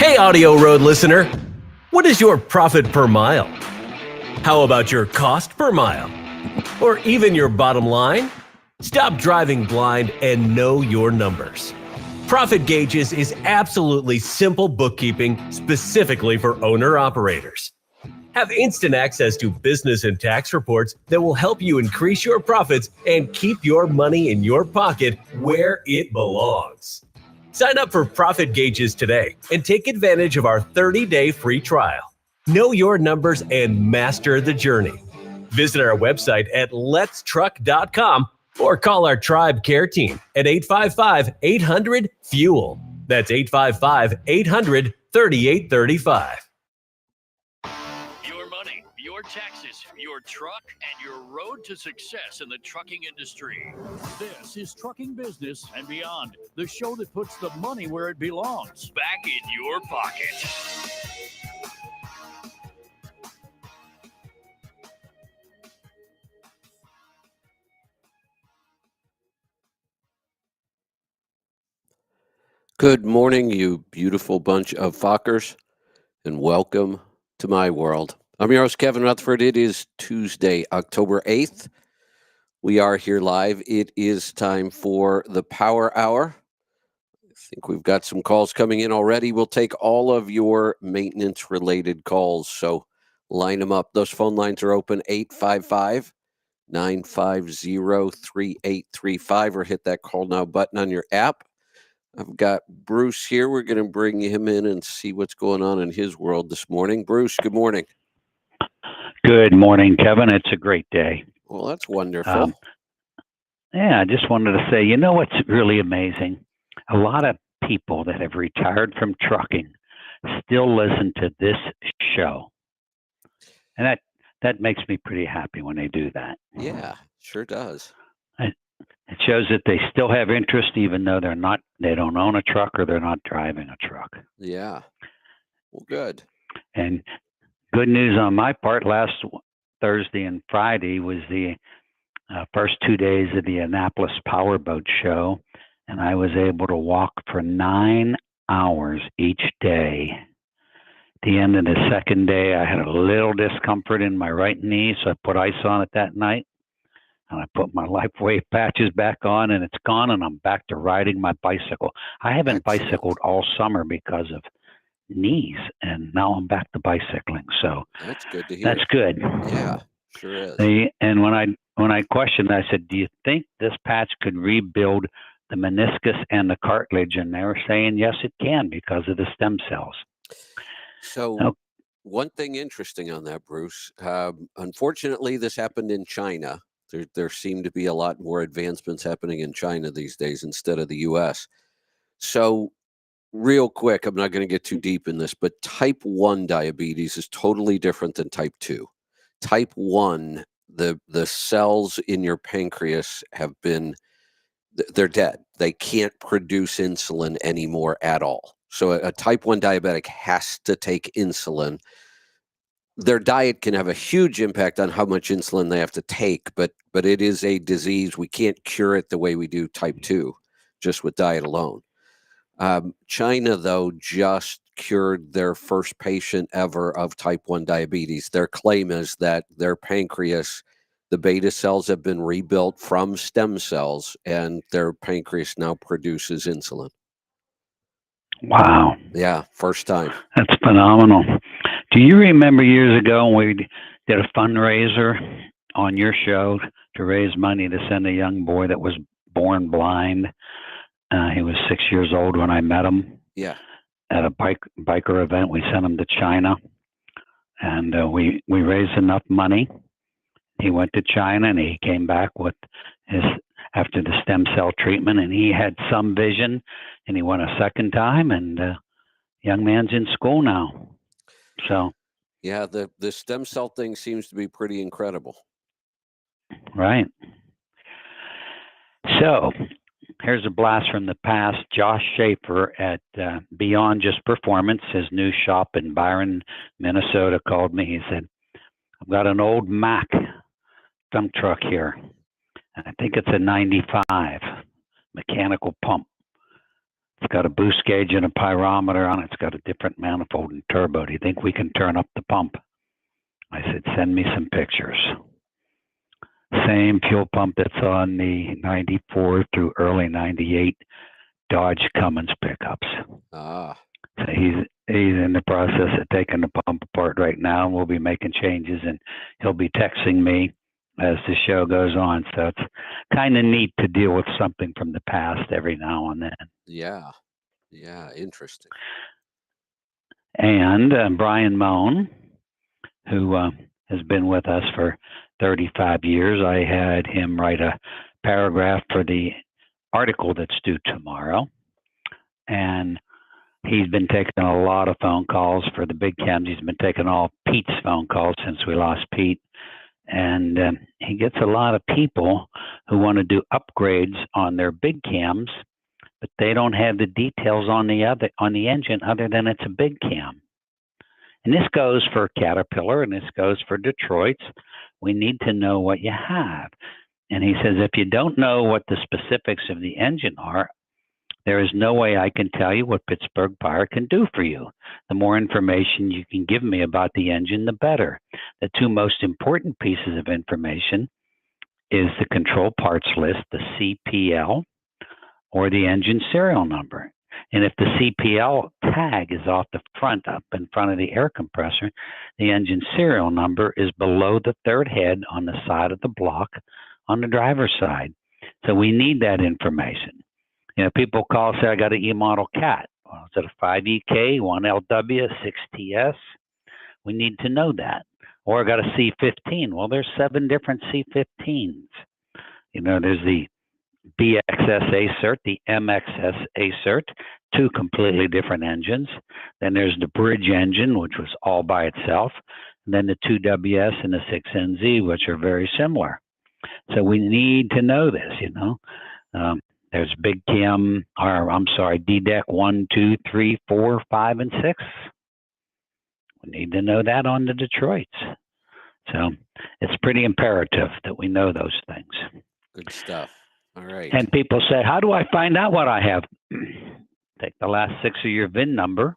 Hey, Audio Road listener, what is your profit per mile? How about your cost per mile? Or even your bottom line? Stop driving blind and know your numbers. Profit Gauges is absolutely simple bookkeeping specifically for owner-operators. Have instant access to business and tax reports that will help you increase your profits and keep your money in your pocket where it belongs. Sign up for Profit Gauges today and take advantage of our 30-day free trial. Know your numbers and master the journey. Visit our website at letstruck.com or call our Tribe Care Team at 855-800-FUEL. That's 855-800-3835. Your money, your taxes, your truck, and your road to success in the trucking industry. This is Trucking Business and Beyond, the show that puts the money where it belongs, back in your pocket. Good morning, you beautiful bunch of fuckers, and welcome to my world. I'm your host, Kevin Rutherford. It is Tuesday, October 8th. We are here live. It is time for the Power Hour. I think we've got some calls coming in already. We'll take all of your maintenance-related calls, so line them up. Those phone lines are open, 855-950-3835, or hit that Call Now button on your app. I've got Bruce here. We're going to bring him in and see what's going on in his world this morning. Bruce, good morning. Good morning, Kevin. It's a great day. Well, that's wonderful. I just wanted to say, you know what's really amazing? A lot of people that have retired from trucking still listen to this show. And that makes me pretty happy when they do that. Yeah, sure does. It shows that they still have interest, even though they don't own a truck or they're not driving a truck. Yeah. Well, good. And good news on my part, last Thursday and Friday was the first 2 days of the Annapolis Powerboat Show, and I was able to walk for 9 hours each day. At the end of the second day, I had a little discomfort in my right knee, so I put ice on it that night. And I put my LifeWave patches back on, and it's gone, and I'm back to riding my bicycle. I haven't bicycled all summer because of knees, and now I'm back to bicycling. So that's good to hear. That's good. Yeah, sure is. And when I questioned, I said, "Do you think this patch could rebuild the meniscus and the cartilage?" And they were saying, "Yes, it can because of the stem cells." So one thing interesting on that, Bruce. Unfortunately, this happened in China. There seem to be a lot more advancements happening in China these days instead of the U.S. So real quick, I'm not going to get too deep in this, but type 1 diabetes is totally different than type 2. Type 1, the cells in your pancreas they're dead. They can't produce insulin anymore at all. So a type 1 diabetic has to take insulin. Their diet can have a huge impact on how much insulin they have to take, but it is a disease. We can't cure it the way we do type 2, just with diet alone. China, though, just cured their first patient ever of type 1 diabetes. Their claim is that their pancreas, the beta cells have been rebuilt from stem cells, and their pancreas now produces insulin. Wow. Yeah, first time. That's phenomenal. Do you remember years ago when we did a fundraiser on your show to raise money to send a young boy that was born blind? He was 6 years old when I met him. Yeah. At a biker event. We sent him to China, and we raised enough money. He went to China, and he came back after the stem cell treatment, and he had some vision, and he went a second time, and young man's in school now. So yeah, the stem cell thing seems to be pretty incredible. Right. So here's a blast from the past. Josh Schaefer at Beyond Just Performance, his new shop in Byron, Minnesota, called me. He said, "I've got an old Mack dump truck here. I think it's a 95 mechanical pump. It's got a boost gauge and a pyrometer on it. It's got a different manifold and turbo. Do you think we can turn up the pump? I said, send me some pictures. Same fuel pump that's on the 94 through early 98 Dodge Cummins pickups. Ah. So he's in the process of taking the pump apart right now, and we'll be making changes, and he'll be texting me as the show goes on. So it's kind of neat to deal with something from the past every now and then. Yeah. Yeah. Interesting. And Brian Moan, who has been with us for 35 years, I had him write a paragraph for the article that's due tomorrow. And he's been taking a lot of phone calls for the big cams. He's been taking all Pete's phone calls since we lost Pete. And he gets a lot of people who want to do upgrades on their big cams, but they don't have the details on the engine other than it's a big cam. And this goes for Caterpillar, and this goes for Detroit's. We need to know what you have. And he says, if you don't know what the specifics of the engine are, there is no way I can tell you what Pittsburgh Power can do for you. The more information you can give me about the engine, the better. The two most important pieces of information is the control parts list, the CPL, or the engine serial number. And if the CPL tag is off the front, up in front of the air compressor, the engine serial number is below the third head on the side of the block on the driver's side. So we need that information. You know, people call and say, I got an E-model cat. Well, is it a 5EK, 1LW, 6TS? We need to know that. Or I got a C15. Well, there's 7 different C15s. You know, there's the BXS A-Cert, the MXS A-Cert, 2 completely different engines. Then there's the bridge engine, which was all by itself. And then the 2WS and the 6NZ, which are very similar. So we need to know this, you know. There's big cam, or I'm sorry, DDEC 1, 2, 3, 4, 5, and 6. We need to know that on the Detroits. So it's pretty imperative that we know those things. Good stuff. All right. And people say, how do I find out what I have? Take the last 6 of your VIN number,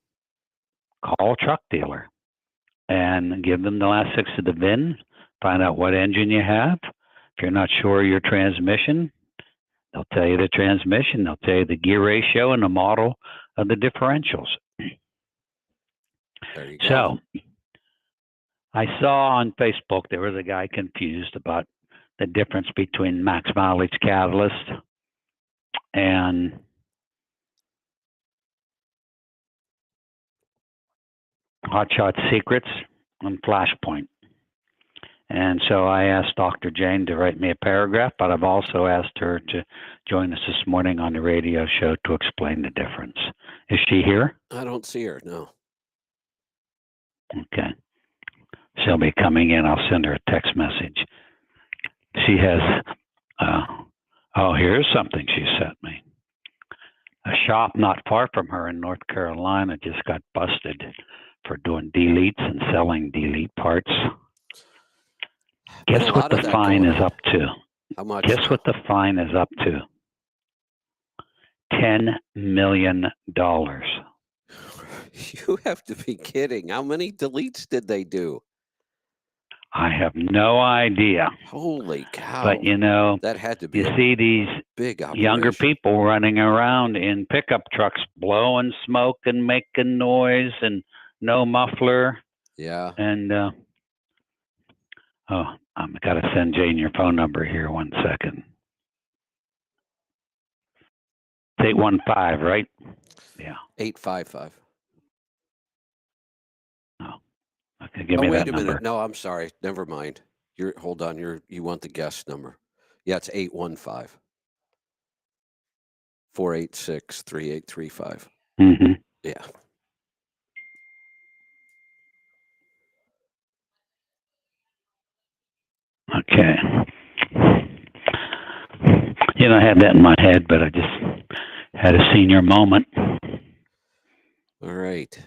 call a truck dealer, and give them the last 6 of the VIN, find out what engine you have. If you're not sure of your transmission, they'll tell you the transmission, they'll tell you the gear ratio and the model of the differentials. There you go. So I saw on Facebook there was a guy confused about the difference between max mileage catalyst and Hotshot Secrets and Flashpoint. And so I asked Dr. Jane to write me a paragraph, but I've also asked her to join us this morning on the radio show to explain the difference. Is she here? I don't see her, no. Okay. She'll be coming in. I'll send her a text message. She has, here's something she sent me. A shop not far from her in North Carolina just got busted for doing deletes and selling delete parts. Guess what the fine is up to? How much? Guess what the fine is up to? $10 million. You have to be kidding. How many deletes did they do? I have no idea. Holy cow. But, you know, that had to be you see these big younger people running around in pickup trucks, blowing smoke and making noise and no muffler. Yeah. And, I'm got to send Jane your phone number here. 1 second. It's 815, right? Yeah. 855. Oh, okay. Give me that number. Wait a minute. No, I'm sorry. Never mind. Hold on. You want the guest number? Yeah, it's 815 486 3835. Mm-hmm. Yeah. Okay. You know, I had that in my head, but I just had a senior moment. All right.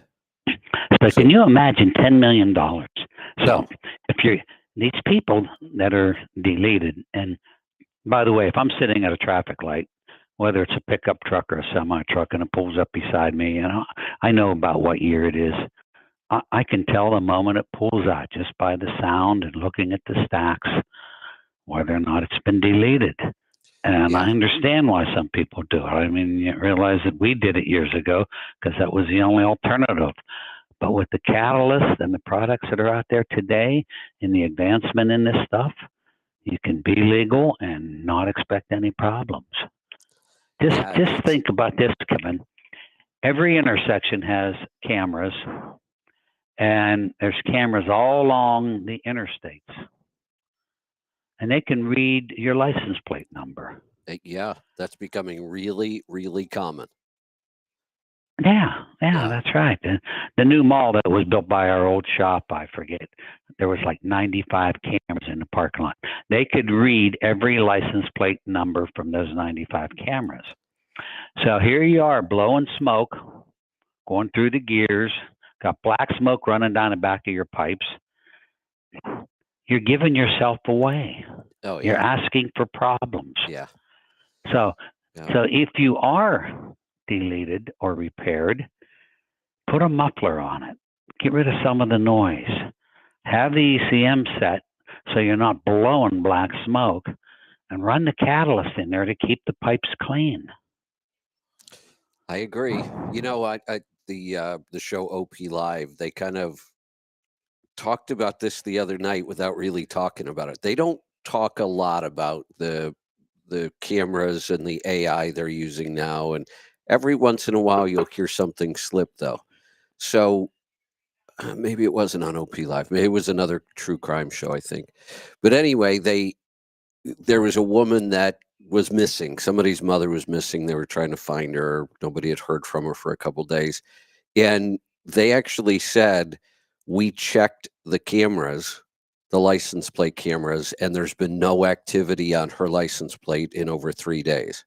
So can you imagine $10 million? So if you're these people that are deleted, and by the way, if I'm sitting at a traffic light, whether it's a pickup truck or a semi truck, and it pulls up beside me, and I know about what year it is. I can tell the moment it pulls out just by the sound and looking at the stacks whether or not it's been deleted. And I understand why some people do it. I mean, you realize that we did it years ago because that was the only alternative. But with the catalyst and the products that are out there today and the advancement in this stuff, you can be legal and not expect any problems. Just think about this, Kevin. Every intersection has cameras, and there's cameras all along the interstates. And they can read your license plate number. Yeah, that's becoming really, really common. Yeah, that's right. The new mall that was built by our old shop, I forget, there was like 95 cameras in the parking lot. They could read every license plate number from those 95 cameras. So here you are blowing smoke, going through the gears, got black smoke running down the back of your pipes. You're giving yourself away. Oh, yeah. You're asking for problems. Yeah. So if you are deleted or repaired, put a muffler on it. Get rid of some of the noise. Have the ECM set so you're not blowing black smoke, and run the catalyst in there to keep the pipes clean. I agree. You know, the show OP Live, they kind of talked about this the other night without really talking about it. They don't talk a lot about the cameras and the AI they're using now, and every once in a while you'll hear something slip though. So maybe it wasn't on OP Live, maybe it was another true crime show, I think. But anyway, there was a woman that was missing. Somebody's mother was missing. They were trying to find her. Nobody had heard from her for a couple days, and they actually said, we checked the cameras, the license plate cameras, and there's been no activity on her license plate in over 3 days.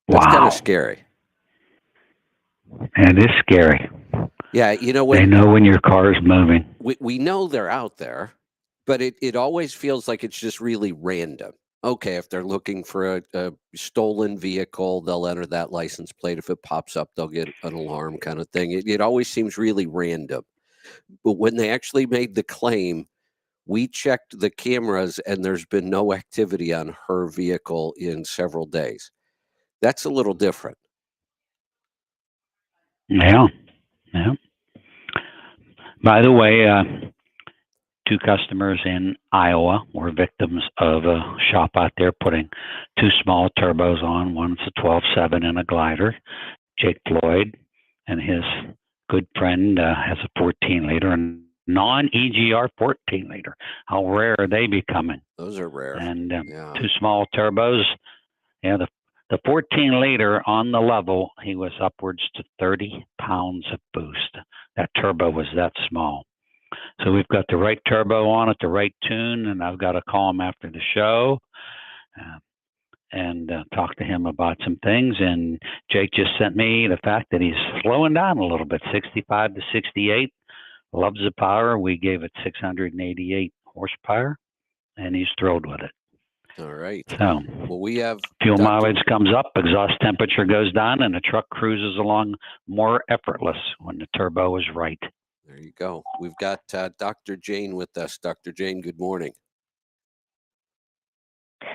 That's kind of scary. It is scary. Yeah, you know, they know when your car is moving. We know they're out there, but it always feels like it's just really random. Okay, if they're looking for a stolen vehicle, they'll enter that license plate. If it pops up, they'll get an alarm kind of thing. It always seems really random. But when they actually made the claim, we checked the cameras and there's been no activity on her vehicle in several days. That's a little different. Yeah. By the way, 2 customers in Iowa were victims of a shop out there putting 2 small turbos on. One's a 12.7 and a glider. Jake Floyd and his good friend has a 14-liter and non-EGR 14-liter. How rare are they becoming? Those are rare. And 2 small turbos. Yeah, the 14-liter on the level, he was upwards to 30 pounds of boost. That turbo was that small. So we've got the right turbo on it, the right tune, and I've got to call him after the show and talk to him about some things. And Jake just sent me the fact that he's slowing down a little bit, 65 to 68. Loves the power. We gave it 688 horsepower, and he's thrilled with it. All right. So, well, we have fuel mileage comes up, exhaust temperature goes down, and the truck cruises along more effortless when the turbo is right. There you go. We've got Dr. Jane with us. Dr. Jane, good morning.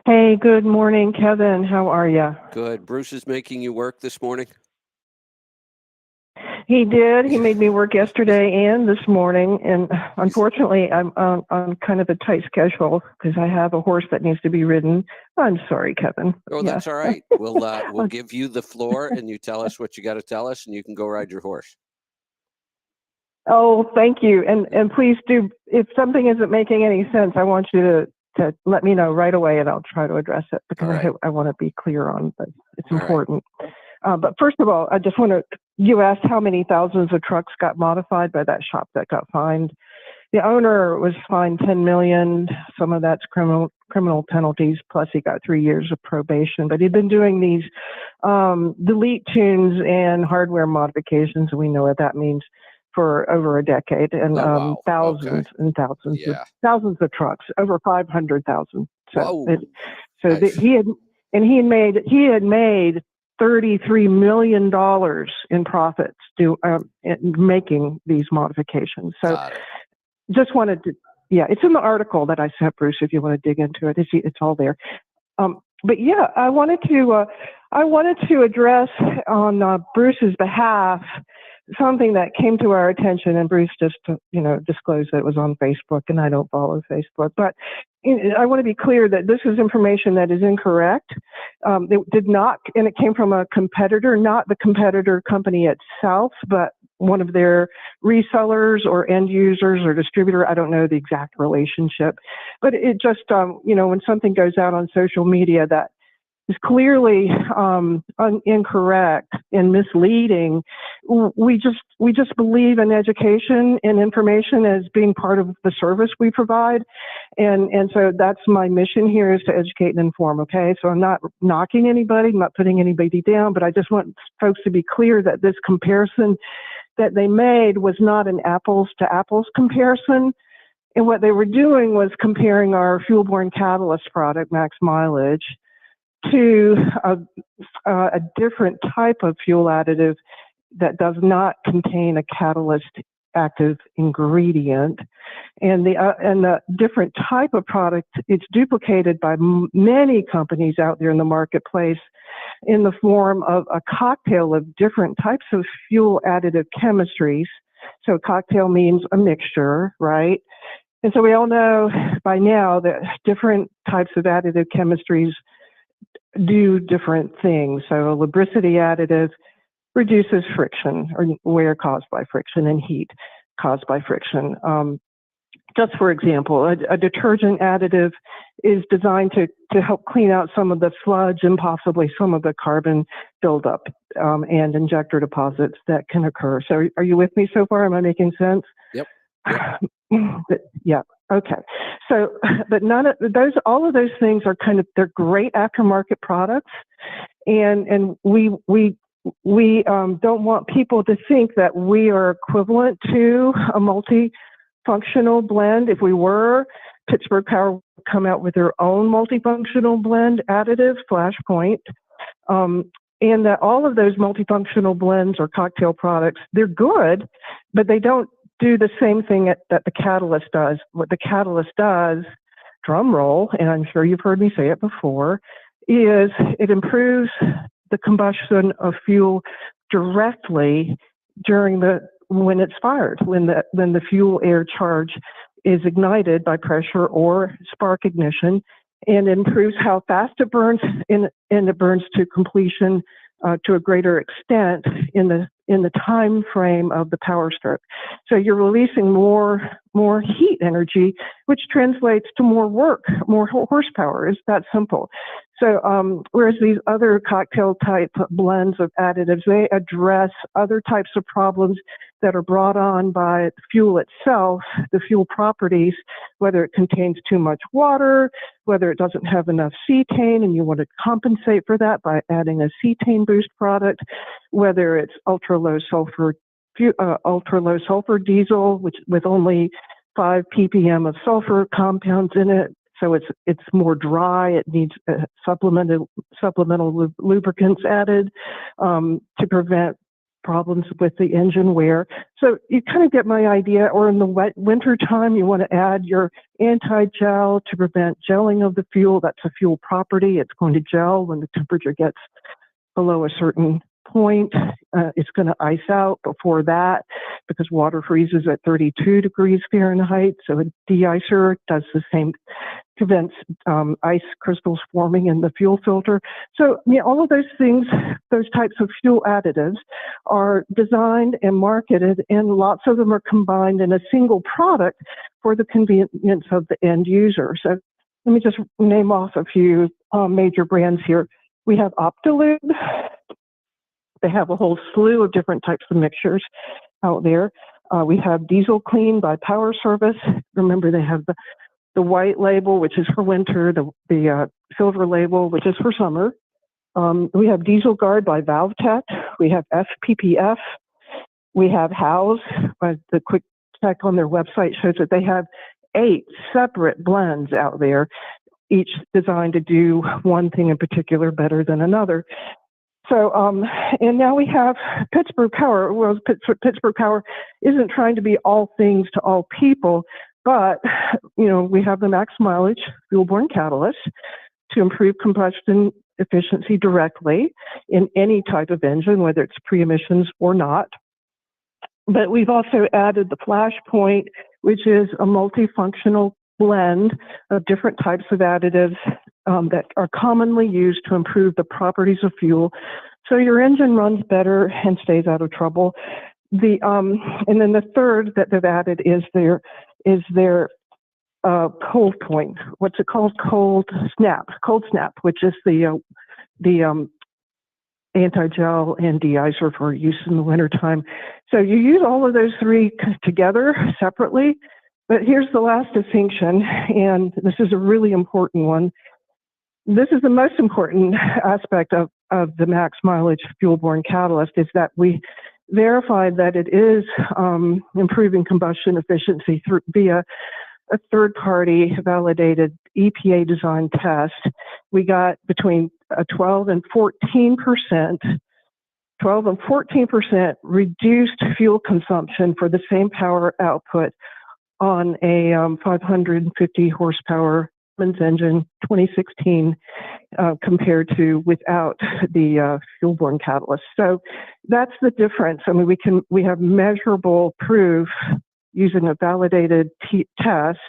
Hey, good morning, Kevin. How are you? Good. Bruce is making you work this morning? He did. He made me work yesterday and this morning. And unfortunately, I'm on kind of a tight schedule because I have a horse that needs to be ridden. I'm sorry, Kevin. Oh, yeah. That's all right. We'll give you the floor and you tell us what you got to tell us and you can go ride your horse. Oh, thank you. And please do, if something isn't making any sense, I want you to let me know right away and I'll try to address it because right. I want to be clear on, but it's important. Right. But first of all, I just want to, you asked how many thousands of trucks got modified by that shop that got fined. The owner was fined $10 million. Some of that's criminal penalties, plus he got 3 years of probation. But he'd been doing these delete tunes and hardware modifications, and we know what that means, for over a decade, and Oh, wow. thousands Okay. and thousands Yeah. of trucks, over 500,000. Whoa. So Nice. he had made $33 million in profits in making these modifications. So Got it. just wanted to, yeah, it's in the article that I sent Bruce. If you want to dig into it, it's all there. But yeah, I wanted to address on Bruce's behalf something that came to our attention, and Bruce just disclosed that it was on Facebook, and I don't follow Facebook. But I want to be clear that this is information that is incorrect. It did not, and it came from a competitor, not the competitor company itself, but one of their resellers or end users or distributor. I don't know the exact relationship, but it just, when something goes out on social media that is clearly incorrect and misleading, we just believe in education and information as being part of the service we provide, and so that's my mission here, is to educate and inform. Okay, so I'm not knocking anybody, I'm not putting anybody down, but I just want folks to be clear that this comparison that they made was not an apples to apples comparison. And what they were doing was comparing our fuel-borne catalyst product, max mileage, to a different type of fuel additive that does not contain a catalyst active ingredient. And the different type of product, it's duplicated by many companies out there in the marketplace in the form of a cocktail of different types of fuel additive chemistries. So cocktail means a mixture, right? And so we all know by now that different types of additive chemistries do different things. So a lubricity additive reduces friction or wear caused by friction and heat caused by friction. Just for example, a detergent additive is designed to help clean out some of the sludge and possibly some of the carbon buildup and injector deposits that can occur. So are you with me so far? Am I making sense? Yep. Yeah. Okay. So, but none of those, all of those things are they're great aftermarket products, and we don't want people to think that we are equivalent to a multifunctional blend. If we were, Pittsburgh Power would come out with their own multifunctional blend additive, Flashpoint, and that all of those multifunctional blends or cocktail products, they're good, but they don't do the same thing that the catalyst does. What the catalyst does, drum roll, and I'm sure you've heard me say it before, is it improves the combustion of fuel directly when it's fired, when the fuel air charge is ignited by pressure or spark ignition, and improves how fast it burns, and it burns to completion to a greater extent in the time frame of the power stroke. So you're releasing more heat energy, which translates to more work, more horsepower. It's that simple. So whereas these other cocktail type blends of additives, they address other types of problems that are brought on by the fuel itself, the fuel properties, whether it contains too much water, whether it doesn't have enough cetane and you want to compensate for that by adding a cetane boost product, whether it's ultra low sulfur diesel, which with only 5 ppm of sulfur compounds in it. So it's more dry. It needs supplemental lubricants added to prevent problems with the engine wear. So you kind of get my idea. Or in the winter time, you want to add your anti-gel to prevent gelling of the fuel. That's a fuel property. It's going to gel when the temperature gets below a certain point. It's going to ice out before that because water freezes at 32 degrees Fahrenheit. So a de-icer does the same, prevents ice crystals forming in the fuel filter. So all of those things, those types of fuel additives are designed and marketed, and lots of them are combined in a single product for the convenience of the end user. So let me just name off a few major brands here. We have Optilube. They have a whole slew of different types of mixtures out there. We have Diesel Clean by Power Service. Remember, they have the white label, which is for winter, the silver label, which is for summer. We have Diesel Guard by ValveTech. We have FPPF. We have House. The quick check on their website shows that they have 8 separate blends out there, each designed to do one thing in particular better than another. So, and now we have Pittsburgh Power. Well, Pittsburgh Power isn't trying to be all things to all people, but, we have the max mileage fuel-borne catalyst to improve combustion efficiency directly in any type of engine, whether it's pre-emissions or not. But we've also added the Flashpoint, which is a multifunctional blend of different types of additives that are commonly used to improve the properties of fuel, so your engine runs better and stays out of trouble. And then the third that they've added is their cold point. What's it called? Cold snap, which is the anti-gel and de-icer for use in the wintertime. So you use all of those 3 together separately. But here's the last distinction, and this is a really important one. This is the most important aspect of the max mileage fuel-borne catalyst, is that we verified that it is improving combustion efficiency via a third-party validated EPA design test. We got between 12 and 14% reduced fuel consumption for the same power output on a 550 horsepower Cummins engine 2016 compared to without the fuel-borne catalyst. So that's the difference. I mean, we have measurable proof using a validated test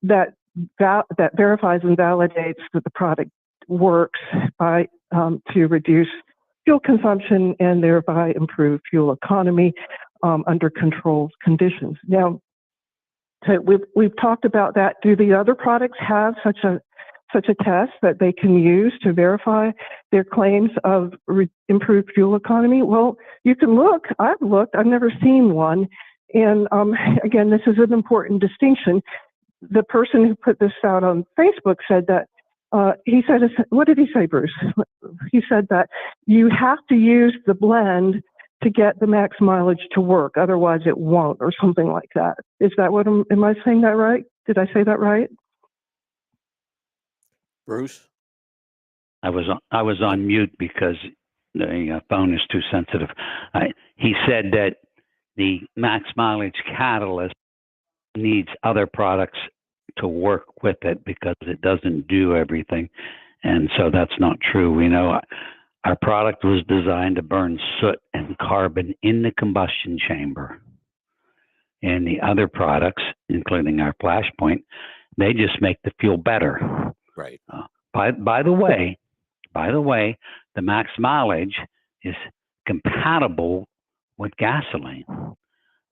that verifies and validates that the product works by to reduce fuel consumption and thereby improve fuel economy under controlled conditions. Now, so we've talked about that. Do the other products have such a test that they can use to verify their claims of improved fuel economy? Well, you can look. I've looked. I've never seen one. And again, this is an important distinction. The person who put this out on Facebook said that he said, what did he say, Bruce? He said that you have to use the blend to get the max mileage to work, otherwise it won't, or something like that. Is that what am I saying that right? Did I say that right? Bruce? I was on mute because the phone is too sensitive. He said that the max mileage catalyst needs other products to work with it because it doesn't do everything. And so that's not true. We know our product was designed to burn soot and carbon in the combustion chamber. And the other products, including our Flashpoint, they just make the fuel better. Right. By the way, the max mileage is compatible with gasoline,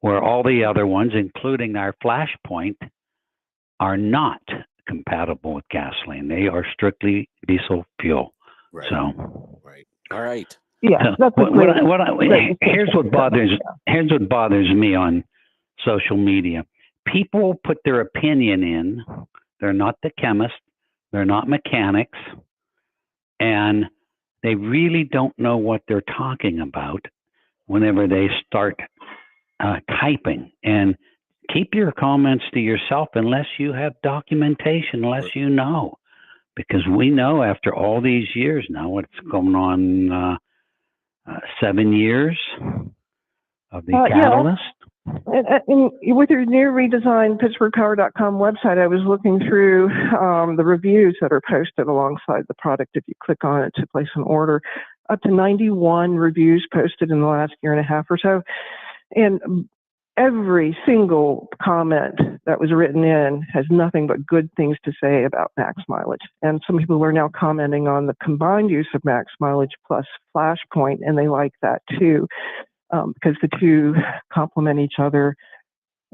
where all the other ones, including our Flashpoint, are not compatible with gasoline. They are strictly diesel fuel. Right. So, right. All right. Yeah. So here's what bothers me on social media. People put their opinion in. They're not the chemist. They're not mechanics, and they really don't know what they're talking about whenever they start typing. And keep your comments to yourself unless you have documentation, unless you know. Because we know after all these years now, what's going on 7 years of the catalyst. And with your new redesigned PittsburghPower.com website, I was looking through the reviews that are posted alongside the product. If you click on it to place an order, up to 91 reviews posted in the last year and a half or so. And every single comment that was written in has nothing but good things to say about max mileage. And some people are now commenting on the combined use of max mileage plus Flashpoint, and they like that too, because the two complement each other,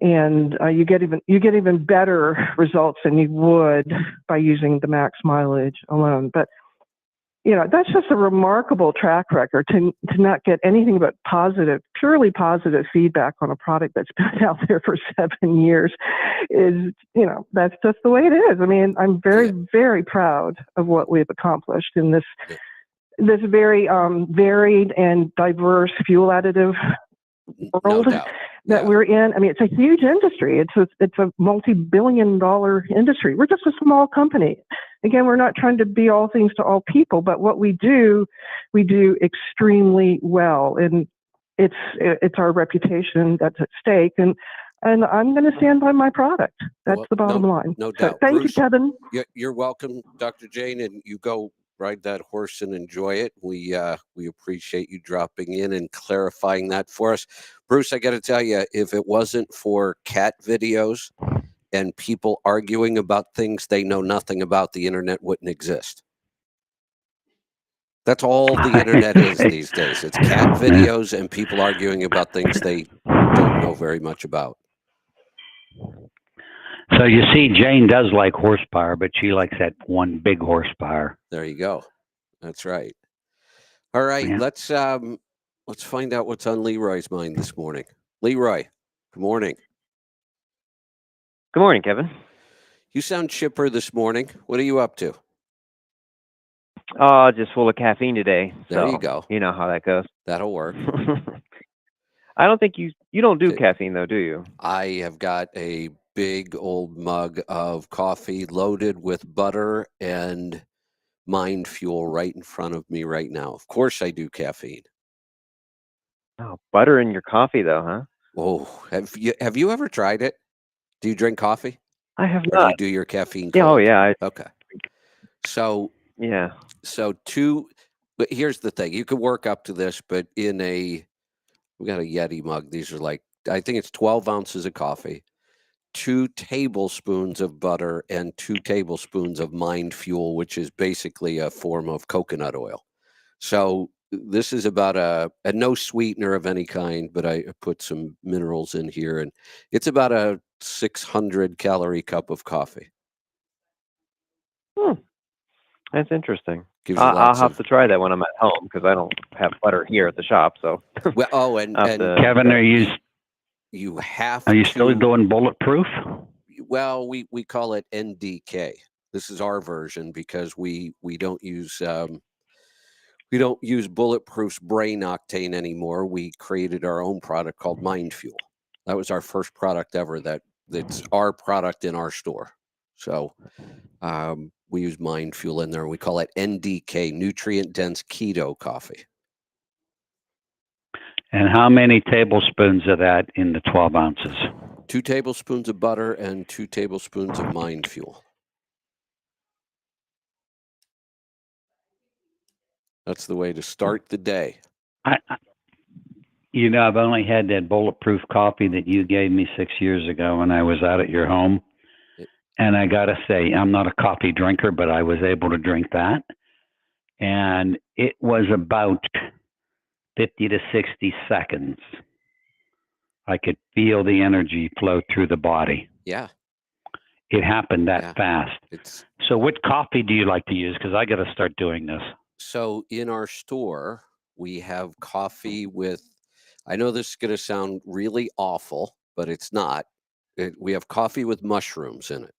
and you get even better results than you would by using the max mileage alone. But that's just a remarkable track record to not get anything but purely positive feedback on a product that's been out there for 7 years. That's just the way it is. I mean, I'm very, very proud of what we've accomplished in this very varied and diverse fuel additive world doubt. that Yeah. we're in. I mean, it's a huge industry. It's a multi-billion-dollar industry. We're just a small company. Again, we're not trying to be all things to all people, but what we do extremely well, and it's our reputation that's at stake. And I'm going to stand by my product. That's the bottom line. No So doubt. thank Bruce, you, Kevin. You're welcome, Dr. Jane, and you go ride that horse and enjoy it. We appreciate you dropping in and clarifying that for us. Bruce, I got to tell you, if it wasn't for cat videos and people arguing about things they know nothing about, the internet wouldn't exist. That's all the internet is these days. It's cat videos and people arguing about things they don't know very much about. So you see, Jane does like horsepower, but she likes that one big horsepower. There you go. That's right. All right, Yeah. let's find out what's on Leroy's mind this morning. Leroy, good morning. Good morning, Kevin. You sound chipper this morning. What are you up to? Just full of caffeine today. There so you go. You know how that goes. That'll work. I don't think you don't do Okay. caffeine though, do you? I have got a big old mug of coffee loaded with butter and mind fuel right in front of me right now. Of course I do caffeine. Oh, butter in your coffee though, huh? Oh, have you ever tried it? Do you drink coffee? I have Or do not. you do your caffeine cold? Yeah, oh yeah. Okay. So Yeah. But here's the thing. You could work up to this, but we got a Yeti mug. These are like, I think it's 12 ounces of coffee, 2 tablespoons of butter, and 2 tablespoons of mind fuel, which is basically a form of coconut oil. So this is about a no sweetener of any kind, but I put some minerals in here, and it's about a 600 calorie cup of coffee. That's interesting. Gives you I'll lots have of. to try that when I'm at home because I don't have butter here at the shop. So Well, and Kevin, you have. Are you still doing bulletproof? Well, we call it NDK. This is our version because we don't use bulletproof's brain octane anymore. We created our own product called Mind Fuel. That was our first product ever. That's our product in our store. So we use Mind Fuel in there. We call it NDK, nutrient dense keto coffee. And how many tablespoons of that in the 12 ounces? 2 tablespoons of butter and 2 tablespoons of Mind Fuel. That's the way to start the day. I've only had that bulletproof coffee that you gave me 6 years ago when I was out at your home. And I got to say, I'm not a coffee drinker, but I was able to drink that. And it was about 50 to 60 seconds. I could feel the energy flow through the body. Yeah. It happened that fast. So what coffee do you like to use? Because I got to start doing this. So in our store, we have coffee with, I know this is going to sound really awful, but it's not. We have coffee with mushrooms in it,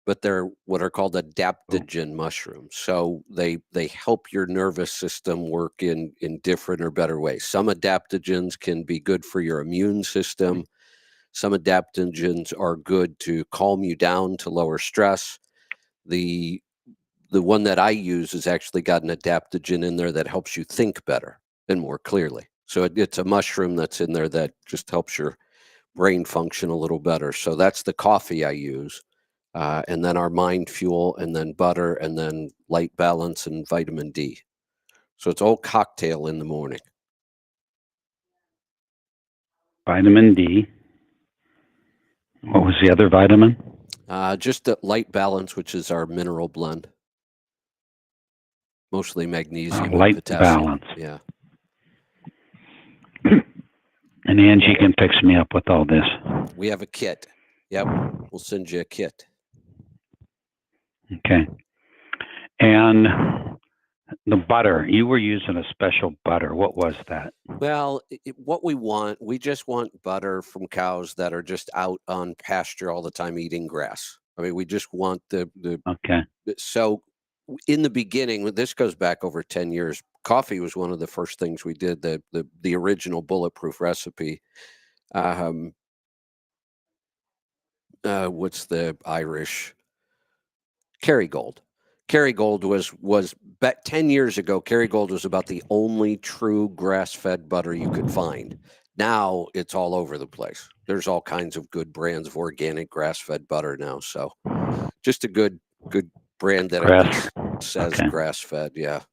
but they're what are called adaptogen mushrooms. So they help your nervous system work in different or better ways. Some adaptogens can be good for your immune system. Some adaptogens are good to calm you down, to lower stress. The one that I use has actually got an adaptogen in there that helps you think better and more clearly. So it's a mushroom that's in there that just helps your brain function a little better. So that's the coffee I use. And then our Mind Fuel, and then butter, and then Light Balance and vitamin D. So it's all cocktail in the morning. Vitamin D. What was the other vitamin? Just the Light Balance, which is our mineral blend. Mostly magnesium and Light potassium. Balance. Yeah. And Angie can fix me up with all this. We have a kit. Yep. We'll send you a kit. Okay. And the butter, you were using a special butter. What was that? Well, what we just want butter from cows that are just out on pasture all the time eating grass. I mean, we just want the Okay. So in the beginning, this goes back over 10 years, coffee was one of the first things we did. The original bulletproof recipe. What's the Irish? Kerrygold. Kerrygold was 10 years ago. Kerrygold was about the only true grass-fed butter you could find. Now it's all over the place. There's all kinds of good brands of organic grass-fed butter now. So just a good brand that at least says grass-fed. Yeah.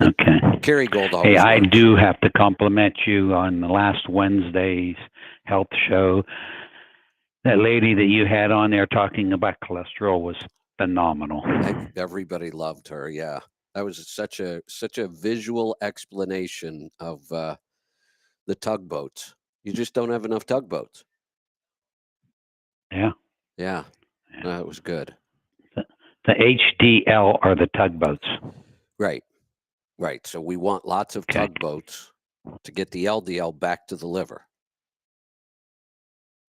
Okay. Kerrygold always Hey, I works. do have to compliment you on the last Wednesday's health show. That lady that you had on there talking about cholesterol was phenomenal. Everybody loved her. Yeah, that was such a visual explanation of the tugboats. You just don't have enough tugboats. Yeah. Yeah, it was good. The HDL are the tugboats. Right. So we want lots of tugboats to get the LDL back to the liver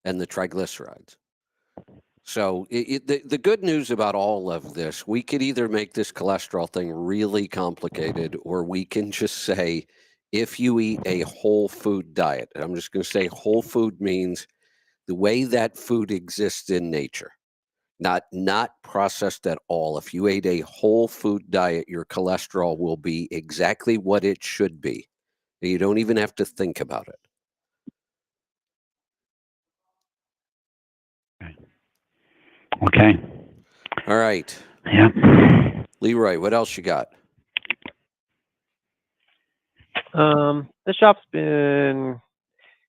and the triglycerides. So the good news about all of this, we could either make this cholesterol thing really complicated, or we can just say, if you eat a whole food diet, and I'm just going to say whole food means the way that food exists in nature, not processed at all. If you ate a whole food diet, your cholesterol will be exactly what it should be. You don't even have to think about it. Okay. All right. Yeah. Leroy, what else you got? The shop's been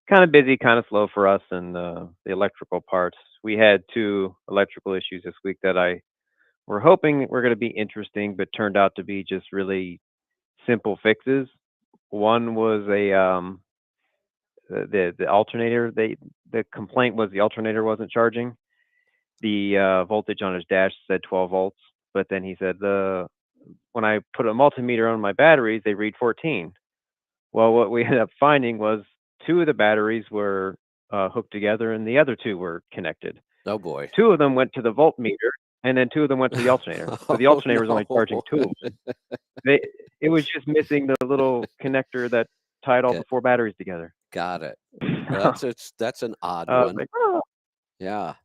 kind of busy, kind of slow for us, and the electrical parts. We had 2 electrical issues this week that were hoping were going to be interesting, but turned out to be just really simple fixes. One was the alternator. The complaint was the alternator wasn't charging. The voltage on his dash said 12 volts, but then he said when I put a multimeter on my batteries, they read 14. Well, what we ended up finding was 2 of the batteries were hooked together, and the other 2 were connected. Oh boy! 2 of them went to the voltmeter, and then 2 of them went to the alternator. So the alternator was only charging 2 of them. It was just missing the little connector that tied all the 4 batteries together. Got it. Well, that's an odd one. Like, oh. Yeah.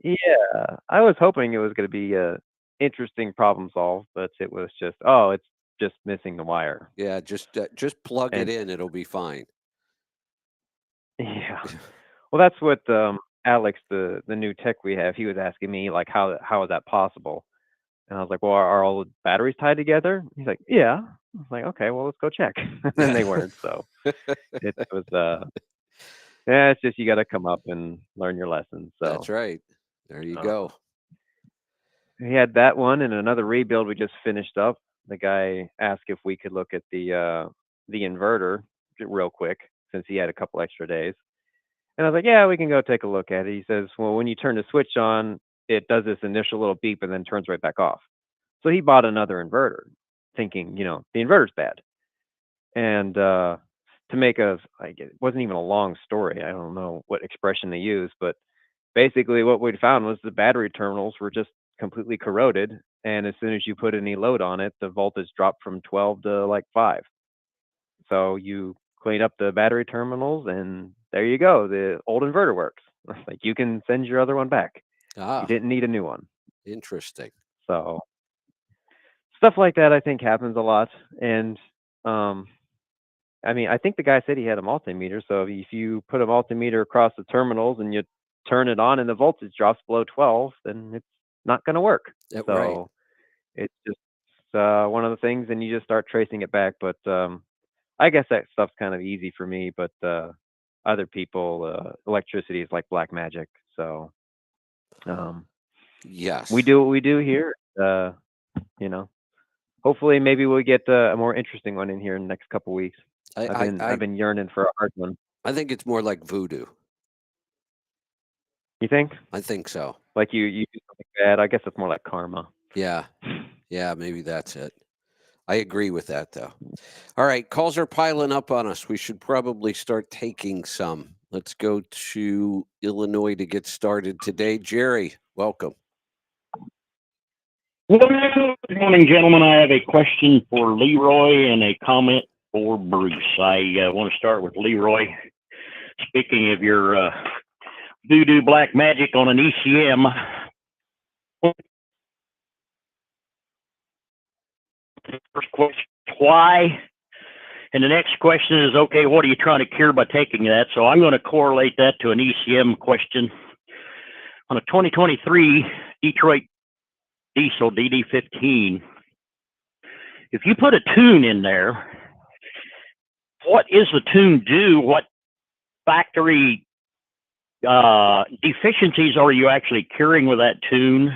Yeah, I was hoping it was going to be a interesting problem solve, but it was just, it's just missing the wire. Yeah, just plug it in; it'll be fine. Yeah. Well, that's what Alex, the new tech we have, he was asking me, like, how is that possible? And I was like, well, are all the batteries tied together? He's like, yeah. I was like, okay, well, let's go check. And they weren't. So it was yeah, it's just you got to come up and learn your lessons. So that's right. There you go. We had that one and another rebuild we just finished up. The guy asked if we could look at the inverter real quick since he had a couple extra days. And I was like, yeah, we can go take a look at it. He says, well, when you turn the switch on, it does this initial little beep and then turns right back off. So he bought another inverter thinking, the inverter's bad. And to make it wasn't even a long story. I don't know what expression they use, but basically what we'd found was the battery terminals were just completely corroded. And as soon as you put any load on it, the voltage dropped from 12 to like 5. So you clean up the battery terminals and there you go. The old inverter works. Like you can send your other one back. You didn't need a new one. Interesting. So stuff like that I think happens a lot. And I think the guy said he had a multimeter. So if you put a multimeter across the terminals and you turn it on and the voltage drops below 12, then it's not going to work. So it's just one of the things, and you just start tracing it back. But I guess that stuff's kind of easy for me, but other people, electricity is like black magic. So yes, we do what we do here. Hopefully maybe we'll get a more interesting one in here in the next couple weeks. I've been yearning for a hard one. I think it's more like voodoo. You think? I think so. Like you do something bad. I guess it's more like karma. Yeah, maybe that's it. I agree with that, though. All right, calls are piling up on us. We should probably start taking some. Let's go to Illinois to get started today. Jerry, welcome. Well, Good morning, gentlemen. I have a question for Leroy and a comment for Bruce. I want to start with Leroy. Speaking of your voodoo black magic on an ECM, first question, why? And the next question is, okay, what are you trying to cure by taking that? So I'm going to correlate that to an ECM question. On a 2023 Detroit diesel DD15, if you put a tune in there, what is the tune do? What factory deficiencies are you actually curing with that tune?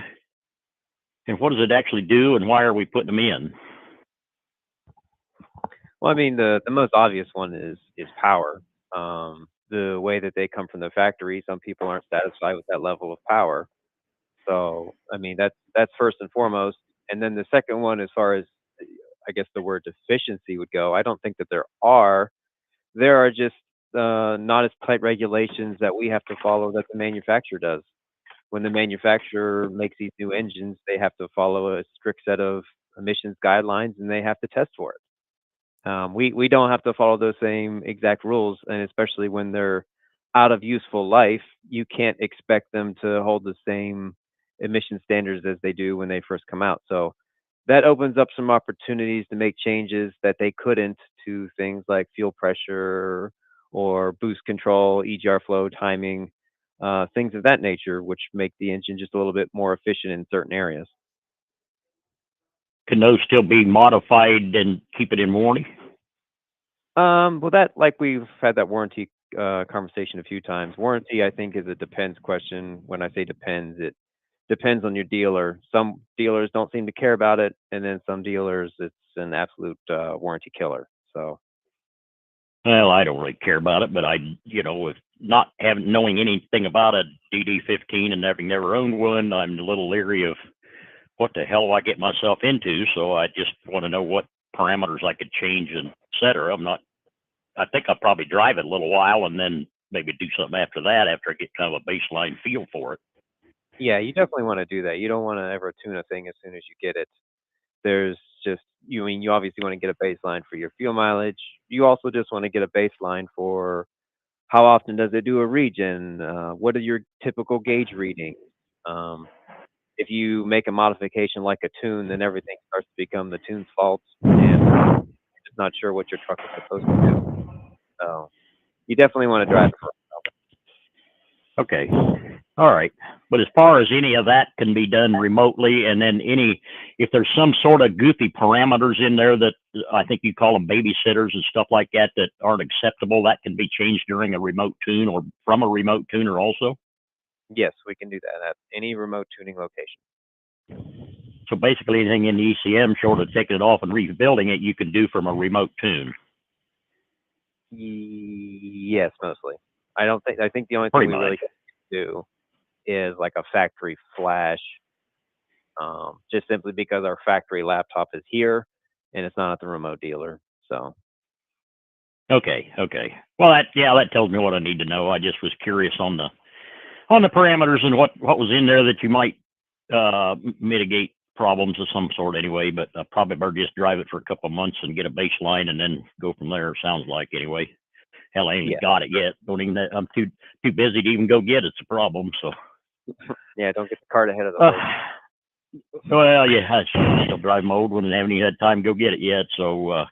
And what does it actually do? And why are we putting them in? Well, I mean, the most obvious one is power. The way that they come from the factory, some people aren't satisfied with that level of power. So, I mean, that's first and foremost. And then the second one, as far as I guess the word deficiency would go, I don't think that there are. There are just not as tight regulations that we have to follow that the manufacturer does. When the manufacturer makes these new engines, they have to follow a strict set of emissions guidelines, and they have to test for it. We don't have to follow those same exact rules, and especially when they're out of useful life, you can't expect them to hold the same emission standards as they do when they first come out. So that opens up some opportunities to make changes that they couldn't to things like fuel pressure or boost control, EGR flow, timing, things of that nature, which make the engine just a little bit more efficient in certain areas. Can those still be modified and keep it in warranty? Well, that, like, we've had that warranty conversation a few times. Warranty, I think, is a depends question. When I say depends, it depends on your dealer. Some dealers don't seem to care about it, and then some dealers, it's an absolute warranty killer. So, Well, I don't really care about it, but with not knowing anything about a DD15 and having never owned one, I'm a little leery of what the hell I get myself into. So I just want to know what parameters I could change and et cetera. I think I'll probably drive it a little while and then maybe do something after that, after I get kind of a baseline feel for it. yeah, you definitely want to do that. You don't want to ever tune a thing as soon as you get it. There's just, you obviously want to get a baseline for your fuel mileage. You also just want to get a baseline for how often does it do a regen? What are your typical gauge readings? If you make a modification like a tune, then everything starts to become the tune's fault, and you're just not sure what your truck is supposed to do. So you definitely want to drive it for yourself. Okay. All right. But as far as any of that can be done remotely, and then if there's some sort of goofy parameters in there that I think you call them babysitters and stuff like that that aren't acceptable, that can be changed during a remote tune or from a remote tuner also? Yes, we can do that at any remote tuning location. So basically anything in the ECM, short of taking it off and rebuilding it, you can do from a remote tune. Yes, mostly. I think the only Pretty thing we much really do is like a factory flash, just simply because our factory laptop is here and it's not at the remote dealer. So. Okay. Well, that tells me what I need to know. I just was curious on the parameters and what was in there that you might mitigate problems of some sort anyway, but I probably better just drive it for a couple of months and get a baseline and then go from there, sounds like, anyway. Hell, I ain't even got it yet. I'm too busy to even go get it. It's a problem, so. Yeah, don't get the cart ahead of the horse. Well, yeah, I still drive my old one and haven't even had time to go get it yet, so.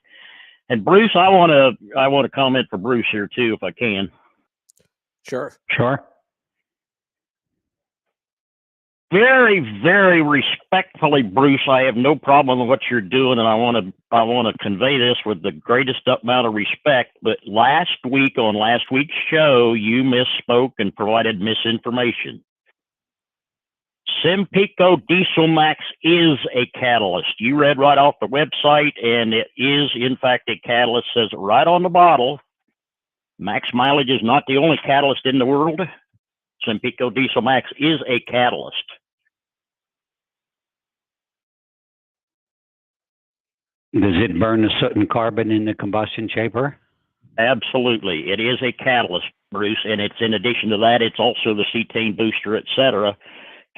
And Bruce, I want to comment for Bruce here too, if I can. Sure. Very, very respectfully, Bruce, I have no problem with what you're doing, and I want to convey this with the greatest amount of respect. But last week on last week's show, you misspoke and provided misinformation. Simpico Diesel Max is a catalyst. You read right off the website, and it is, in fact, a catalyst. Says it right on the bottle. Max mileage is not the only catalyst in the world. Simpico Diesel Max is a catalyst. Does it burn the soot and carbon in the combustion chamber? Absolutely. It is a catalyst, Bruce, and it's in addition to that, it's also the cetane booster, et cetera.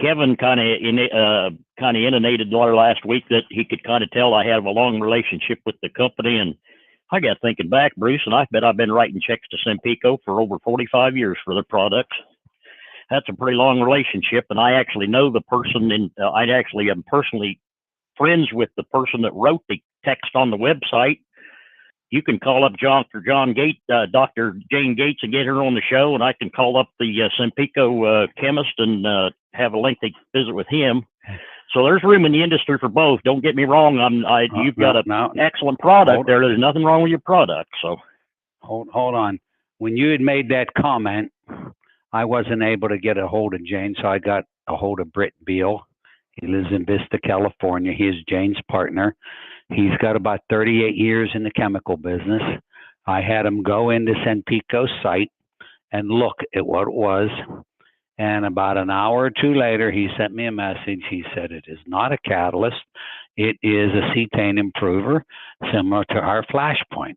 Kevin kind of intonated last week that he could kind of tell I have a long relationship with the company, and I got thinking back, Bruce, and I bet I've been writing checks to Sempico for over 45 years for their products. That's a pretty long relationship, and I actually know the person, and I actually am personally friends with the person that wrote the text on the website. You can call up Dr. Jane Gates and get her on the show, and I can call up the Sempico chemist and have a lengthy visit with him. So there's room in the industry for both. Don't get me wrong. You've got an excellent product there. There's nothing wrong with your product. So hold on. When you had made that comment, I wasn't able to get a hold of Jane, so I got a hold of Britt Beal. He lives in Vista, California. He is Jane's partner. He's got about 38 years in the chemical business. I had him go into Sempico's site and look at what it was. And about an hour or two later, he sent me a message. He said, it is not a catalyst. It is a cetane improver, similar to our Flashpoint.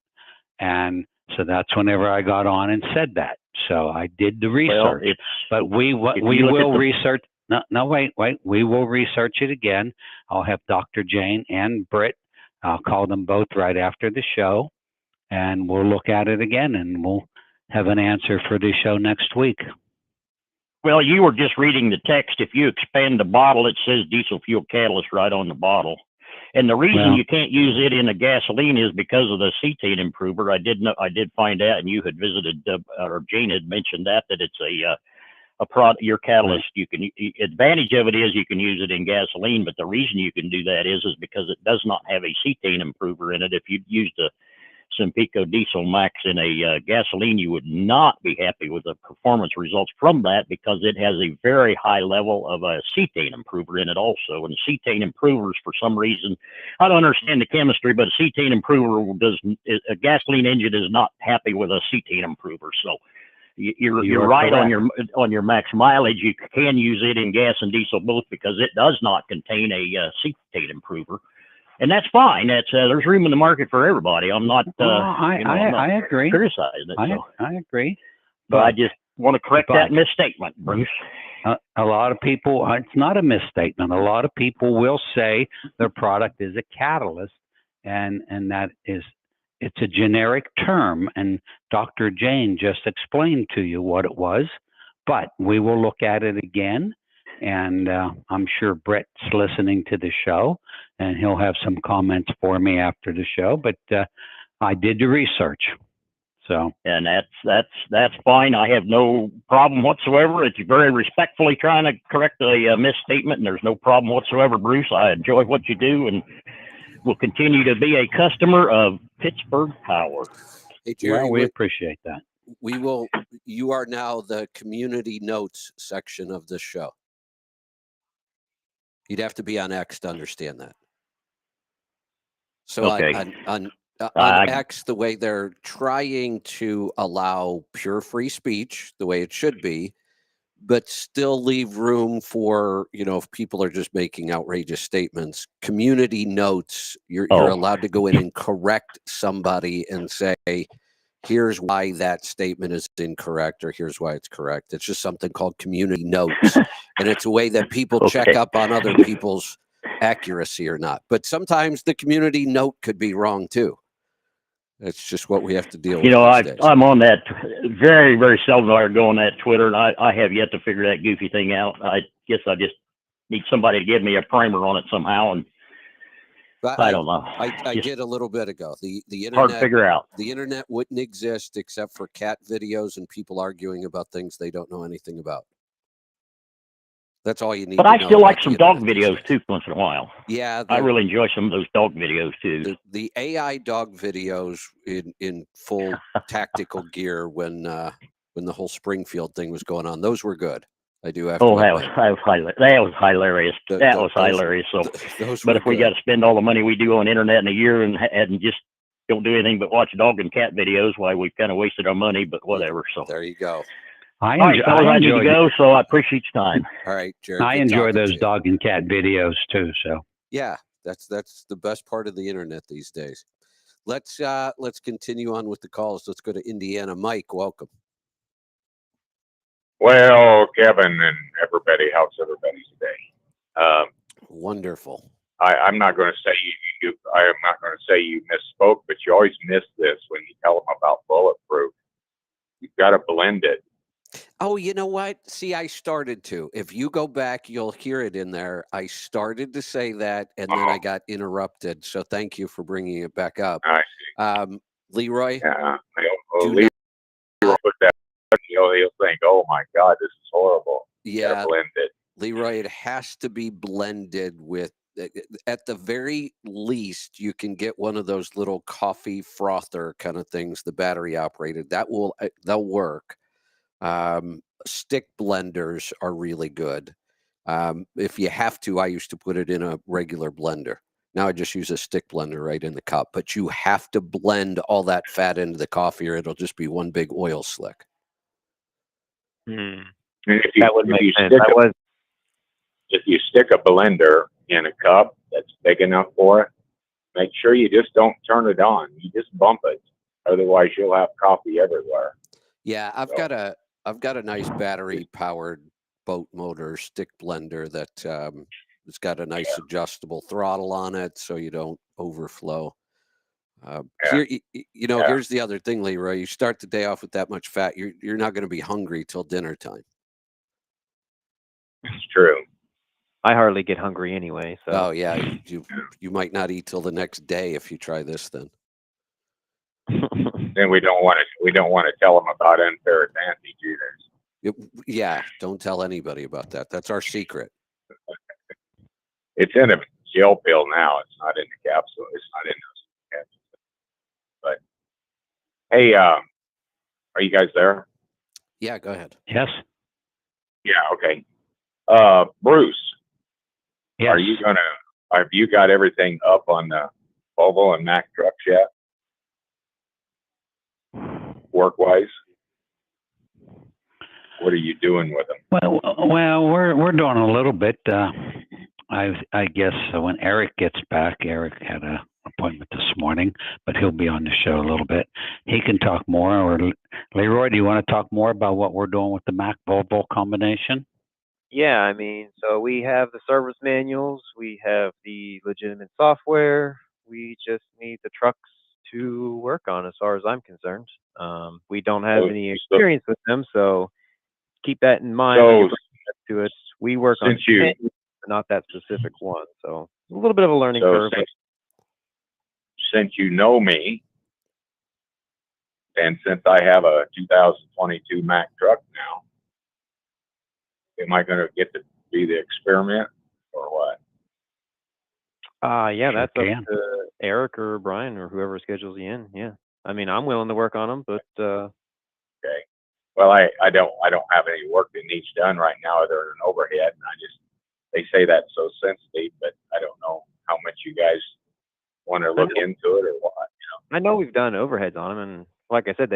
And so that's whenever I got on and said that. So I did the research. But we will research. No, wait. We will research it again. I'll have Dr. Jane and Britt. I'll call them both right after the show, and we'll look at it again, and we'll have an answer for the show next week. Well, you were just reading the text. If you expand the bottle, it says diesel fuel catalyst right on the bottle. And the reason you can't use it in a gasoline is because of the cetane improver. I did find out, and you had visited, or Jane had mentioned that it's a product, your catalyst. You can, advantage of it is you can use it in gasoline, but the reason you can do that is because it does not have a cetane improver in it. If you used a Sempico Diesel Max in a gasoline, you would not be happy with the performance results from that, because it has a very high level of a cetane improver in it also. And cetane improvers, for some reason, I don't understand the chemistry, but a cetane improver a gasoline engine is not happy with a cetane improver. So you're right on your max mileage. You can use it in gas and diesel both, because it does not contain a cetane improver. And that's fine. There's room in the market for everybody. I'm not. I agree. Criticizing it. I agree. But I just want to correct that misstatement, Bruce. A lot of people. It's not a misstatement. A lot of people will say their product is a catalyst, and that is, it's a generic term. And Dr. Jane just explained to you what it was. But we will look at it again. And I'm sure Brett's listening to the show, and he'll have some comments for me after the show. But I did the research, so. And that's fine. I have no problem whatsoever. It's very respectfully trying to correct a misstatement, and there's no problem whatsoever, Bruce. I enjoy what you do, and will continue to be a customer of Pittsburgh Power. Hey, Jerry, well, we appreciate that. We will. You are now the community notes section of this show. You'd have to be on X to understand that. So okay. on X, the way they're trying to allow pure free speech, the way it should be, but still leave room for, if people are just making outrageous statements, community notes, you're allowed to go in and correct somebody and say, here's why that statement is incorrect, or here's why it's correct. It's just something called community notes. And it's a way that people check up on other people's accuracy or not. But sometimes the community note could be wrong too. It's just what we have to deal with. I'm on that very, very seldom. I go on that Twitter, and I have yet to figure that goofy thing out. I guess I just need somebody to give me a primer on it somehow. And I don't know. I did a little bit ago. The internet, hard to figure out. The internet wouldn't exist except for cat videos and people arguing about things they don't know anything about. That's all you need. But I still like some dog videos too, once in a while. Yeah, I really enjoy some of those dog videos too. The AI dog videos in full tactical gear when the whole Springfield thing was going on, those were good. I do have. Oh, that was hilarious. That was hilarious. So, but if we got to spend all the money we do on internet in a year and just don't do anything but watch dog and cat videos, why we've kind of wasted our money. But whatever. So there you go. I need to go, so I appreciate your time. All right, Jared. I enjoy those dog and cat videos too. So yeah, that's the best part of the internet these days. Let's continue on with the calls. Let's go to Indiana. Mike, welcome. Well, Kevin and everybody, how's everybody today? Wonderful. I'm not going to say I am not going to say you misspoke, but you always miss this when you tell them about bulletproof. You've got to blend it. Oh, you know what? See, I started to. If you go back, you'll hear it in there. I started to say that, and then I got interrupted. So thank you for bringing it back up. I see. Leroy, Yeah. do Leroy put that. He'll think, "Oh my God, this is horrible." You yeah, gotta blend it. Leroy, it has to be blended with, at the very least, you can get one of those little coffee frother kind of things, the battery operated. They'll work. Stick blenders are really good. If you have to, I used to put it in a regular blender. Now I just use a stick blender right in the cup. But you have to blend all that fat into the coffee, or it'll just be one big oil slick. And That would make sense. If you stick a blender in a cup that's big enough for it, make sure you just don't turn it on. You just bump it. Otherwise, you'll have coffee everywhere. Yeah, I've got a nice battery powered boat motor stick blender that it's got a nice adjustable throttle on it, so you don't overflow. Here, here's the other thing, Leroy. You start the day off with that much fat, you're not going to be hungry till dinner time. It's true. I hardly get hungry anyway. So. Oh yeah, you might not eat till the next day if you try this. Then we don't want to tell them about unfair advantage either. Yeah, don't tell anybody about that. That's our secret. It's in a gel pill now. It's not in the capsule. It's not in those capsules. But hey, are you guys there? Yeah, go ahead. Yes. Yeah. Okay. Bruce. Yes. Have you got everything up on the Volvo and Mack trucks yet? Work-wise? What are you doing with them? Well, we're doing a little bit. I guess when Eric gets back, Eric had an appointment this morning, but he'll be on the show a little bit. He can talk more. Or Leroy, do you want to talk more about what we're doing with the Mack Volvo combination? Yeah, I mean, so we have the service manuals, we have the legitimate software, we just need the trucks to work on as far as I'm concerned. We don't have any experience with them, so keep that in mind when you bring to it. We work on not that specific one, so a little bit of a learning curve. Since you know me, and since I have a 2022 Mack truck now, am I going to get to be the experiment or what? Yeah, that's up to Eric or Brian or whoever schedules you in. Yeah, I mean, I'm willing to work on them, but okay. Well, I don't have any work that needs done right now other than overhead, and they say that's so sensitive, but I don't know how much you guys want to look into it or what. I know we've done overheads on them, and like I said,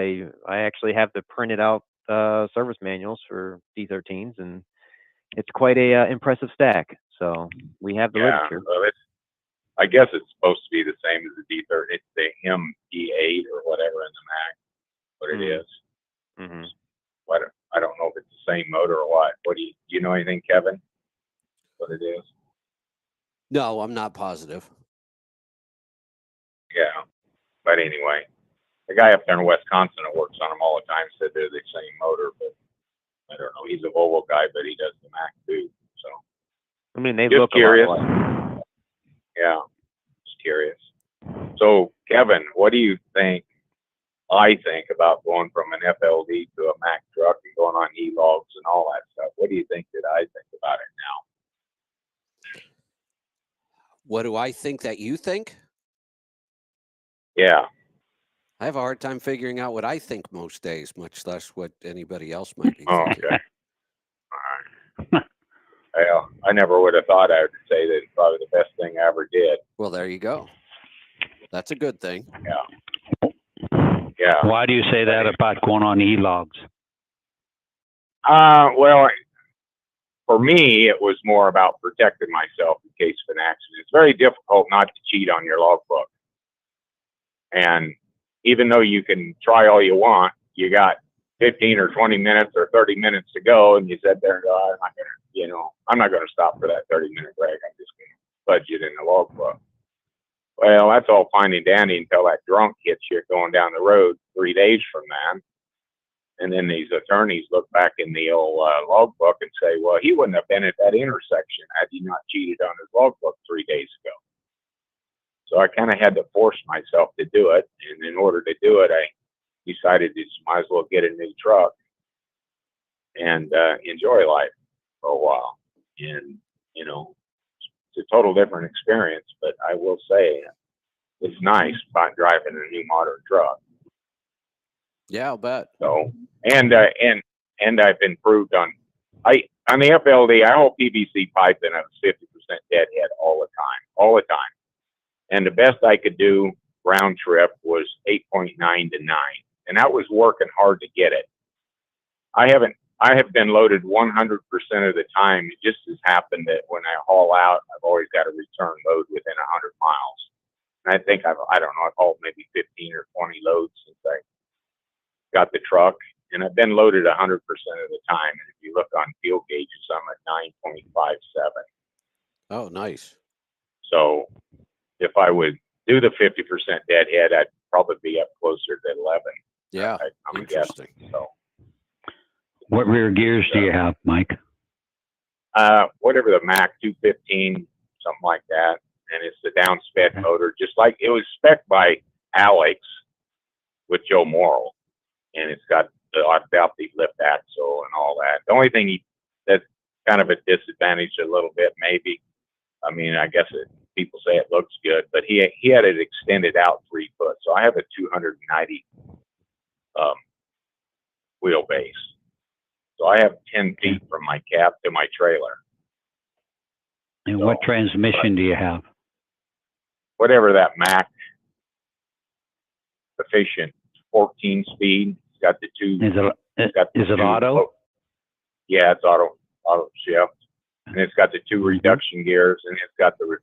I actually have the printed out service manuals for D13s, and it's quite a impressive stack. So we have the literature. Well, I guess it's supposed to be the same as the D30. It's the MD8 or whatever in the Mack. What it is. Mm-hmm. I don't know if it's the same motor or what. Do you know anything, Kevin? What it is? No, I'm not positive. Yeah, but anyway, the guy up there in Wisconsin that works on them all the time said they're the same motor, but I don't know. He's a Volvo guy, but he does the Mack too. So I mean, they just look curious. A lot alike. Yeah, just curious. So, Kevin, what do you think? I think about going from an FLD to a Mack truck and going on e-logs and all that stuff. What do you think that I think about it now? What do I think that you think? Yeah. I have a hard time figuring out what I think most days, much less what anybody else might be thinking. Okay. All right. Well, I never would have thought I would say that it's probably the best thing I ever did. Well, there you go. That's a good thing. Yeah. Yeah. Why do you say that about going on e-logs? Well, for me, it was more about protecting myself in case of an accident. It's very difficult not to cheat on your logbook. And even though you can try all you want, you got 15 or 20 minutes or 30 minutes to go, and you sit there and go, I'm not gonna, you know, I'm not gonna stop for that 30-minute break. I'm just gonna budget in the logbook. Well, that's all fine and dandy until that drunk hits you going down the road 3 days from that. And then these attorneys look back in the old logbook and say, well, he wouldn't have been at that intersection had he not cheated on his logbook 3 days ago. So I kind of had to force myself to do it. And in order to do it, I decided to might as well get a new truck and enjoy life for a while. And, you know, it's a total different experience, but I will say it's nice about driving a new modern truck. Yeah, I'll bet. So, and I've improved on the FLD. I hold PVC pipe and I was 50% deadhead all the time. And the best I could do round trip was 8.9 to 9, and that was working hard to get it. I have been loaded 100% of the time. It just has happened that when I haul out, I've always got a return load within 100 miles. And I think I've hauled maybe 15 or 20 loads since I got the truck, and I've been loaded 100% of the time. And if you look on field gauges, I'm at 9.57. Oh, nice. So if I would do the 50% deadhead, I'd probably be up closer to 11. Yeah, I'm interesting. guessing. So, What rear gears do you have, Mike? whatever the Mac 215, something like that, and it's the down spec motor, just like it was spec'd by Alex with Joe Morrill, and it's got the lift axle and all that. The only thing that's kind of a disadvantage a little bit, maybe. I mean, I guess people say it looks good, but he had it extended out 3 foot. So I have a 290 wheelbase. So I have 10 feet from my cab to my trailer. And what transmission do you have? Whatever that Mac efficient 14 speed. It's got the two. Is it auto? Yeah, it's auto shift. And it's got the 2 reduction gears, and it's got the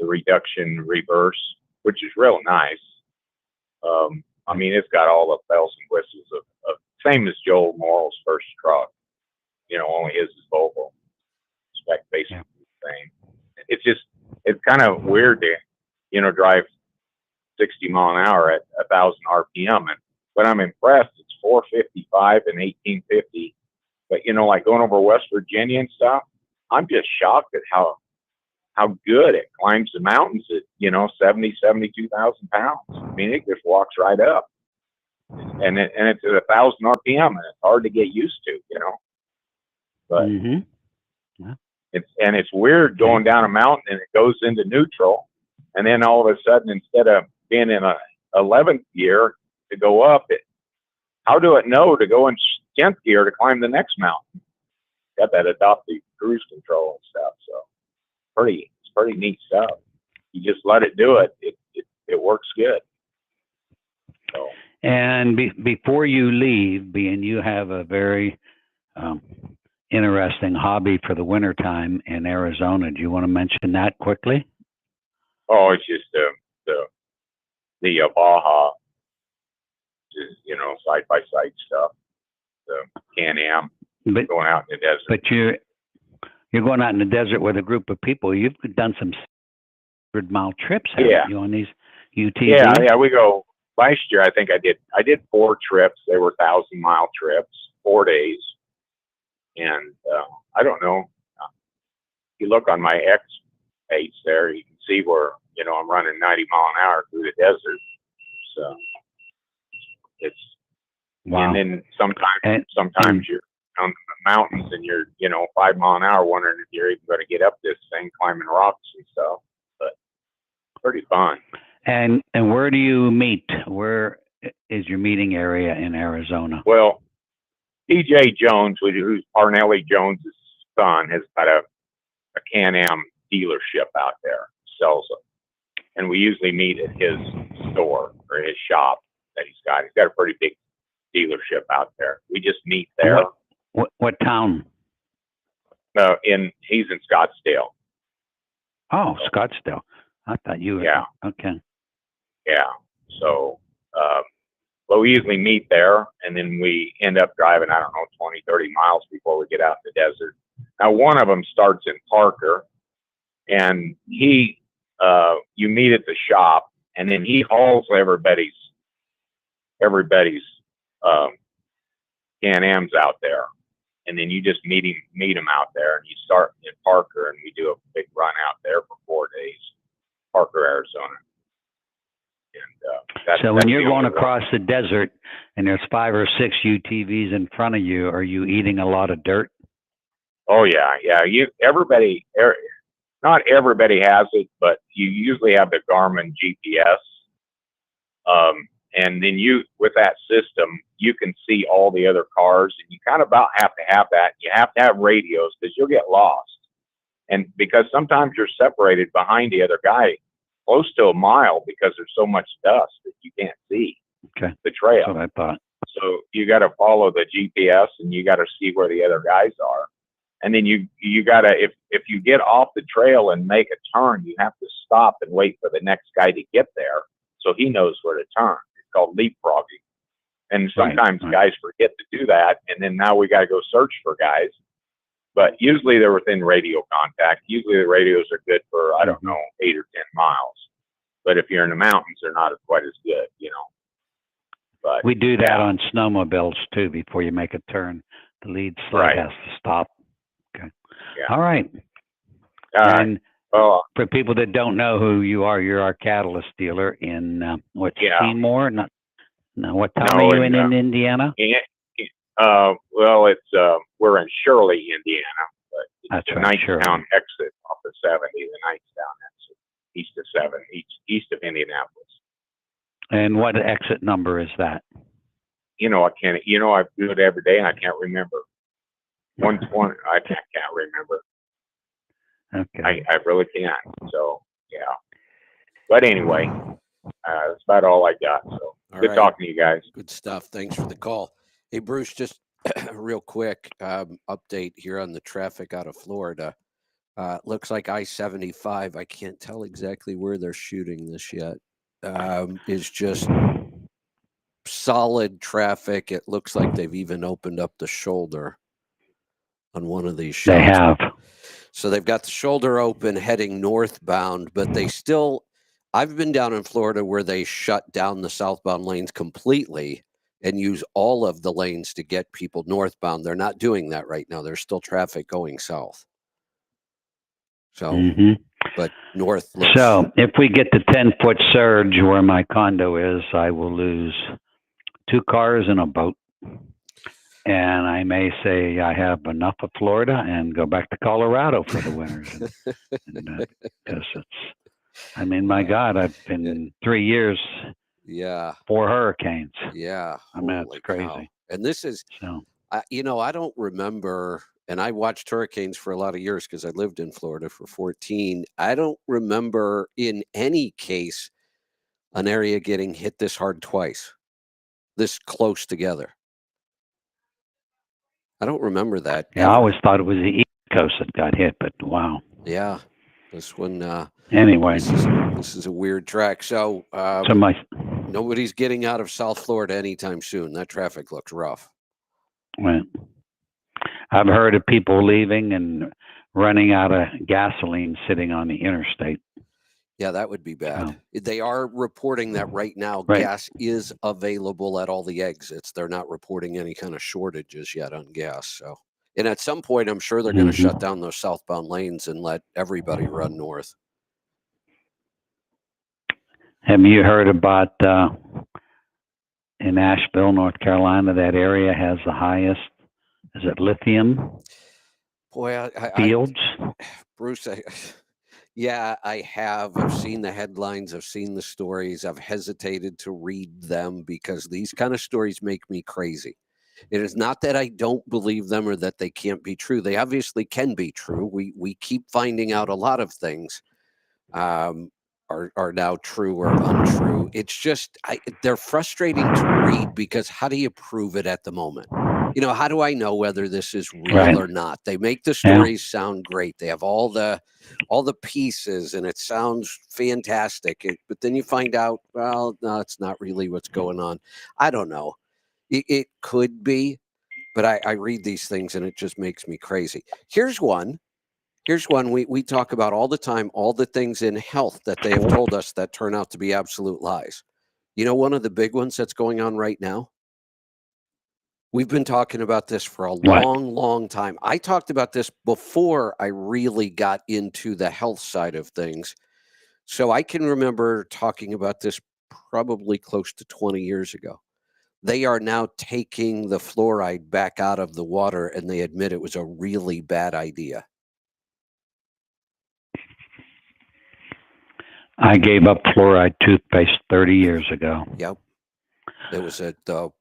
reduction reverse, which is real nice. I mean, it's got all the bells and whistles of same as Joel Morrill's first truck. You know, only his is Volvo. Spec basically the same. It's kind of weird to, you know, drive 60 mile an hour at 1,000 RPM. But I'm impressed. It's 455 and 1850. But, you know, like going over West Virginia and stuff, I'm just shocked at how good it climbs the mountains at, you know, 72,000 pounds. I mean, it just walks right up. And it's at 1,000 RPM, and it's hard to get used to, you know. But it's weird going down a mountain and it goes into neutral, and then all of a sudden, instead of being in a 11th gear to go up, how do it know to go in 10th gear to climb the next mountain? Got that adaptive cruise control and stuff, so it's pretty neat stuff. You just let it do it. It works good. So. And before you leave, being you have a very interesting hobby for the wintertime in Arizona, do you want to mention that quickly? Oh, it's just the Baja, you know, side by side stuff. The Can-Am, going out in the desert. But you're going out in the desert with a group of people. You've done some 100-mile trips, haven't you, on these UTVs? Yeah, we go. Last year, I think I did 4 trips. They were 1,000-mile trips, 4 days. And I don't know. If you look on my X page there, you can see where, you know, I'm running 90 mile an hour through the desert. So it's, and then sometimes you're on the mountains and you're, you know, 5 mile an hour, wondering if you're even going to get up this thing, climbing rocks and stuff. But pretty fun. And where do you meet? Where is your meeting area in Arizona? Well, DJ Jones, who's Parnelli Jones' son, has got a Can-Am dealership out there, sells them. And we usually meet at his store or his shop that he's got. He's got a pretty big dealership out there. We just meet there. What town? He's in Scottsdale. Oh, Scottsdale. I thought you were. Yeah. Okay. Yeah. So But we usually meet there, and then we end up driving, I don't know, 20, 30 miles before we get out in the desert. Now, one of them starts in Parker, and you meet at the shop, and then he hauls everybody's Can-Ams out there. And then you just meet him out there, and you start in Parker, and we do a big run out there for 4 days, Parker, Arizona. And so when you're going across the desert and there's 5 or 6 UTVs in front of you, are you eating a lot of dirt? Oh yeah. Not everybody has it, but you usually have the Garmin GPS. And then with that system, you can see all the other cars, and you kind of about have to have that. You have to have radios because you'll get lost. And because sometimes you're separated behind the other guy close to a mile because there's so much dust that you can't see the trail. That's what I thought. So you got to follow the GPS, and you got to see where the other guys are. And then you got to, if you get off the trail and make a turn, you have to stop and wait for the next guy to get there so he knows where to turn. It's called leapfrogging. And sometimes guys forget to do that, and then now we got to go search for guys. But usually they're within radio contact. Usually the radios are good for, I don't know, 8 or 10 miles. But if you're in the mountains, they're not quite as good, But we do that on snowmobiles too. Before you make a turn, the lead sled has to stop. Okay. Yeah. All right. And for people that don't know who you are, you're our catalyst dealer in Seymour? What town are you in Indiana? Well, we're in Shirley, Indiana, but it's the Knightstown exit off of 70, the Knightstown exit, east of 7, east of Indianapolis. And what exit number is that? I do it every day, and I can't remember. 120. I can't remember. Okay. I really can't. So yeah. But anyway, that's about all I got. So good talking to you guys. Good stuff. Thanks for the call. Hey, Bruce, just real quick update here on the traffic out of Florida. Looks like I-75. I can't tell exactly where they're shooting this yet. Is just solid traffic. It looks like they've even opened up the shoulder on one of these shots. They have. So they've got the shoulder open heading northbound, but they still, I've been down in Florida where they shut down the southbound lanes completely and use all of the lanes to get people northbound. They're not doing that right now. There's still traffic going south. So, but north looks... So if we get the 10-foot surge where my condo is, I will lose 2 cars and a boat. And I may say I have enough of Florida and go back to Colorado for the winters. Because my God, I've been 3 years. 4 hurricanes. Yeah. I mean, it's crazy. Cow. And this is, I don't remember, and I watched hurricanes for a lot of years because I lived in Florida for 14. I don't remember in any case an area getting hit this hard twice, this close together. I don't remember that. Yeah, I always thought it was the East Coast that got hit, but wow. Yeah, this one. Anyway, this is a weird track. So, nobody's getting out of South Florida anytime soon. That traffic looks rough. Right. I've heard of people leaving and running out of gasoline sitting on the interstate. Yeah, that would be bad. They are reporting that right now gas is available at all the exits. They're not reporting any kind of shortages yet on gas. So, and at some point, I'm sure they're going to shut down those southbound lanes and let everybody run north. Have you heard about in Asheville, North Carolina, that area has the highest, is it lithium? Boy, fields? Bruce, yeah, I have. I've seen the headlines. I've seen the stories. I've hesitated to read them because these kind of stories make me crazy. It is not that I don't believe them or that they can't be true. They obviously can be true. We keep finding out a lot of things are now true or untrue. It's just they're frustrating to read because how do you prove it at the moment? You know, how do I know whether this is real Right. or not? They make the stories sound great. They have all the pieces, and it sounds fantastic. But then you find out, well, no, it's not really what's going on. I don't know. It could be, but I read these things and it just makes me crazy. Here's one. We talk about all the time, all the things in health that they have told us that turn out to be absolute lies. You know, one of the big ones that's going on right now? We've been talking about this for a long, long time. I talked about this before I really got into the health side of things. So I can remember talking about this probably close to 20 years ago. They are now taking the fluoride back out of the water, and they admit it was a really bad idea. I gave up fluoride toothpaste 30 years ago. Yep. There was a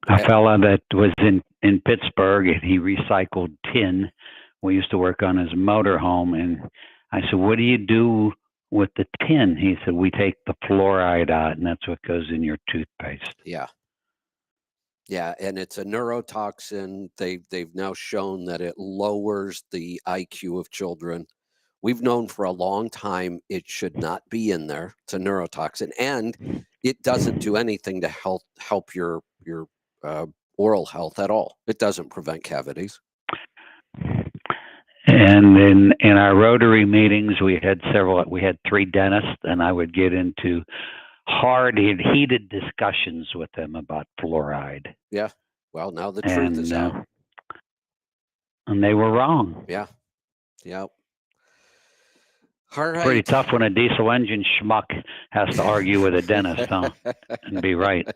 fella that was in Pittsburgh, and he recycled tin. We used to work on his motorhome, and I said, "What do you do with the tin?" He said, "We take the fluoride out, and that's what goes in your toothpaste." Yeah. Yeah, and it's a neurotoxin. They've now shown that it lowers the IQ of children. We've known for a long time it should not be in there. It's a neurotoxin, and it doesn't do anything to help your oral health at all. It doesn't prevent cavities. And in our Rotary meetings, we had 3 dentists, and I would get into hard and heated discussions with them about fluoride. Yeah. Well, now the truth is out. And they were wrong. Yeah. Yep. All right. Pretty tough when a diesel engine schmuck has to argue with a dentist, huh? And be right.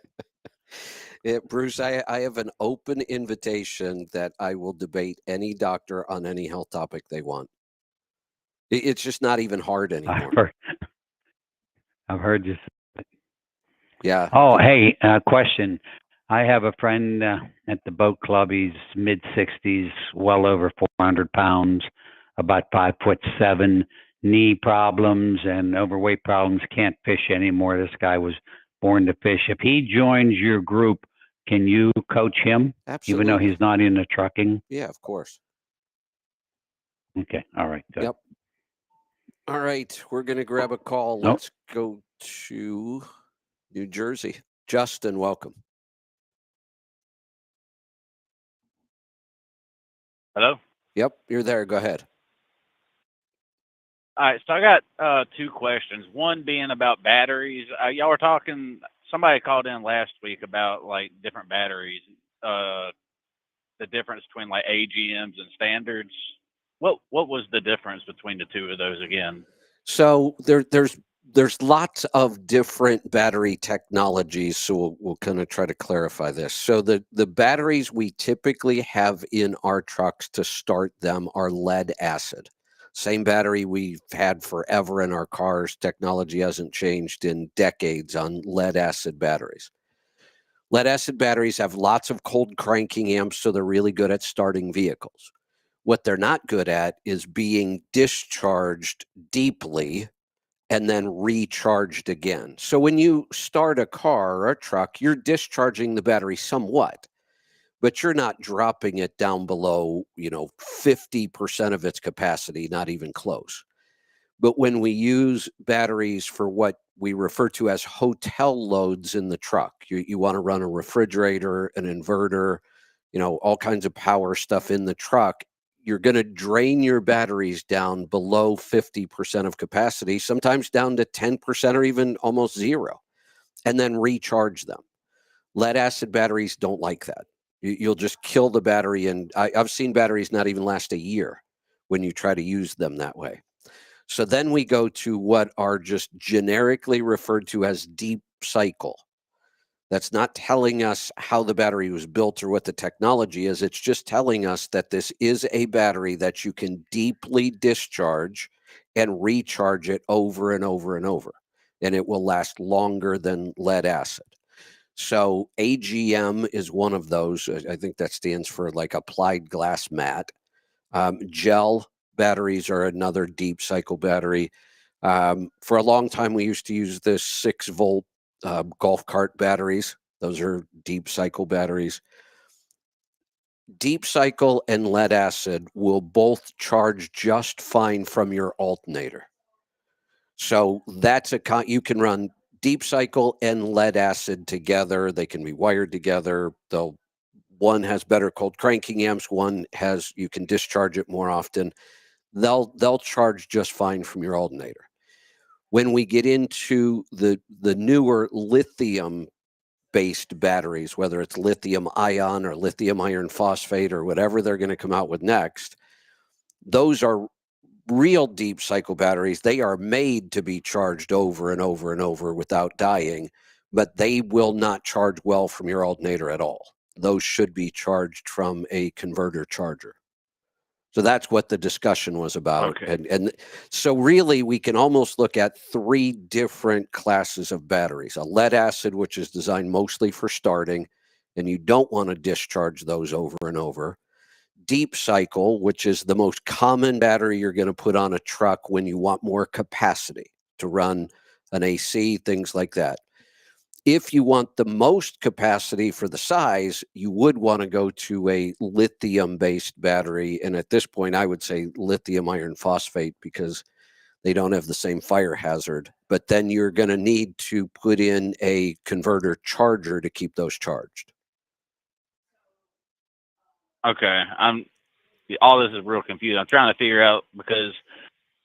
Bruce, I have an open invitation that I will debate any doctor on any health topic they want. It's just not even hard anymore. I've heard you. Yeah. Oh, hey, question. I have a friend at the boat club. He's mid-60s, well over 400 pounds, about 5'7", knee problems and overweight problems, can't fish anymore. This guy was born to fish. If he joins your group, can you coach him? Absolutely. Even though he's not into trucking? Yeah, of course. Okay. All right. Good. Yep. All right. We're going to grab a call. Let's go to New Jersey. Justin, welcome. Hello? Yep, you're there. Go ahead. All right, so I got 2 questions. One being about batteries. Y'all were talking, somebody called in last week about like different batteries, the difference between like AGMs and standards. What was the difference between the 2 of those again? So there's lots of different battery technologies. So we'll kind of try to clarify this. So the batteries we typically have in our trucks to start them are lead acid. Same battery we've had forever in our cars. Technology hasn't changed in decades on lead acid batteries. Lead acid batteries have lots of cold cranking amps, so they're really good at starting vehicles. What they're not good at is being discharged deeply and then recharged again. So when you start a car or a truck, you're discharging the battery somewhat, but you're not dropping it down below, 50% of its capacity, not even close. But when we use batteries for what we refer to as hotel loads in the truck, you want to run a refrigerator, an inverter, all kinds of power stuff in the truck, you're going to drain your batteries down below 50% of capacity, sometimes down to 10% or even almost 0, and then recharge them. Lead acid batteries don't like that. You'll just kill the battery, and I've seen batteries not even last a year when you try to use them that way. So then we go to what are just generically referred to as deep cycle. That's not telling us how the battery was built or what the technology is. It's just telling us that this is a battery that you can deeply discharge and recharge it over and over and over, and it will last longer than lead acid. So AGM is one of those. I think that stands for like applied glass mat. Gel batteries are another deep cycle battery. For a long time, we used to use the 6-volt golf cart batteries. Those are deep cycle batteries. deep cycle and lead acid will both charge just fine from your alternator. So that's you can run deep cycle and lead acid together. They can be wired together. One has better cold cranking amps. One has, you can discharge it more often. They'll charge just fine from your alternator. When we get into the newer lithium based batteries, whether it's lithium ion or lithium iron phosphate or whatever they're going to come out with next, those are real deep cycle batteries. They are made to be charged over and over and over without dying, but they will not charge well from your alternator at all. Those should be charged from a converter charger. So that's what the discussion was about. Okay. And so really we can almost look at 3 different classes of batteries. A lead acid, which is designed mostly for starting, and you don't want to discharge those over and over. Deep cycle, which is the most common battery you're going to put on a truck when you want more capacity to run an AC, things like that. If you want the most capacity for the size, you would want to go to a lithium-based battery. And at this point, I would say lithium iron phosphate because they don't have the same fire hazard. But then you're going to need to put in a converter charger to keep those charged. Okay. All this is real confusing. I'm trying to figure out because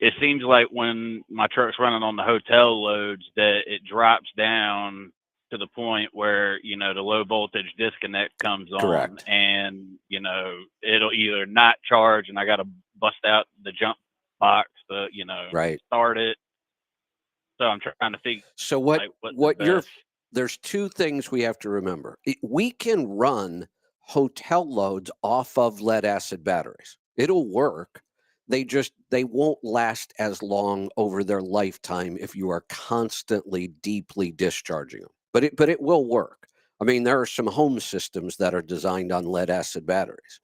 it seems like when my truck's running on the hotel loads that it drops down to the point where, the low voltage disconnect comes on. Correct. And, it'll either not charge and I got to bust out the jump box to, Right. start it. So I'm trying to figure. So there's 2 things we have to remember. We can run hotel loads off of lead acid batteries. It'll work. They won't last as long over their lifetime if you are constantly deeply discharging them. But it will work. I mean, there are some home systems that are designed on lead acid batteries.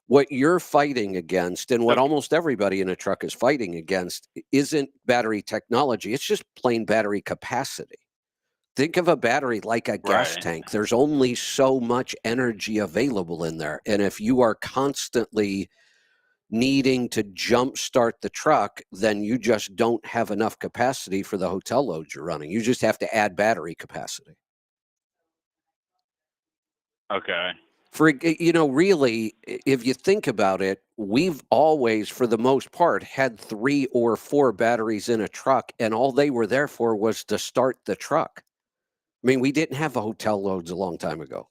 What you're fighting against, and what almost everybody in a truck is fighting against, isn't battery technology. It's just plain battery capacity. Think of a battery like a gas Right. tank. There's only so much energy available in there. And if you are constantly needing to jumpstart the truck, then you just don't have enough capacity for the hotel loads you're running. You just have to add battery capacity. Okay. Really, if you think about it, we've always, for the most part, had 3 or 4 batteries in a truck, and all they were there for was to start the truck. I mean, we didn't have hotel loads a long time ago.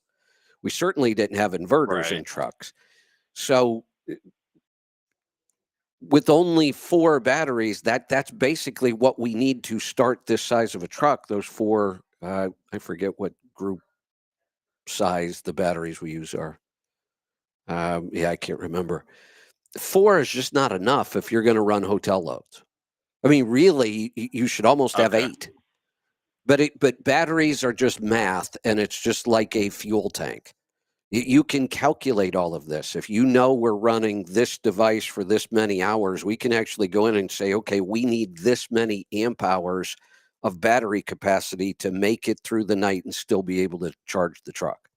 We certainly didn't have inverters in trucks. So with only 4 batteries, that's basically what we need to start this size of a truck. Those 4, I forget what group size the batteries we use are. I can't remember. 4 is just not enough if you're going to run hotel loads. I mean, really, you should almost have 8. But batteries are just math, and it's just like a fuel tank. You can calculate all of this. If you know we're running this device for this many hours, we can actually go in and say, okay, we need this many amp hours of battery capacity to make it through the night and still be able to charge the truck.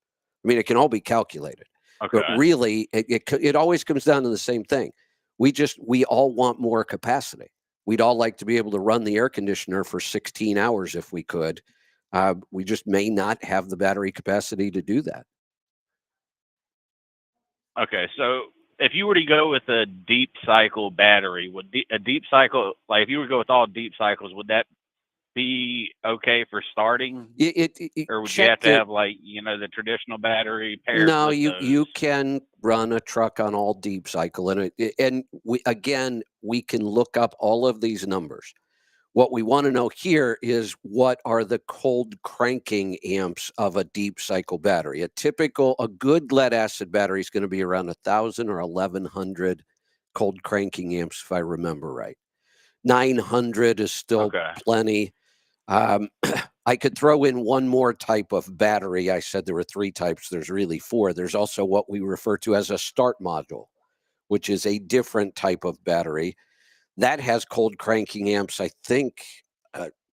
I mean, it can all be calculated. Okay. But really, it always comes down to the same thing. We all want more capacity. We'd all like to be able to run the air conditioner for 16 hours if we could. We just may not have the battery capacity to do that. Okay, so if you were to go with a deep cycle battery, would a deep cycle, like if you were to go with all deep cycles, would that be okay for starting? Or would you have to have the traditional battery paired No, with you those? can run a truck on all deep cycle, and we can look up all of these numbers. What we want to know here is what are the cold cranking amps of a deep cycle battery. A good lead acid battery is going to be around 1,000 or 1,100 cold cranking amps, if I remember right. 900 is still plenty. I could throw in one more type of battery. I said there were 3 types. There's really 4. There's also what we refer to as a start module, which is a different type of battery. That has cold cranking amps, I think,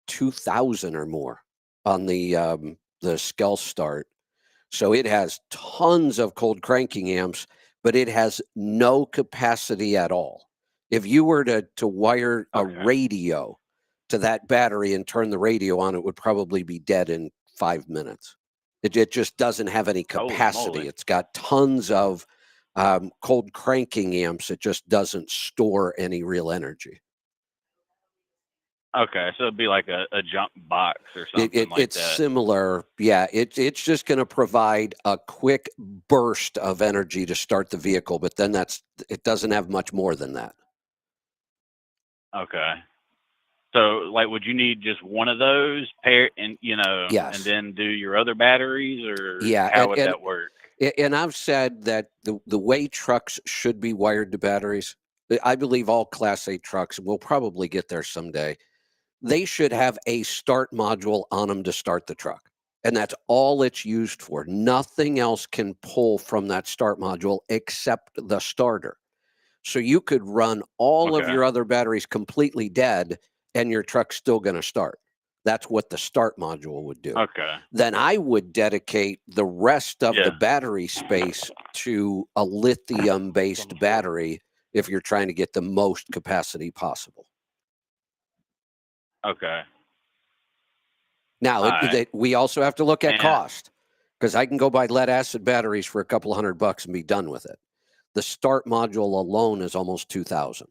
2,000 or more on the Skell Start. So it has tons of cold cranking amps, but it has no capacity at all. If you were to wire a radio to that battery and turn the radio on, it would probably be dead in 5 minutes. It just doesn't have any capacity. It's got tons of cold cranking amps. It just doesn't store any real energy. Okay, so it'd be like a jump box or something like it's that. similar. Yeah, it's just going to provide a quick burst of energy to start the vehicle, but then it doesn't have much more than that. Okay. So, like, would you need just one of those pair, and Yes. and then do your other batteries, or Yeah, how would that work? And I've said that the way trucks should be wired to batteries, I believe all Class 8 trucks, and we'll probably get there someday, they should have a start module on them to start the truck. And that's all it's used for. Nothing else can pull from that start module except the starter. So you could run all of your other batteries completely dead and your truck's still going to start. That's what the start module would do. Okay. Then I would dedicate the rest of the battery space to a lithium-based battery if you're trying to get the most capacity possible. Okay. Now, we also have to look at cost, because I can go buy lead acid batteries for a couple $100 and be done with it. The start module alone is almost $2,000.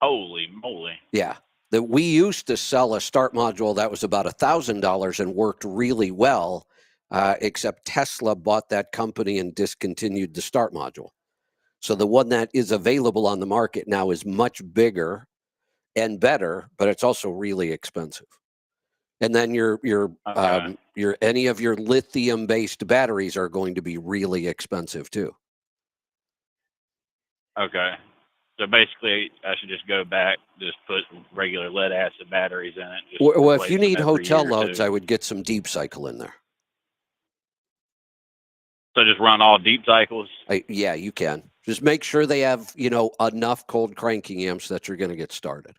Holy moly! Yeah, we used to sell a start module that was about $1,000 and worked really well, except Tesla bought that company and discontinued the start module. So the one that is available on the market now is much bigger and better, but it's also really expensive. And then your any of your lithium-based batteries are going to be really expensive too. Okay. So basically, I should just go back, just put regular lead acid batteries in it. Just Well, if you replace them need every hotel year or loads, two. I would get some deep cycle in there. So just run all deep cycles? Yeah, you can. Just make sure they have, enough cold cranking amps that you're going to get started.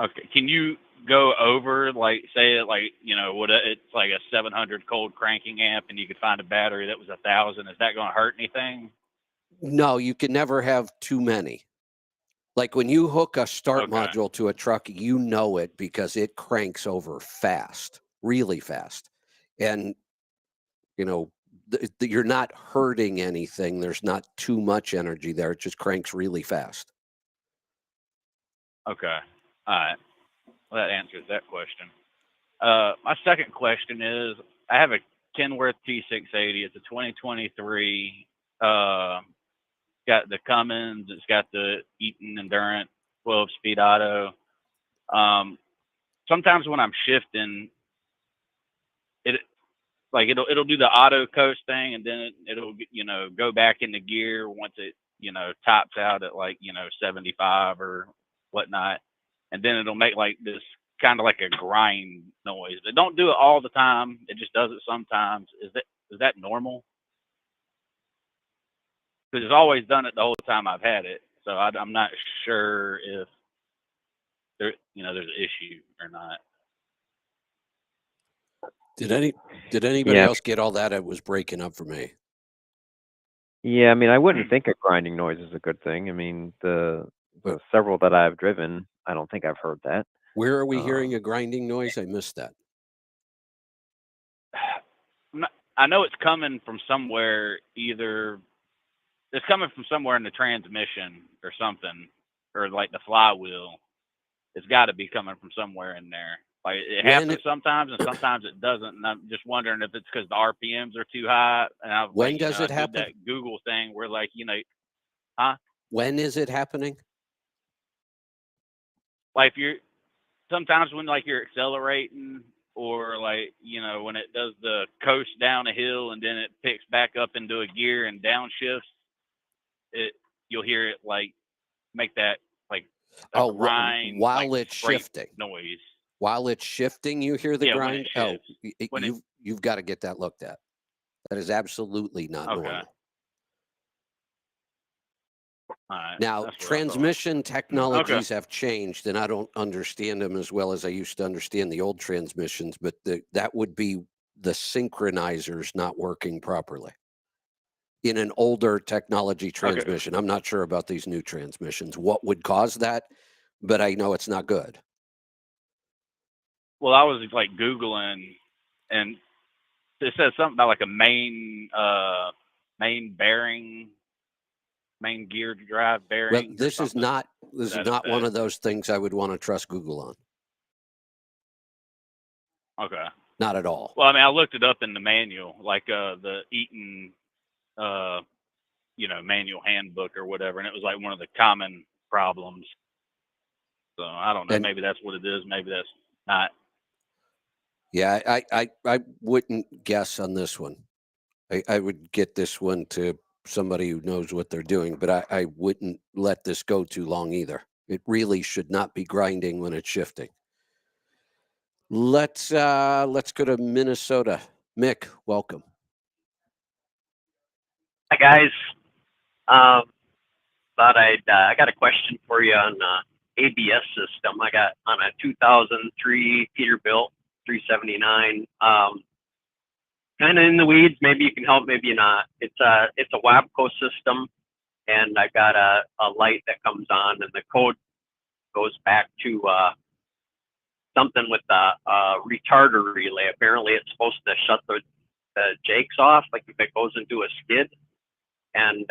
Okay. Can you go over, like, say, like, it's like a 700 cold cranking amp, and you could find a battery that was 1,000? Is that going to hurt anything? No, you can never have too many. Like when you hook a start module to a truck, you know it because it cranks over fast, really fast. And, you're not hurting anything. There's not too much energy there. It just cranks really fast. Okay. All right. Well, that answers that question. My second question is, I have a Kenworth T680. It's a 2023. Got the Cummins. It's got the Eaton Endurance 12-speed auto. Sometimes when I'm shifting, it'll do the auto coast thing, and then it'll go back into gear once it tops out at 75 or whatnot, and then it'll make like this kind of like a grind noise. It don't do it all the time. It just does it sometimes. Is that normal? Because it's always done it the whole time I've had it, so I'm not sure if there's an issue or not. Did anybody else get all that? It was breaking up for me. Yeah, I mean, I wouldn't think a grinding noise is a good thing. I mean, the several that I've driven, I don't think I've heard that. Where are we hearing a grinding noise? I missed that. I know it's coming from somewhere. Either it's coming from somewhere in the transmission or something, or like the flywheel. It's got to be coming from somewhere in there. Like it happens sometimes, and sometimes it doesn't. And I'm just wondering if it's because the RPMs are too high. And when does it happen? That Google thing where When is it happening? Like sometimes when you're accelerating, or when it does the coast down a hill and then it picks back up into a gear and downshifts, you'll hear it make that grind while it's shifting noise. While it's shifting, you hear the grind. You've got to get that looked at. That is absolutely not normal. All right. Now, That's what I thought. transmission technologies have changed, and I don't understand them as well as I used to understand the old transmissions, but that would be the synchronizers not working properly in an older technology transmission. I'm not sure about these new transmissions, what would cause that, but I know it's not good. Well, I was like Googling, and it says something about like a main bearing, main gear drive bearing. Well, this is not one of those things I would want to trust Google on. Okay. Not at all. Well, I mean, I looked it up in the manual, like the Eaton, manual handbook or whatever, and it was like one of the common problems. So I don't know. Maybe that's what it is. Maybe that's not. Yeah, I wouldn't guess on this one. I would get this one to somebody who knows what they're doing, but I wouldn't let this go too long either. It really should not be grinding when it's shifting. Let's go to Minnesota. Mick, welcome. Hi guys. Thought I got a question for you on ABS system. I got on a 2003 Peterbilt 379. Kind of in the weeds. Maybe you can help. Maybe not. It's a WABCO system, and I got a light that comes on, and the code goes back to something with the retarder relay. Apparently, it's supposed to shut the jakes off, like if it goes into a skid, and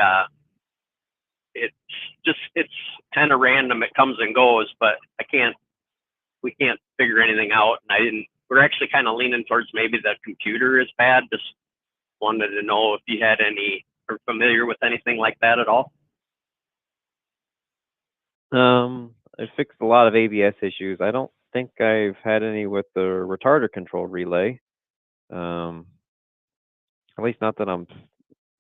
it's kind of random. It comes and goes, but we can't figure anything out. And we're actually kind of leaning towards maybe the computer is bad. Just wanted to know if you had or familiar with anything like that at all. I fixed a lot of ABS issues. I don't think I've had any with the retarder control relay. At least not that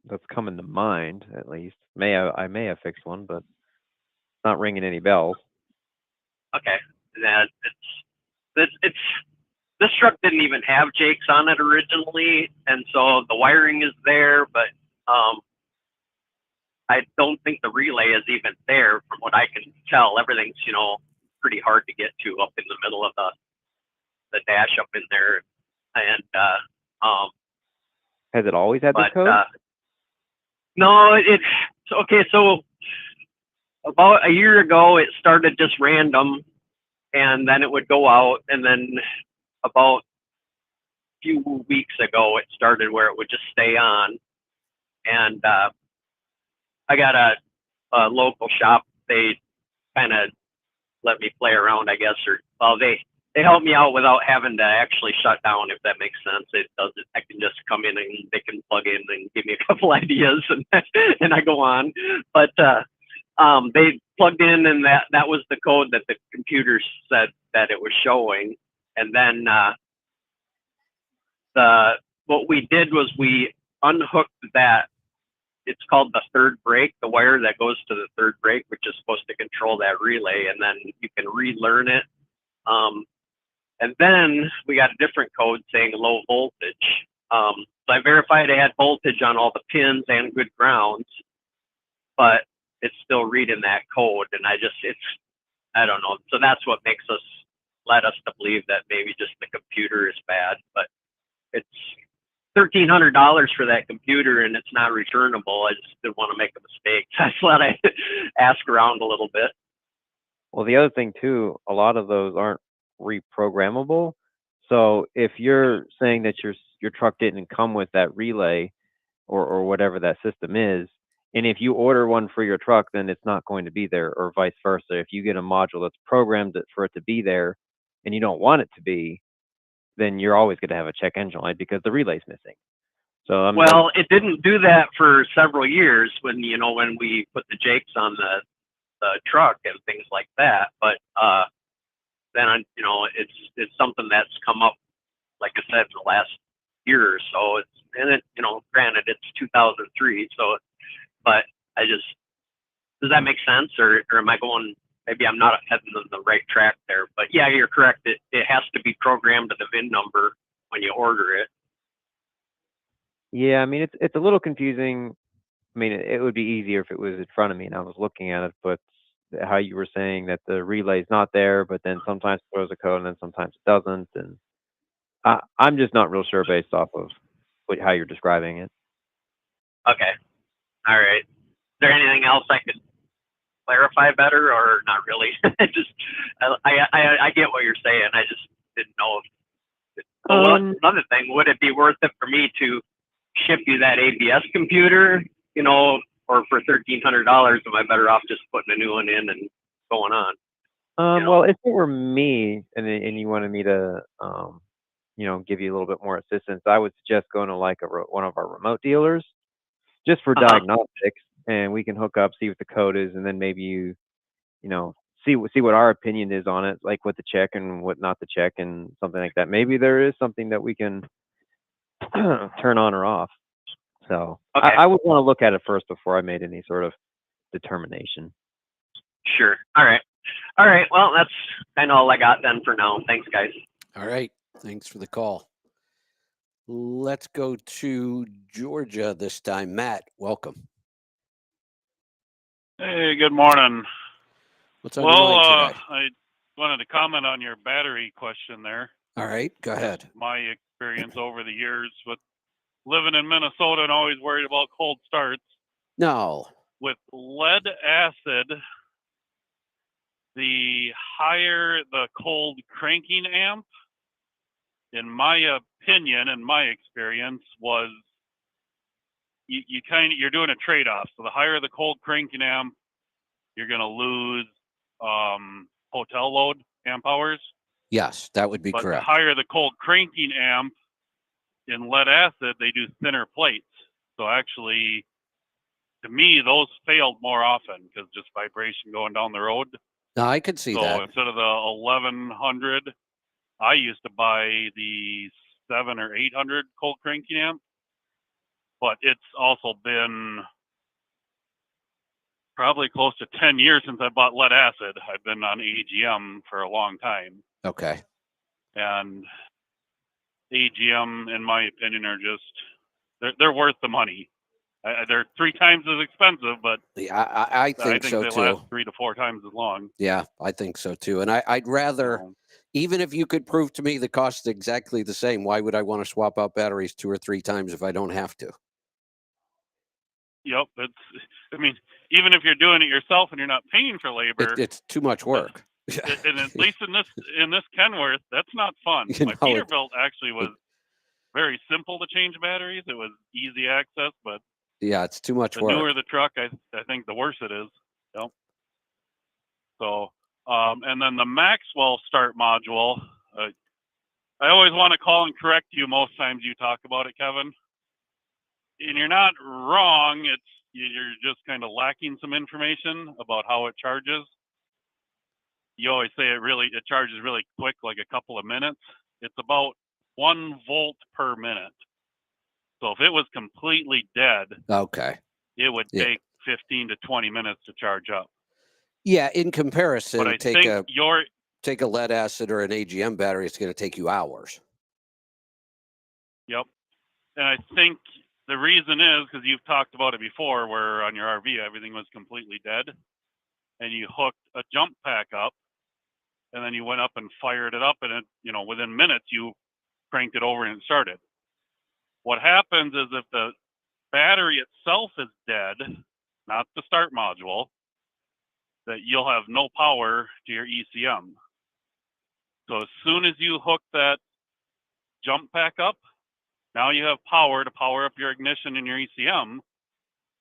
that's coming to mind. At least I may have fixed one, but it's not ringing any bells. Okay, it's this truck didn't even have jakes on it originally, and so the wiring is there, but I don't think the relay is even there from what I can tell. Everything's pretty hard to get to up in the middle of the dash up in there, and has it always had this code? No, it's okay. So about a year ago, it started just random, and then it would go out, and then about a few weeks ago, it started where it would just stay on. And I got a local shop. They kind of let me play around, I guess, they help me out without having to actually shut down, if that makes sense. It does it. I can just come in and they can plug in and give me a couple ideas, and and I go on. But they plugged in, and that was the code that the computer said that it was showing. And then what we did was we unhooked that. It's called the third brake, the wire that goes to the third brake, which is supposed to control that relay, and then you can relearn it. And then we got a different code saying low voltage. So I verified I had voltage on all the pins and good grounds, but it's still reading that code. And I don't know. So that's what led us to believe that maybe just the computer is bad, but it's $1,300 for that computer, and it's not returnable. I just didn't want to make a mistake. That's what I ask around a little bit. Well, the other thing too, a lot of those aren't reprogrammable. So if you're saying that your truck didn't come with that relay or whatever that system is, and if you order one for your truck, then it's not going to be there, or vice versa. If you get a module that's programmed for it to be there and you don't want it to be, then you're always going to have a check engine light because the relay's missing. So it didn't do that for several years when we put the jakes on the truck and things like that. But then it's something that's come up, like I said, for the last year or so. Granted it's 2003, so but does that make sense, or am I going? Maybe I'm not heading on the right track there, but yeah, you're correct. It has to be programmed to the VIN number when you order it. Yeah, I mean it's a little confusing I mean, it would be easier if it was in front of me and I was looking at it, but how you were saying that the relay's not there, but then sometimes it throws a code and then sometimes it doesn't, and I'm just not real sure based off of how you're describing it. Okay. All right. Is there anything else I could clarify better, or not really? I get what you're saying. I just didn't know. Another thing, would it be worth it for me to ship you that ABS computer? Or for $1,300, am I better off just putting a new one in and going on? Well, if it were me and you wanted me to, give you a little bit more assistance, I would suggest going to like one of our remote dealers just for diagnostics, and we can hook up, see what the code is, and then maybe you see what our opinion is on it, like what to check and what not to check, and something like that. Maybe there is something that we can turn on or off. So okay. I would want to look at it first before I made any sort of determination. Sure. All right. Well, that's kind of all I got then for now. Thanks, guys. All right. Thanks for the call. Let's go to Georgia this time. Matt, welcome. Hey, good morning. What's on your mind today? I wanted to comment on your battery question there. All right, go ahead. My experience over the years with living in Minnesota and always worried about cold starts. No. With lead acid, the higher the cold cranking amp, in my opinion and my experience, was you're doing a trade-off. So the higher the cold cranking amp, you're going to lose hotel load amp hours. Yes, that would be but correct. The higher the cold cranking amp, in lead acid, they do thinner plates. So actually, to me, those failed more often because just vibration going down the road. No, I could see that. So instead of the 1100, I used to buy the 700 or 800 cold cranking amp. But it's also been probably close to 10 years since I bought lead acid. I've been on AGM for a long time. Okay. And AGM, in my opinion, are just, they're worth the money. They're 3 times as expensive, but yeah, I think so they too. last 3 to 4 times as long. Yeah, I think so too. And I'd rather, even if you could prove to me the cost is exactly the same, why would I want to swap out batteries 2 or 3 times if I don't have to? Yep, I mean, even if you're doing it yourself and you're not paying for labor, it's too much work. And at least in this Kenworth, that's not fun. My Peterbilt actually was very simple to change batteries. It was easy access, but yeah, it's too much work. The newer the truck, I think the worse it is. Yep. So, and then the Maxwell start module, I always want to call and correct you most times you talk about it, Kevin. And you're not wrong. You're just kind of lacking some information about how it charges. You always say it charges really quick, like a couple of minutes. It's about 1 volt per minute. So if it was completely dead, okay, it would take 15 to 20 minutes to charge up. Yeah, in comparison, but I take a lead acid or an AGM battery, it's going to take you hours. Yep. And I think the reason is because you've talked about it before, where on your RV everything was completely dead, and you hooked a jump pack up, and then you went up and fired it up, and it, within minutes you cranked it over and it started. What happens is if the battery itself is dead, not the start module, that you'll have no power to your ECM. So as soon as you hook that jump pack up, now you have power to power up your ignition and your ECM,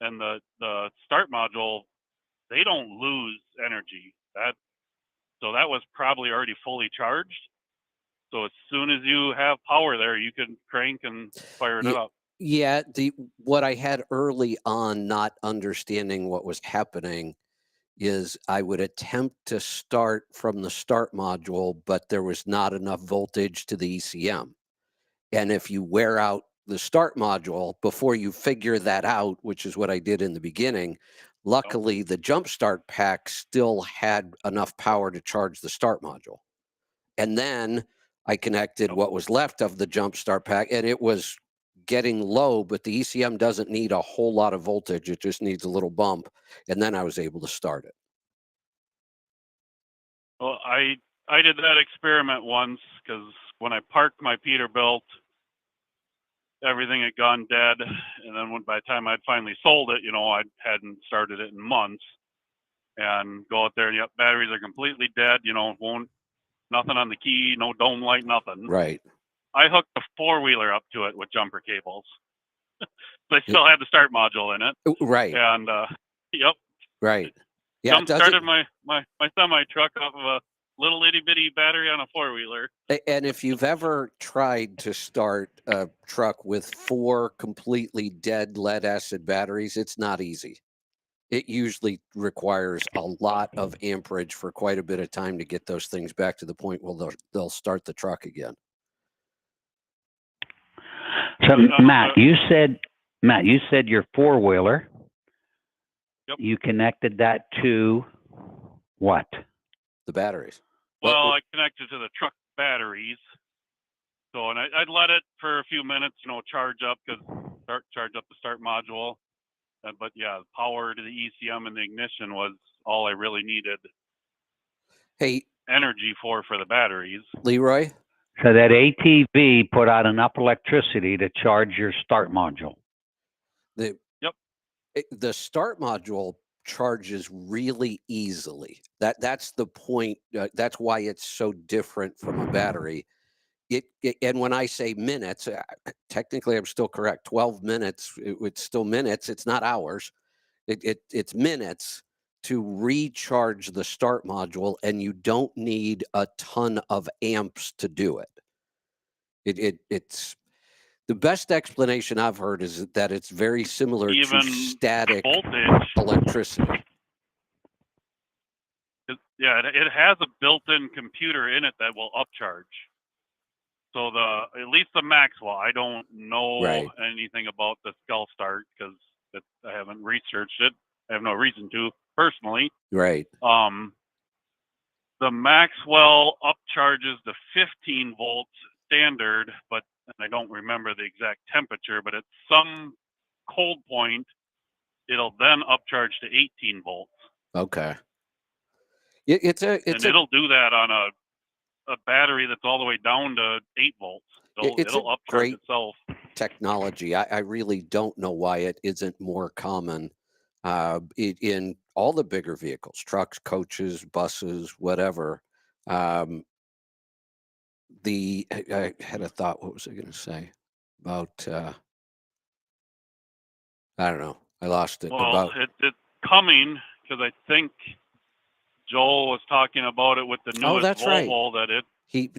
and the start module, they don't lose energy. So that was probably already fully charged. So as soon as you have power there, you can crank and fire it up. Yeah, what I had early on, not understanding what was happening, is I would attempt to start from the start module, but there was not enough voltage to the ECM. And if you wear out the start module before you figure that out, which is what I did in the beginning, luckily the jump start pack still had enough power to charge the start module. And then I connected what was left of the jump start pack, and it was getting low, but the ECM doesn't need a whole lot of voltage. It just needs a little bump. And then I was able to start it. Well, I did that experiment once because when I parked my Peterbilt, everything had gone dead, and then by the time I'd finally sold it, I hadn't started it in months. And go out there, and yep, batteries are completely dead. Nothing on the key, no dome light, nothing. Right. I hooked a 4-wheeler up to it with jumper cables. They still had the start module in it. Right. And yep. Right. Yeah. Started my semi truck off of a little itty bitty battery on a 4-wheeler. And if you've ever tried to start a truck with 4 completely dead lead acid batteries, it's not easy. It usually requires a lot of amperage for quite a bit of time to get those things back to the point where they'll start the truck again. So Matt, you said your 4-wheeler. Yep. You connected that to what? The batteries. Well, I connected to the truck batteries. So, and I'd let it for a few minutes, charge up charge up the start module. But yeah, power to the ECM and the ignition was all I really needed. Hey, energy for the batteries. Leroy? So that ATV put out enough electricity to charge your start module. The start module charges really easily. That's the point. That's why it's so different from a battery. And when I say minutes, technically I'm still correct. 12 minutes. It's still minutes. It's not hours. It's minutes to recharge the start module, and you don't need a ton of amps to do it. It's the best explanation I've heard is that it's very similar to static voltage electricity. It has a built-in computer in it that will upcharge. So at least the Maxwell, I don't know anything about the Skull Start because I haven't researched it. I have no reason to personally. Right. The Maxwell upcharges the 15 volts standard, but I don't remember the exact temperature, but at some cold point, it'll then upcharge to 18 volts. Okay. And it'll do that on a battery that's all the way down to 8 volts. It'll upcharge great itself. Technology. I really don't know why it isn't more common in all the bigger vehicles, trucks, coaches, buses, whatever. I had a thought. What was I going to say about? I don't know. I lost it. Well, it's coming because I think Joel was talking about it with the newest Volvo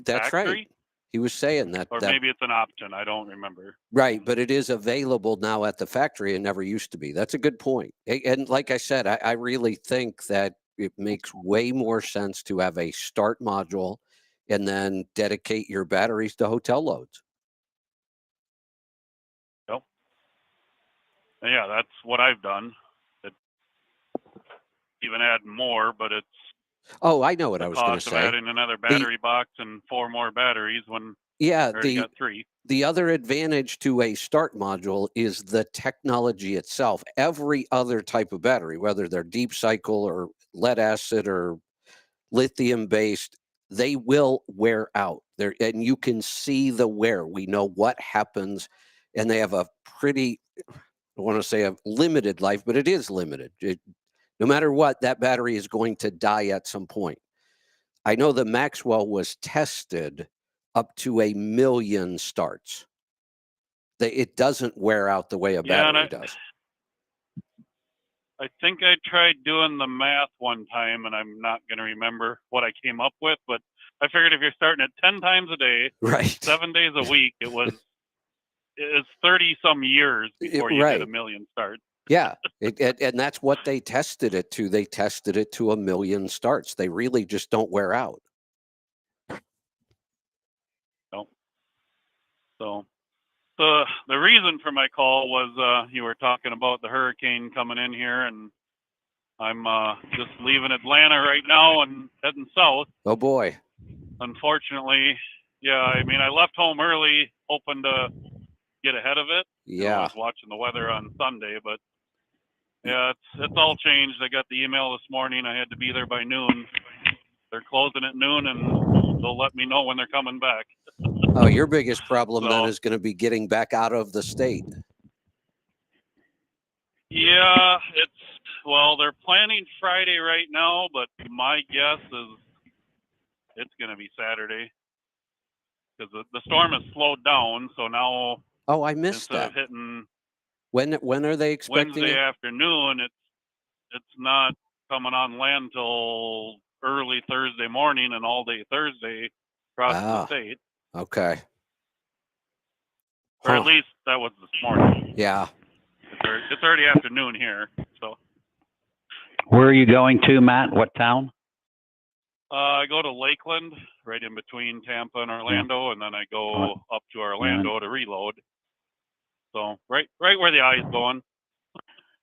That's factory. right. He was saying that. Or maybe it's an option. I don't remember. Right, but it is available now at the factory and never used to be. That's a good point. And like I said, I really think that it makes way more sense to have a start module and then dedicate your batteries to hotel loads. Yep. And yeah, that's what I've done. It even add more, but it's I know what I was going to say. The cost of adding another battery box and 4 more batteries when I already got 3. The other advantage to a start module is the technology itself. Every other type of battery, whether they're deep cycle or lead acid or lithium based, they will wear out there, and you can see the wear. We know what happens, and they have a pretty, I want to say a limited life, but it is limited. No matter what, that battery is going to die at some point. I know the Maxwell was tested up to 1 million starts. It doesn't wear out the way a battery does. I think I tried doing the math one time, and I'm not going to remember what I came up with, but I figured if you're starting it 10 times a day, 7 days a week, it was 30-some years before you hit 1 million starts. Yeah, and that's what they tested it to. They tested it to 1 million starts. They really just don't wear out. No. So the reason for my call was you were talking about the hurricane coming in here, and I'm just leaving Atlanta right now and heading south. Oh boy. Unfortunately, yeah, I mean, I left home early, hoping to get ahead of it. Yeah. I was watching the weather on Sunday, but yeah, it's all changed. I got the email this morning. I had to be there by noon. They're closing at noon, and they'll let me know when they're coming back. Oh, your biggest problem then So, is going to be getting back out of the state. yeah, well, they're planning Friday right now, but my guess is it's going to be Saturday because the storm has slowed down. So now, Oh, I missed instead that. of hitting When are they expecting Wednesday it? afternoon, it's not coming on land till early Thursday morning and all day Thursday across the state. Okay. Or at least that was this morning. Yeah. It's already afternoon here, so. Where are you going to, Matt? What town? I go to Lakeland, right in between Tampa and Orlando, and then I go up to Orlando to reload. So right where the eye's going.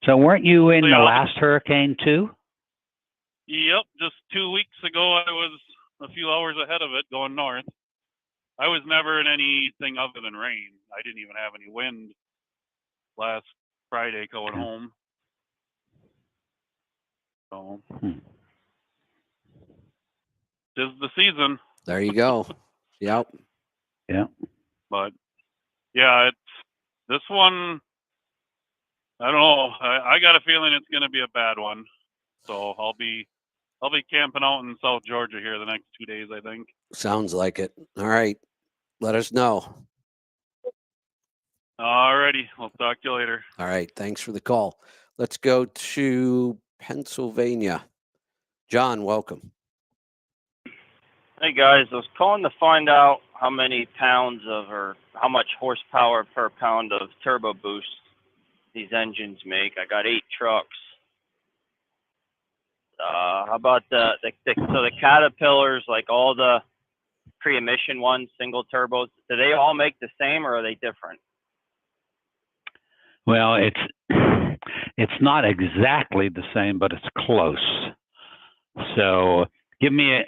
So weren't you in the last hurricane too? Yep, just 2 weeks ago I was a few hours ahead of it going north. I was never in anything other than rain. I didn't even have any wind last Friday going home. So, this is the season. There you go. Yep. Yeah. But yeah, this one. I don't know. I got a feeling it's going to be a bad one. So I'll be camping out in South Georgia here the next 2 days, I think. Sounds like it. All right. Let us know. All righty. We'll talk to you later. All right. Thanks for the call. Let's go to Pennsylvania. John, welcome. Hey guys, I was calling to find out how many pounds of, or how much horsepower per pound of turbo boost these engines make. I got 8 trucks. How about so the Caterpillars, like all the pre-emission ones, single turbos, do they all make the same or are they different? Well, it's not exactly the same, but it's close. So give me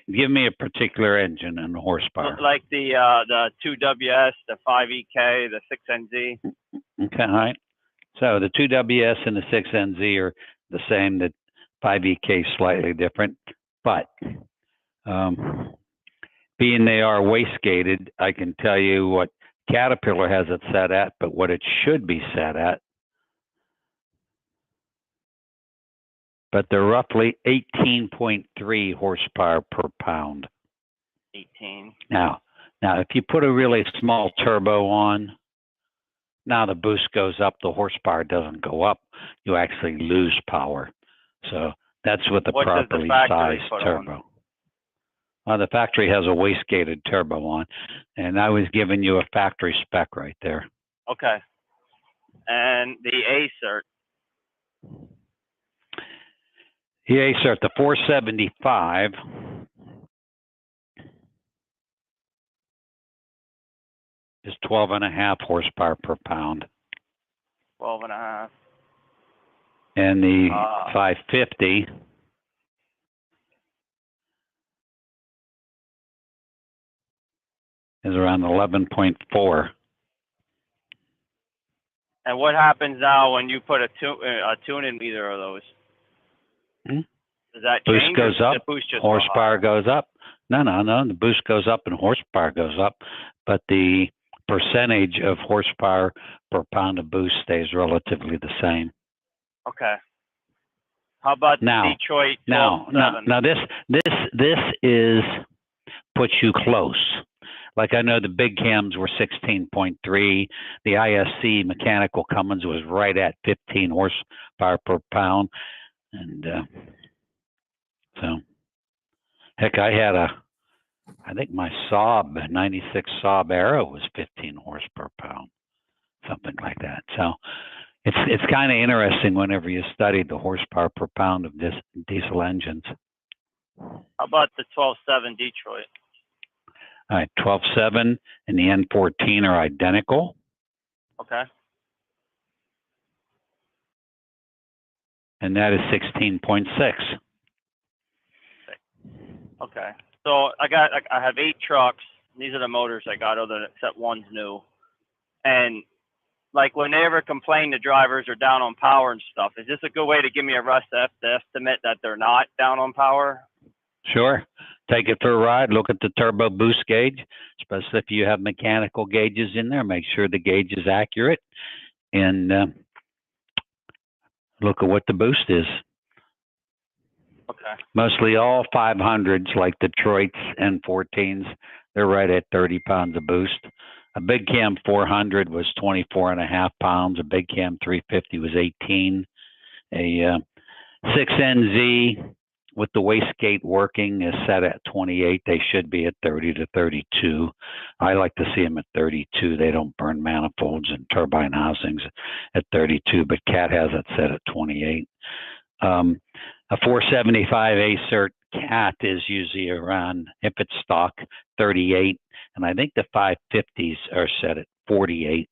a particular engine and horsepower. Like the 2WS, the 5EK, the 6NZ. Okay, all right. So the 2WS and the 6NZ are the same. The 5EK slightly different, but being they are wastegated, I can tell you what Caterpillar has it set at, but what it should be set at. But they're roughly 18.3 horsepower per pound. 18. Now, if you put a really small turbo on, now the boost goes up, the horsepower doesn't go up. You actually lose power. So that's what the properly sized turbo. The factory has a wastegated turbo on, and I was giving you a factory spec right there. Okay. And the ACERT. The ACERT, the 475 is 12.5 horsepower per pound. 12.5. And the 550 is around 11.4. And what happens now when you put a tune in either of those? Does that boost change? Goes up, the boost just horsepower goes up. No. The boost goes up and horsepower goes up, but the percentage of horsepower per pound of boost stays relatively the same. Okay. How about now, Detroit 12.7? Now this is puts you close. Like I know the big cams were 16.3. The ISC mechanical Cummins was right at 15 horsepower per pound. And so, heck, I think my Saab, 96 Saab Aero was 15 horse per pound, something like that. So it's kind of interesting whenever you study the horsepower per pound of diesel engines. How about the 12.7 Detroit? All right, 12.7 and the N14 are identical. Okay. And that is 16.6. Okay. So I have 8 trucks. These are the motors I got, except one's new. And like when they ever complain the drivers are down on power and stuff, is this a good way to give me a rough estimate that they're not down on power? Sure. Take it for a ride. Look at the turbo boost gauge, especially if you have mechanical gauges in there. Make sure the gauge is accurate, and look at what the boost is. Okay. Mostly all 500s, like Detroit's and 14s, they're right at 30 pounds of boost. A Big Cam 400 was 24.5 pounds. A Big Cam 350 was 18. A 6NZ with the wastegate working is set at 28. They should be at 30 to 32. I like to see them at 32. They don't burn manifolds and turbine housings at 32, but Cat has it set at 28. A 475 ACERT Cat is usually around, if it's stock, 38. And I think the 550s are set at 48.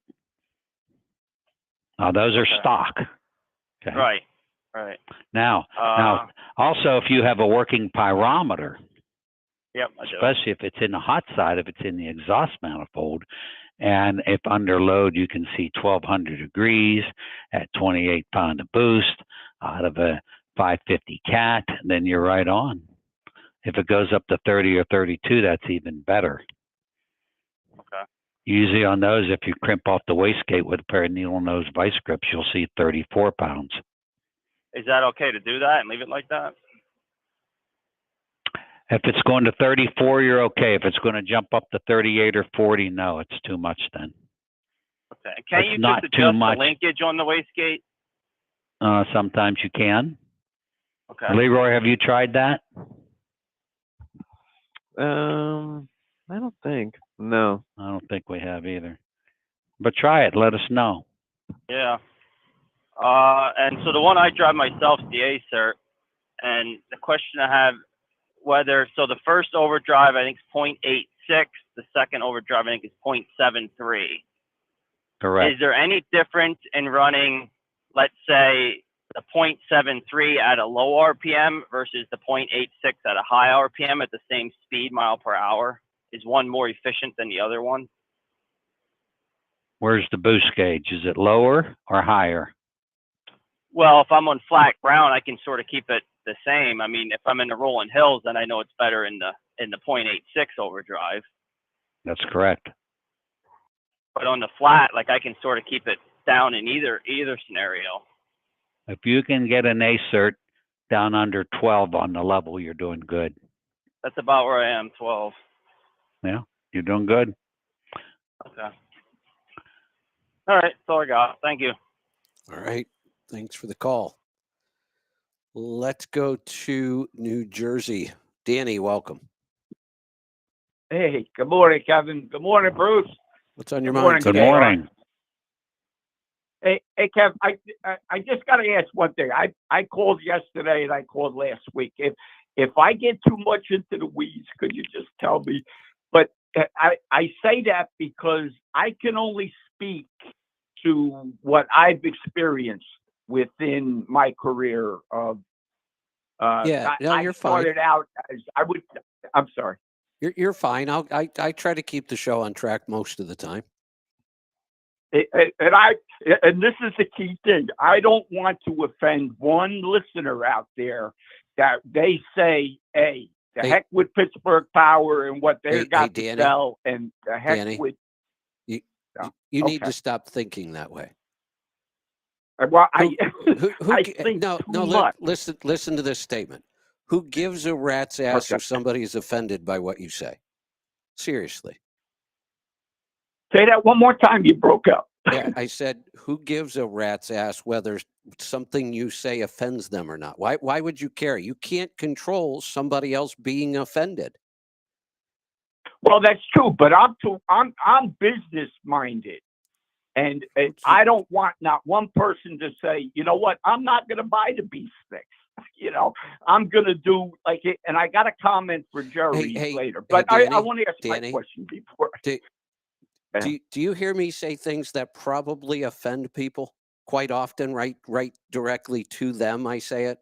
Now, those are stock. Okay. Right. Now, also, if you have a working pyrometer, yep, I do. especially if it's in the hot side, if it's in the exhaust manifold, and if under load you can see 1200 degrees at 28 pound of boost out of a 550 Cat, then you're right on. If it goes up to 30 or 32, that's even better. Okay. Usually on those, if you crimp off the wastegate with a pair of needle nose vice grips, you'll see 34 pounds. Is that okay to do that and leave it like that? If it's going to 34, you're okay. If it's going to jump up to 38 or 40, no, it's too much then. Okay. Can It's you not just too adjust much. the linkage on the wastegate? Sometimes you can. Okay. Leroy, have you tried that? I don't think. No. I don't think we have either. But try it. Let us know. Yeah. And so the one I drive myself is the ACERT, and the question I have so the first overdrive I think is 0.86, the second overdrive I think is 0.73. Correct. Is there any difference in running, let's say, the 0.73 at a low RPM versus the 0.86 at a high RPM at the same speed, mile per hour? Is one more efficient than the other one? Where's the boost gauge? Is it lower or higher? Well, if I'm on flat ground, I can sort of keep it the same. I mean, if I'm in the rolling hills, then I know it's better in the 0.86 overdrive. That's correct. But on the flat, like I can sort of keep it down in either scenario. If you can get an ACERT down under 12 on the level, you're doing good. That's about where I am, 12. Yeah, you're doing good. Okay. All right, that's all I got. Thank you. All right. Thanks for the call. Let's go to New Jersey. Danny, welcome. Hey, good morning, Kevin. Good morning, Bruce. What's on your mind? Good morning. Hey, Kev. I just got to ask one thing. I called yesterday and I called last week. If I get too much into the weeds, could you just tell me? But I say that because I can only speak to what I've experienced within my career of. You're started fine. out as I'm sorry. You're fine. I try to keep the show on track most of the time. And this is the key thing. I don't want to offend one listener out there that they say, hey, heck with Pittsburgh Power and what they got to Danny, sell, and the heck Danny, with. You need to stop thinking that way. Well, I think no. Listen to this statement. Who gives a rat's ass if somebody is offended by what you say? Seriously. Say that one more time. You broke up. Yeah, I said, who gives a rat's ass whether something you say offends them or not? Why would you care? You can't control somebody else being offended. Well, that's true, but I'm business minded, and I don't want not one person to say, you know what, I'm not going to buy the beef sticks. You know, I'm going to do like it, and I got a comment for Jerry later. But Danny, I want to ask my question before. Do you hear me say things that probably offend people quite often, right directly to them? I say it.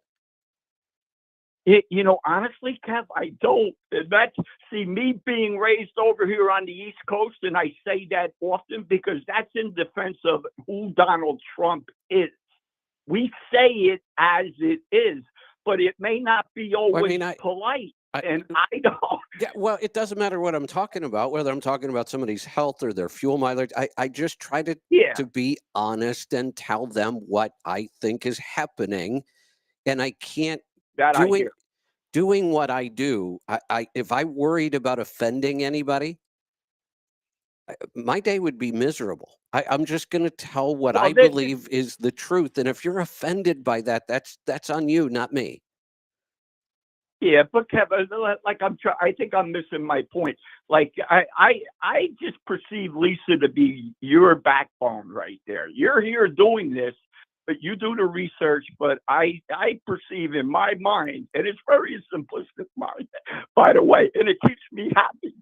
Honestly, Kev, I don't. That's see me being raised over here on the East Coast, and I say that often because that's in defense of who Donald Trump is. We say it as it is, but it may not be always polite. And I don't. Yeah, well, it doesn't matter what I'm talking about, whether I'm talking about somebody's health or their fuel mileage. I just try to be honest and tell them what I think is happening, and I can't doing what I do. If I worried about offending anybody, my day would be miserable. I'm just going to tell what I believe is the truth, and if you're offended by that, that's on you, not me. Yeah, but Kevin, like I think I'm missing my point. Like I just perceive Lisa to be your backbone right there. You're here doing this, but you do the research. But I perceive in my mind, and it's very simplistic mind, by the way, and it keeps me happy.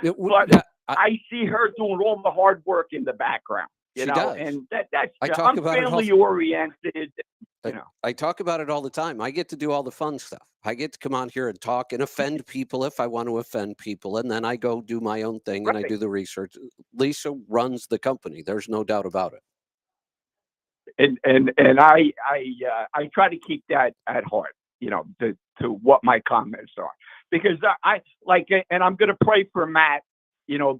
But I see her doing all the hard work in the background. You know, does. and that's I'm family oriented. I talk about it all the time. I get to do all the fun stuff. I get to come on here and talk and offend people if I want to offend people, and then I go do my own thing and I do the research. Lisa runs the company. There's no doubt about And it. I try to keep that at heart, to what my comments are, because I like, and I'm going to pray for Matt,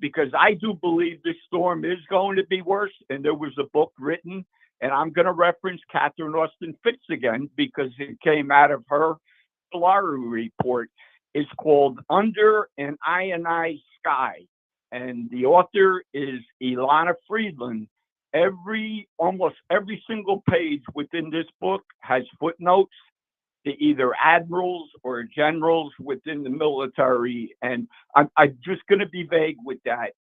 because I do believe this storm is going to be worse. And there was a book written, and I'm going to reference Catherine Austin Fitz again because it came out of her Solari report. It's called Under an Ionized Sky, and the author is Ilana Friedland. Almost every single page within this book has footnotes to either admirals or generals within the military, and I'm just going to be vague with that.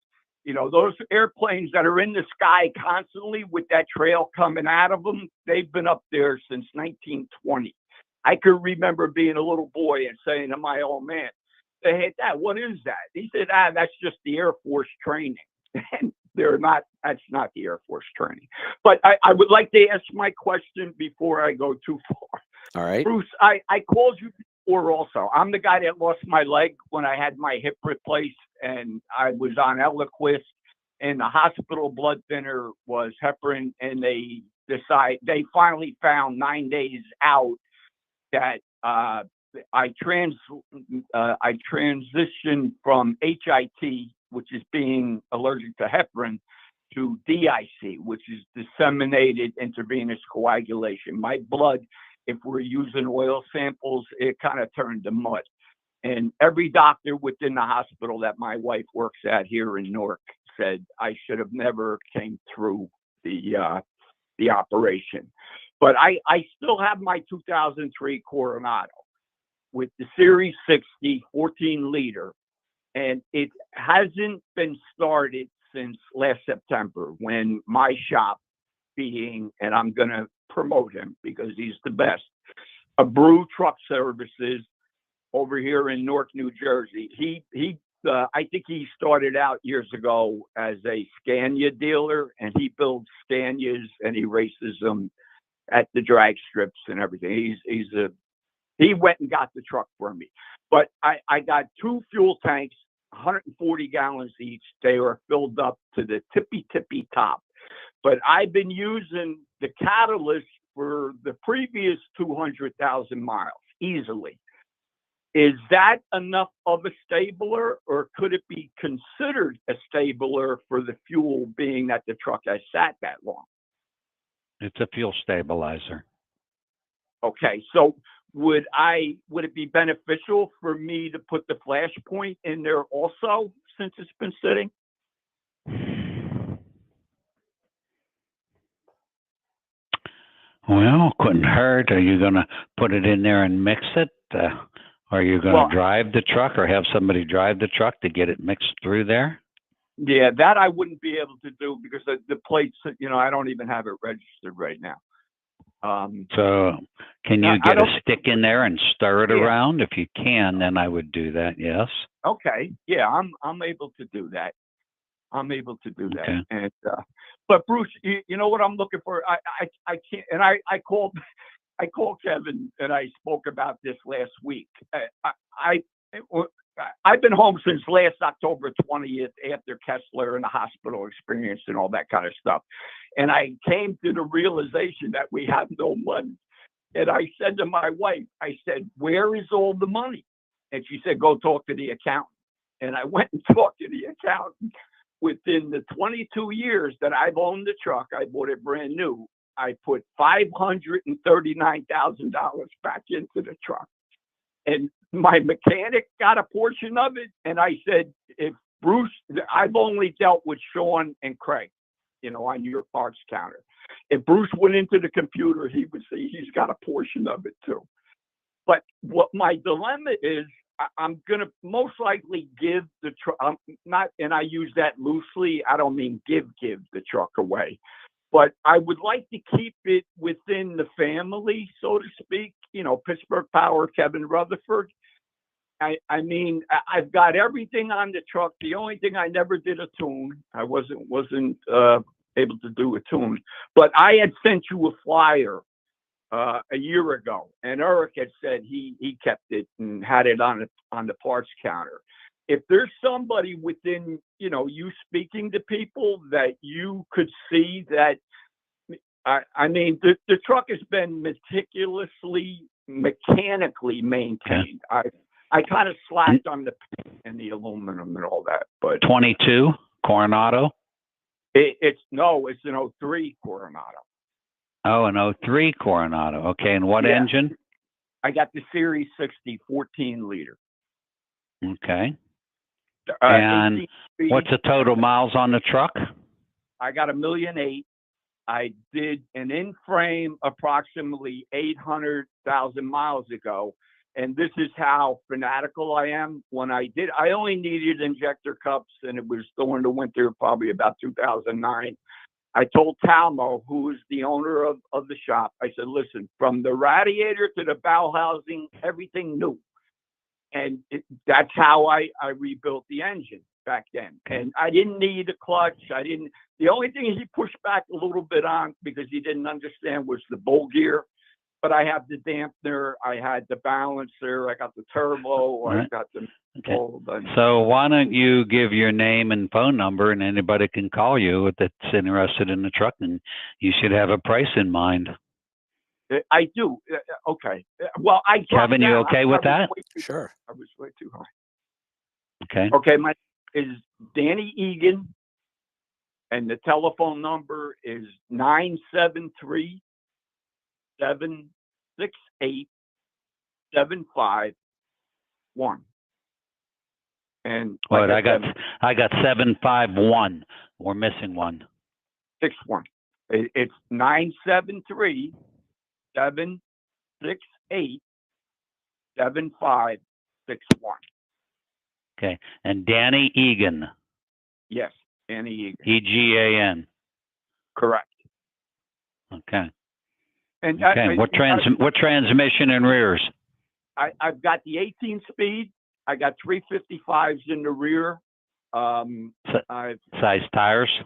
Those airplanes that are in the sky constantly with that trail coming out of them, they've been up there since 1920. I could remember being a little boy and saying to my old man, "Hey, Dad, what is that?" He said, "That's just the Air Force training." And that's not the Air Force training. But I would like to ask my question before I go too far. All right. Bruce, I called you before also. I'm the guy that lost my leg when I had my hip replaced, and I was on Eliquis, and the hospital blood thinner was heparin, and they finally found 9 days out that I transitioned from HIT, which is being allergic to heparin, to DIC, which is disseminated intravenous coagulation. My blood, if we're using oil samples, it kind of turned to mud. And every doctor within the hospital that my wife works at here in Newark said I should have never came through the operation. But I still have my 2003 Coronado with the Series 60 14-liter, and it hasn't been started since last September when my shop and I'm going to promote him because he's the best, a Brew Truck Services over here in Newark, New Jersey. I think he started out years ago as a Scania dealer, and he builds Scanias and he races them at the drag strips and everything. He went and got the truck for me. But I got 2 fuel tanks, 140 gallons each. They are filled up to the tippy top. But I've been using the catalyst for the previous 200,000 miles easily. Is that enough of a stabler, or could it be considered a stabler for the fuel, being that the truck has sat that long? It's a fuel stabilizer. Okay, so would it be beneficial for me to put the flashpoint in there also, since it's been sitting? Well, couldn't hurt. Are you going to put it in there and mix it? Are you going to drive the truck or have somebody drive the truck to get it mixed through there? Yeah, that I wouldn't be able to do because the plates, I don't even have it registered right now. So can you get a stick in there and stir it around? If you can, then I would do that. Yes. Okay. Yeah, I'm able to do that. Okay. And but Bruce, you know what I'm looking for? I can't. And I called I called Kevin and I spoke about this last week. I've been home since last October 20th after Kessler and the hospital experience and all that kind of stuff. And I came to the realization that we have no money. And I said to my wife, I said, where is all the money? And she said, go talk to the accountant. And I went and talked to the accountant. Within the 22 years that I've owned the truck, I bought it brand new. I put $539,000 back into the truck. And my mechanic got a portion of it. And I said, if Bruce, I've only dealt with Sean and Craig, on your parts counter. If Bruce went into the computer, he would see he's got a portion of it too. But what my dilemma is, I'm going to most likely give the truck, and I use that loosely. I don't mean give the truck away, but I would like to keep it within the family, so to speak. Pittsburgh Power, Kevin Rutherford. I mean, I've got everything on the truck. The only thing I never did a tune. I wasn't able to do a tune, but I had sent you a flyer a year ago, and Eric had said he kept it and had it on the parts counter. If there's somebody within, you speaking to people that you could see that, I mean, the truck has been meticulously, mechanically maintained. I kind of slacked on the paint and the aluminum and all that, but 22 Coronado. It's an 03 Coronado. Oh, an 03 Coronado. Okay, and what engine? I got the Series 60 14 liter. Okay. And what's the total miles on the truck? I got 1.8 million. I did an in-frame approximately 800,000 miles ago. And this is how fanatical I am. When I only needed injector cups, and it was during the winter, probably about 2009. I told Talmo, who is the owner of the shop, I said, listen, from the radiator to the bow housing, everything new. And that's how I rebuilt the engine back then. And I didn't need a clutch. The only thing he pushed back a little bit on because he didn't understand was the bowl gear. But I have the dampener, I had the balancer, I got the turbo, I got the So why don't you give your name and phone number, and anybody can call you that's interested in the truck, and you should have a price in mind. I do. Okay. Well, Kevin, you okay with that? Sure. I was way too high. Okay. Okay. My name is Danny Egan, and the telephone number is 973-768-7511. And what I got 751. We're missing one. 61. It's 973-768-7511. Okay. And Danny Egan. Yes, Danny Egan. EGAN. Correct. Okay. And what transmission and rears? I've got the 18-speed. I got 355s in the rear. Size tires?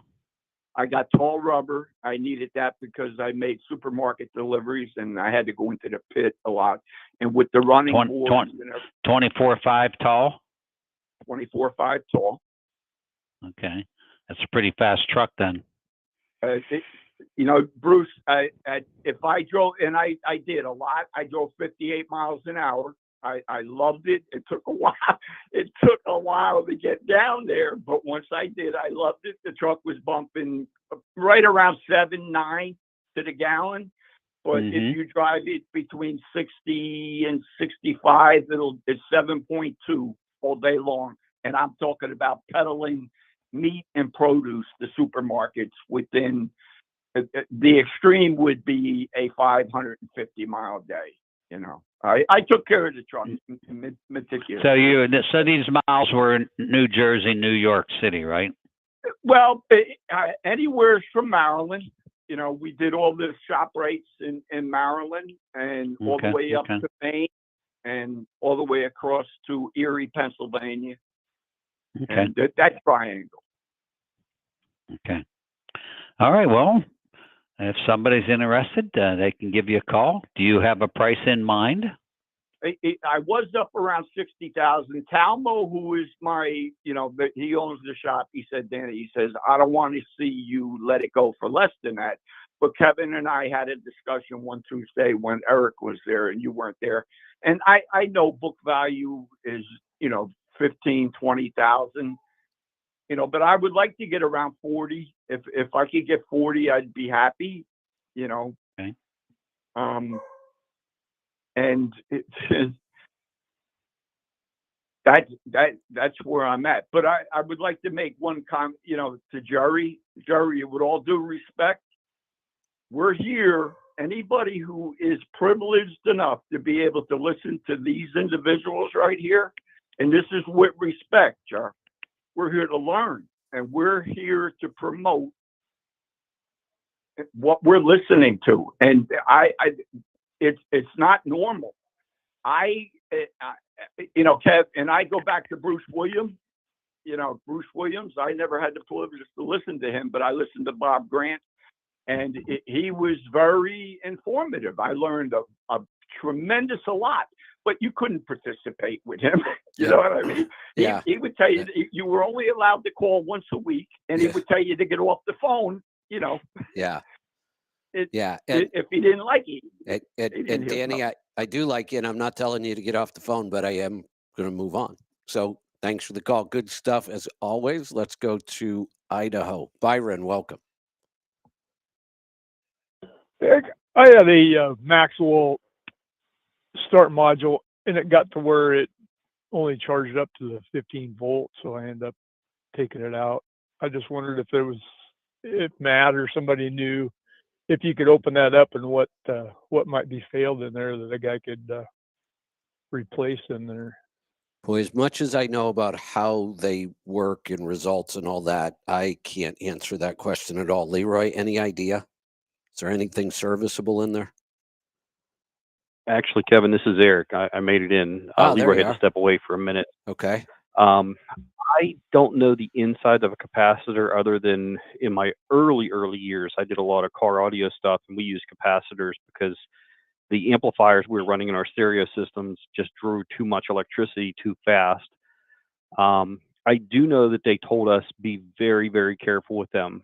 I got tall rubber. I needed that because I made supermarket deliveries and I had to go into the pit a lot. And with the running boards, 24.5 tall? 24.5 tall. Okay. That's a pretty fast truck then. Bruce, if I drove, and I did a lot, I drove 58 miles an hour. I loved it. It took a while. It took a while to get down there, but once I did, I loved it. The truck was bumping right around 7.9 to the gallon. But if you drive it between 60 and 65, it's 7.2 all day long. And I'm talking about peddling meat and produce to supermarkets within. The extreme would be a 550 mile day. I took care of the truck meticulously. So these miles were in New Jersey, New York City, right? Well, anywhere from Maryland. We did all the shop rates in Maryland and all the way up to Maine and all the way across to Erie, Pennsylvania. Okay. And that triangle. Okay. All right. Well, If somebody's interested, they can give you a call. Do you have a price in mind? I was up around 60,000. Talmo, who is my, he owns the shop. He said, Danny, he says, I don't want to see you let it go for less than that. But Kevin and I had a discussion one Tuesday when Eric was there and you weren't there. And I know book value is, 15, 20,000, but I would like to get around 40. If I could get 40, I'd be happy, Okay. And that's where I'm at. But I would like to make one comment, to Jerry. Jerry, with all due respect, we're here. Anybody who is privileged enough to be able to listen to these individuals right here, and this is with respect, Jerry, we're here to learn, and we're here to promote what we're listening to. And it's not normal. Kev, and I go back to Bruce Williams. Bruce Williams, I never had the privilege to listen to him, but I listened to Bob Grant, and he was very informative. I learned a tremendous lot, but you couldn't participate with him. You know what I mean? Yeah. He would tell you that you were only allowed to call once a week, and he would tell you to get off the phone, Yeah. And, if he didn't like it. And Danny, I do like you, and I'm not telling you to get off the phone, but I am going to move on. So thanks for the call. Good stuff as always. Let's go to Idaho. Byron, welcome. I had a Maxwell start module, and it got to where it only charged up to the 15 volts, so I ended up taking it out. I just wondered if Matt or somebody knew if you could open that up and what might be failed in there that a guy could replace in there. Boy, as much as I know about how they work and results and all that, I can't answer that question at all. Leroy, any idea? Is there anything serviceable in there? Actually, Kevin, this is Eric. I made it in. Leroy had to step away for a minute. Okay. I don't know the inside of a capacitor other than in my early years, I did a lot of car audio stuff, and we used capacitors because the amplifiers we were running in our stereo systems just drew too much electricity too fast. I do know that they told us be very, very careful with them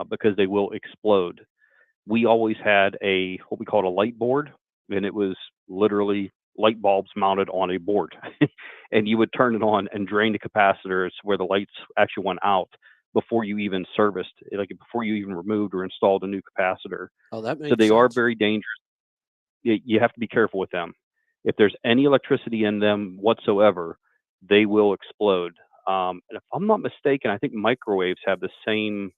because they will explode. We always had what we called a light board, and it was literally light bulbs mounted on a board. And you would turn it on and drain the capacitors where the lights actually went out before you even serviced, like before you even removed or installed a new capacitor. Oh, that makes sense. So they are sense. very dangerous. You have to be careful with them. If there's any electricity in them whatsoever, they will explode. And if I'm not mistaken, I think microwaves have the same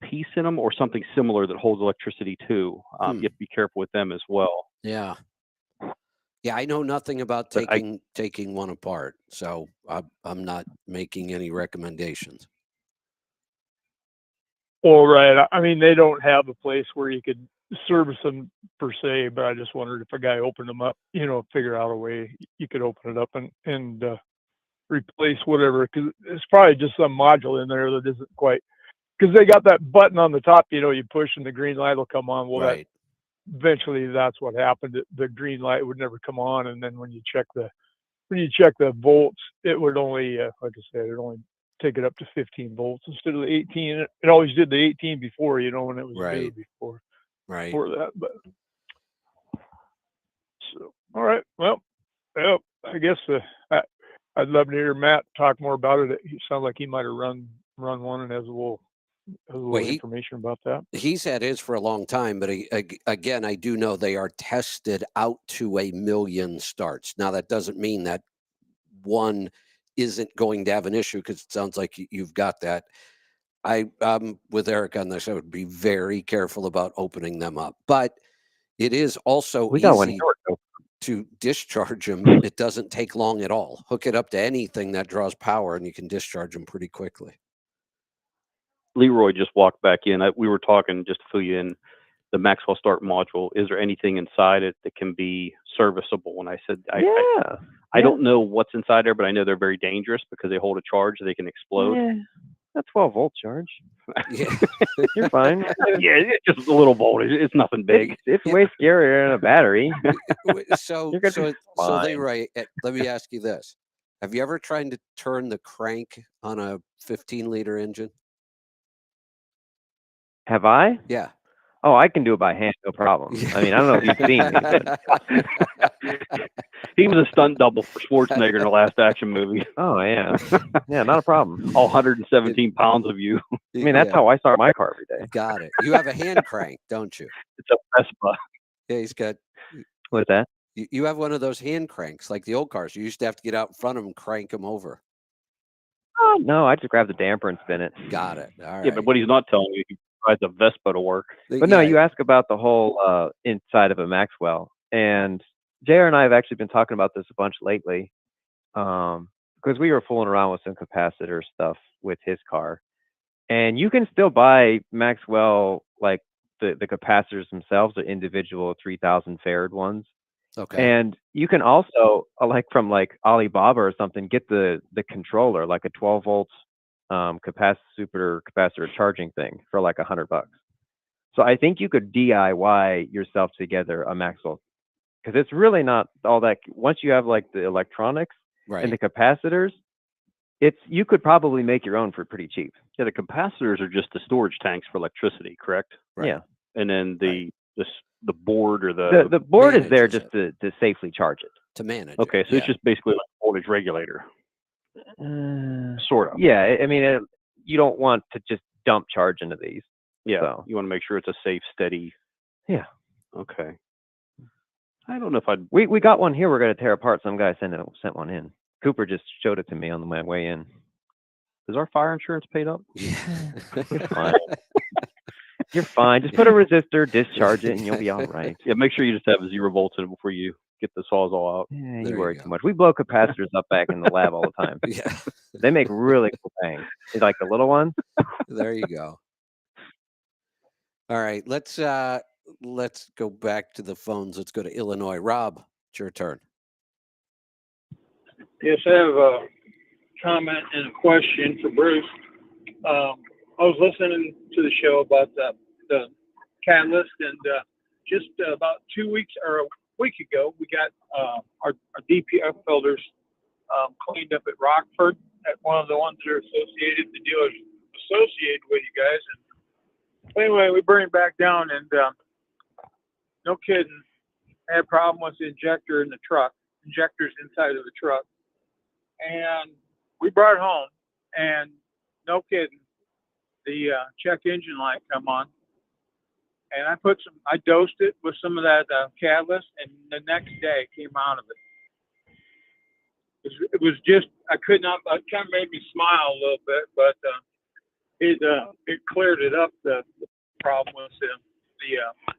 piece in them or something similar that holds electricity too. You have to be careful with them as well. Yeah. Yeah, I know nothing about taking one apart, so I'm not making any recommendations. Well, right. I mean, they don't have a place where you could service them per se, but I just wondered if a guy opened them up, figure out a way you could open it up and replace whatever, because it's probably just some module in there that isn't quite, because they got that button on the top, you push and the green light will come on. Well, right. Eventually that's what happened. The green light would never come on, and then when you check the volts, it would only, like I said, it would only take it up to 15 volts instead of the 18. It always did the 18 before, when it was new before. Right. For that, but so all right. Well, I guess I'd love to hear Matt talk more about it. He sounds like he might have run one and has a little information about that. He's had his for a long time, but again, I do know they are tested out to 1 million starts. Now, that doesn't mean that one isn't going to have an issue, because it sounds like you've got that. I'm with Eric on this. I would be very careful about opening them up, but it is also easy to discharge them. It doesn't take long at all. Hook it up to anything that draws power, and you can discharge them pretty quickly. Leroy just walked back in. We were talking, just to fill you in, the Maxwell Start module. Is there anything inside it that can be serviceable? And I said, I don't know what's inside there, but I know they're very dangerous because they hold a charge. They can explode. A 12-volt charge. Yeah. You're fine. Yeah, it's just a little voltage. It's nothing big. It's way scarier than a battery. So You're gonna be so fine. they write. Let me ask you this: have you ever tried to turn the crank on a 15-liter engine? Have I? Yeah. Oh, I can do it by hand, no problem. I mean, I don't know if you've seen me. But... He was a stunt double for Schwarzenegger in the last action movie. Oh, yeah. Yeah, not a problem. All 117 pounds of you. I mean, that's how I start my car every day. Got it. You have a hand crank, don't you? It's a Vespa. Yeah, he's got. What's that? You have one of those hand cranks, like the old cars. You used to have to get out in front of them, crank them over. Oh, no, I just grab the damper and spin it. Got it. All right. Yeah, but what he's not telling you, he rides a Vespa to work. But no, you ask about the whole inside of a Maxwell. And JR and I have actually been talking about this a bunch lately because we were fooling around with some capacitor stuff with his car. And you can still buy Maxwell, like the capacitors themselves, the individual 3,000 farad ones. Okay. And you can also, like from like Alibaba or something, get the controller, like a 12-volt super capacitor charging thing for like $100. So I think you could DIY yourself together a Maxwell, because it's really not all that. Once you have like the electronics and the capacitors, you could probably make your own for pretty cheap. Yeah, the capacitors are just the storage tanks for electricity, correct? Right. Yeah. And then the board or the board is there just to safely charge it. To manage. Okay, so it's just basically like a voltage regulator. Sort of. Yeah, I mean, you don't want to just dump charge into these. Yeah, so. You want to make sure it's a safe, steady. Yeah. Okay. I don't know if I'd. We got one here. We're gonna tear apart. Some guy sent one in. Cooper just showed it to me on my way in. Is our fire insurance paid up? Yeah. You're fine. You're fine. Just put a resistor, discharge it, and you'll be all right. Yeah, make sure you just have 0 volts in it before you get the sawzall out. Yeah, you worry too much. We blow capacitors up back in the lab all the time. Yeah. They make really cool bangs. It's like the little ones. There you go. All right, let's go back to the phones. Let's go to Illinois. Rob, it's your turn. Yes, I have a comment and a question for Bruce. I was listening to the show about the catalyst, and just about 2 weeks or a week ago, we got our DPF filters cleaned up at Rockford, at one of the ones that are associated, the dealers associated with you guys. And anyway, we bring it back down, and no kidding, I had a problem with the injector in the truck, injectors inside of the truck. And we brought it home, and no kidding, the check engine light come on, and I dosed it with some of that catalyst, and the next day it came out of it. It was just, it kind of made me smile a little bit, but it cleared it up, the problem with the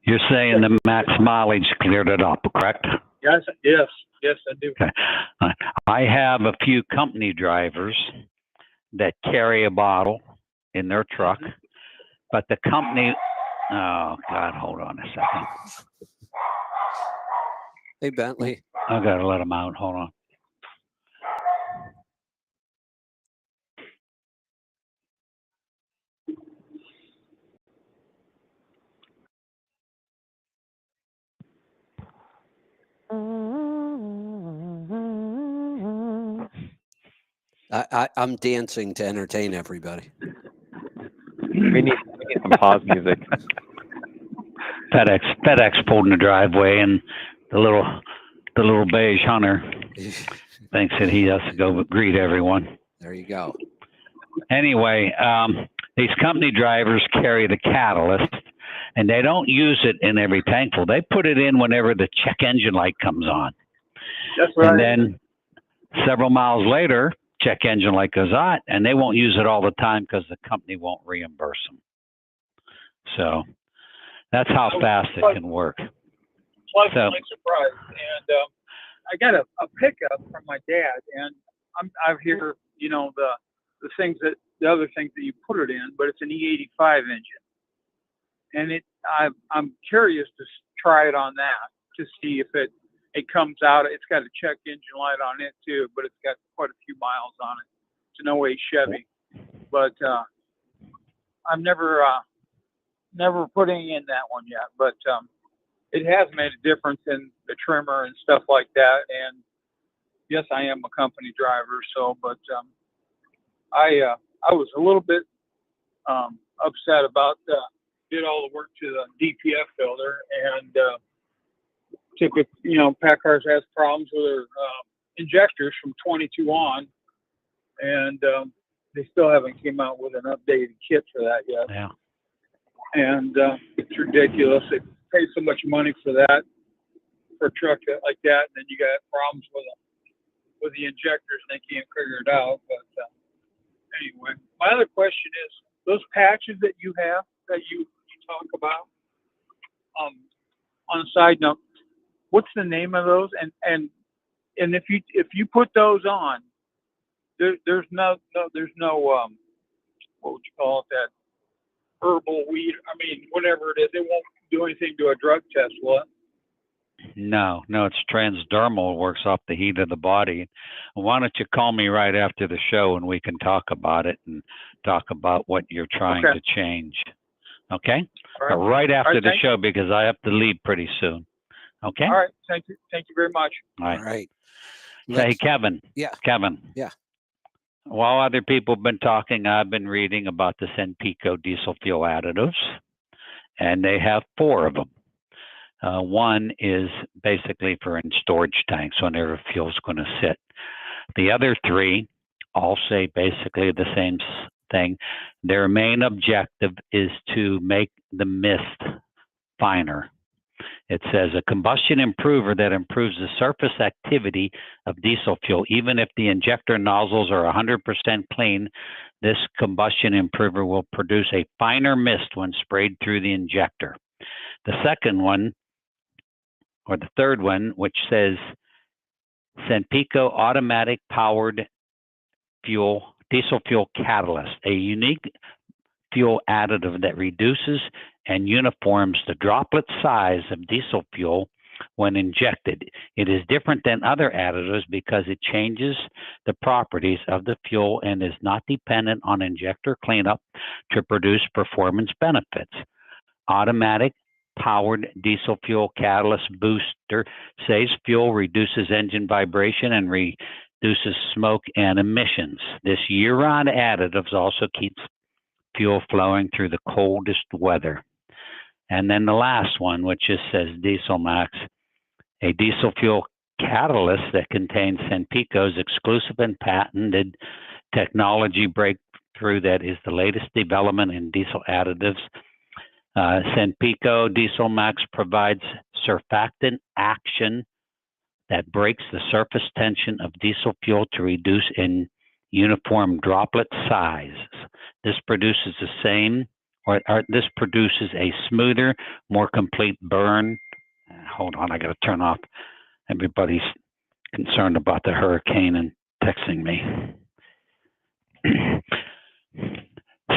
You're saying the max mileage cleared it up, correct? Yes, I do. Okay. I have a few company drivers that carry a bottle in their truck, but the company, oh God, hold on a second. Hey, Bentley. I gotta let them out. Hold on. I'm dancing to entertain everybody. We need some pause music. FedEx pulled in the driveway, and the little beige hunter thinks that he has to go greet everyone. There you go. Anyway, these company drivers carry the catalyst, and they don't use it in every tank full. They put it in whenever the check engine light comes on. That's right. And then several miles later, check engine light goes on, and they won't use it all the time because the company won't reimburse them. So that's how fast it can work. Pleasantly surprised. And I got a pickup from my dad, and I hear, the other things that you put it in, but it's an E85 engine. And I'm curious to try it on that to see if it comes out. It's got a check engine light on it too, but it's got quite a few miles on it. It's an 08 Chevy. but I've never put any in that one yet. But it has made a difference in the trimmer and stuff like that. And yes, I am a company driver, so but I was a little bit upset about did all the work to the DPF filter, and typically, PACCARs has problems with their injectors from 22 on, and they still haven't came out with an updated kit for that yet. Yeah. And it's ridiculous. They pay so much money for that, for a truck like that, and then you got problems with the injectors, and they can't figure it out. But anyway, my other question is, those patches that you have, that you talk about, on a side note, what's the name of those? And if you put those on, there's no what would you call it, that herbal weed? I mean, whatever it is, it won't do anything to a drug test, will it? No, it's transdermal. It works off the heat of the body. Why don't you call me right after the show and we can talk about it and talk about what you're trying to change. Okay? Right after the show, because I have to leave pretty soon. Okay? All right. Thank you. Thank you very much. All right. All right. Say, Kevin. Yeah. Kevin. Yeah. While other people have been talking, I've been reading about the Senpico diesel fuel additives, and they have 4 of them. One is basically for in storage tanks whenever fuel's going to sit. The other 3 all say basically the same thing. Their main objective is to make the mist finer. It says a combustion improver that improves the surface activity of diesel fuel. Even if the injector nozzles are 100% clean, this combustion improver will produce a finer mist when sprayed through the injector. The second one, or the third one, which says Senpico automatic powered diesel fuel catalyst, a unique fuel additive that reduces and uniforms the droplet size of diesel fuel when injected. It is different than other additives because it changes the properties of the fuel and is not dependent on injector cleanup to produce performance benefits. Automatic powered diesel fuel catalyst booster saves fuel, reduces engine vibration, and reduces smoke and emissions. This year-round additives also keeps fuel flowing through the coldest weather. And then the last one, which just says Diesel Max, a diesel fuel catalyst that contains Senpico's exclusive and patented technology breakthrough that is the latest development in diesel additives. Senpico Diesel Max provides surfactant action that breaks the surface tension of diesel fuel to reduce in uniform droplet size. This produces this produces a smoother, more complete burn. Hold on, I got to turn off. Everybody's concerned about the hurricane and texting me.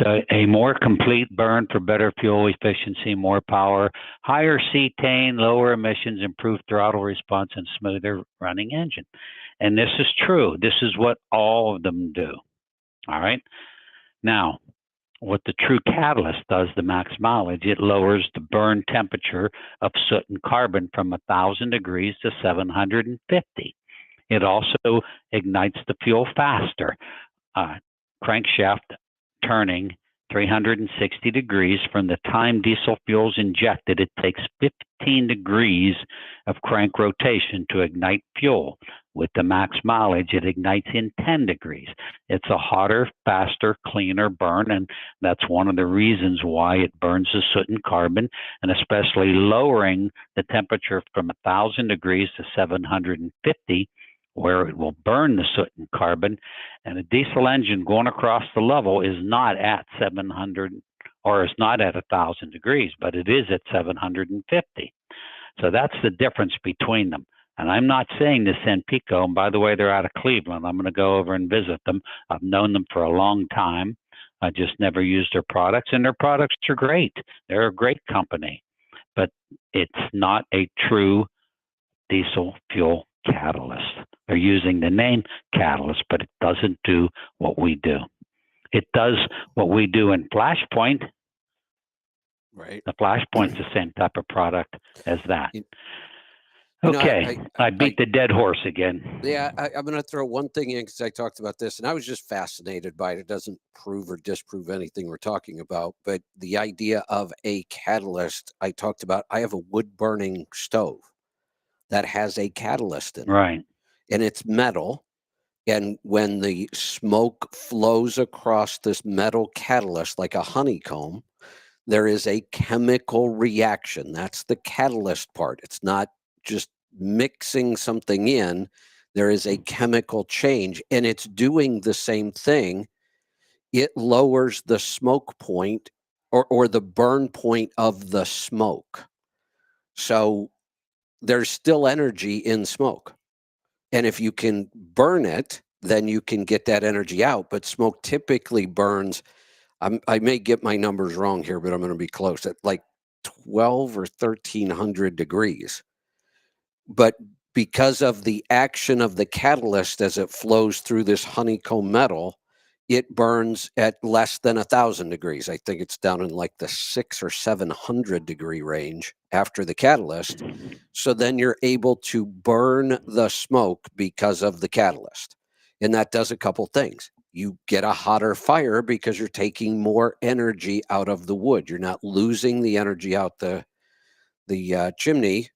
So a more complete burn for better fuel efficiency, more power, higher cetane, lower emissions, improved throttle response, and smoother running engine. And this is true. This is what all of them do. All right. Now, what the true catalyst does, the max mileage, it lowers the burn temperature of soot and carbon from 1,000 degrees to 750. It also ignites the fuel faster. Crankshaft turning 360 degrees from the time diesel fuel is injected. It takes 15 degrees of crank rotation to ignite fuel. With the max mileage, it ignites in 10 degrees. It's a hotter, faster, cleaner burn, and that's one of the reasons why it burns the soot and carbon, and especially lowering the temperature from 1,000 degrees to 750, where it will burn the soot and carbon. And a diesel engine going across the level is not at 700 or is not at 1,000 degrees, but it is at 750. So that's the difference between them. And I'm not saying this Senpico, and by the way, they're out of Cleveland. I'm going to go over and visit them. I've known them for a long time. I just never used their products, and their products are great. They're a great company, but it's not a true diesel fuel catalyst. They're using the name catalyst, but it doesn't do what we do. it does what we do in Flashpoint. Right. The Flashpoint's the same type of product as that. know, Okay, I beat the dead horse again. Yeah, I'm going to throw one thing in because I talked about this, and I was just fascinated by it. It doesn't prove or disprove anything we're talking about, but the idea of a catalyst I talked about. I have a wood-burning stove that has a catalyst in it. Right. And it's metal. And when the smoke flows across this metal catalyst like a honeycomb, there is a chemical reaction. That's the catalyst part. It's not just mixing something in. There is a chemical change, and it's doing the same thing. It lowers the smoke point or the burn point of the smoke. So there's still energy in smoke. And if you can burn it, then you can get that energy out. But smoke typically burns, I may get my numbers wrong here, but I'm going to be close, at like 12 or 1300 degrees. But because of the action of the catalyst as it flows through this honeycomb metal, it burns at less than 1,000 degrees. I think it's down in like the 600 or 700 degree range after the catalyst. So then you're able to burn the smoke because of the catalyst. And that does a couple things. You get a hotter fire because you're taking more energy out of the wood. You're not losing the energy out the chimney.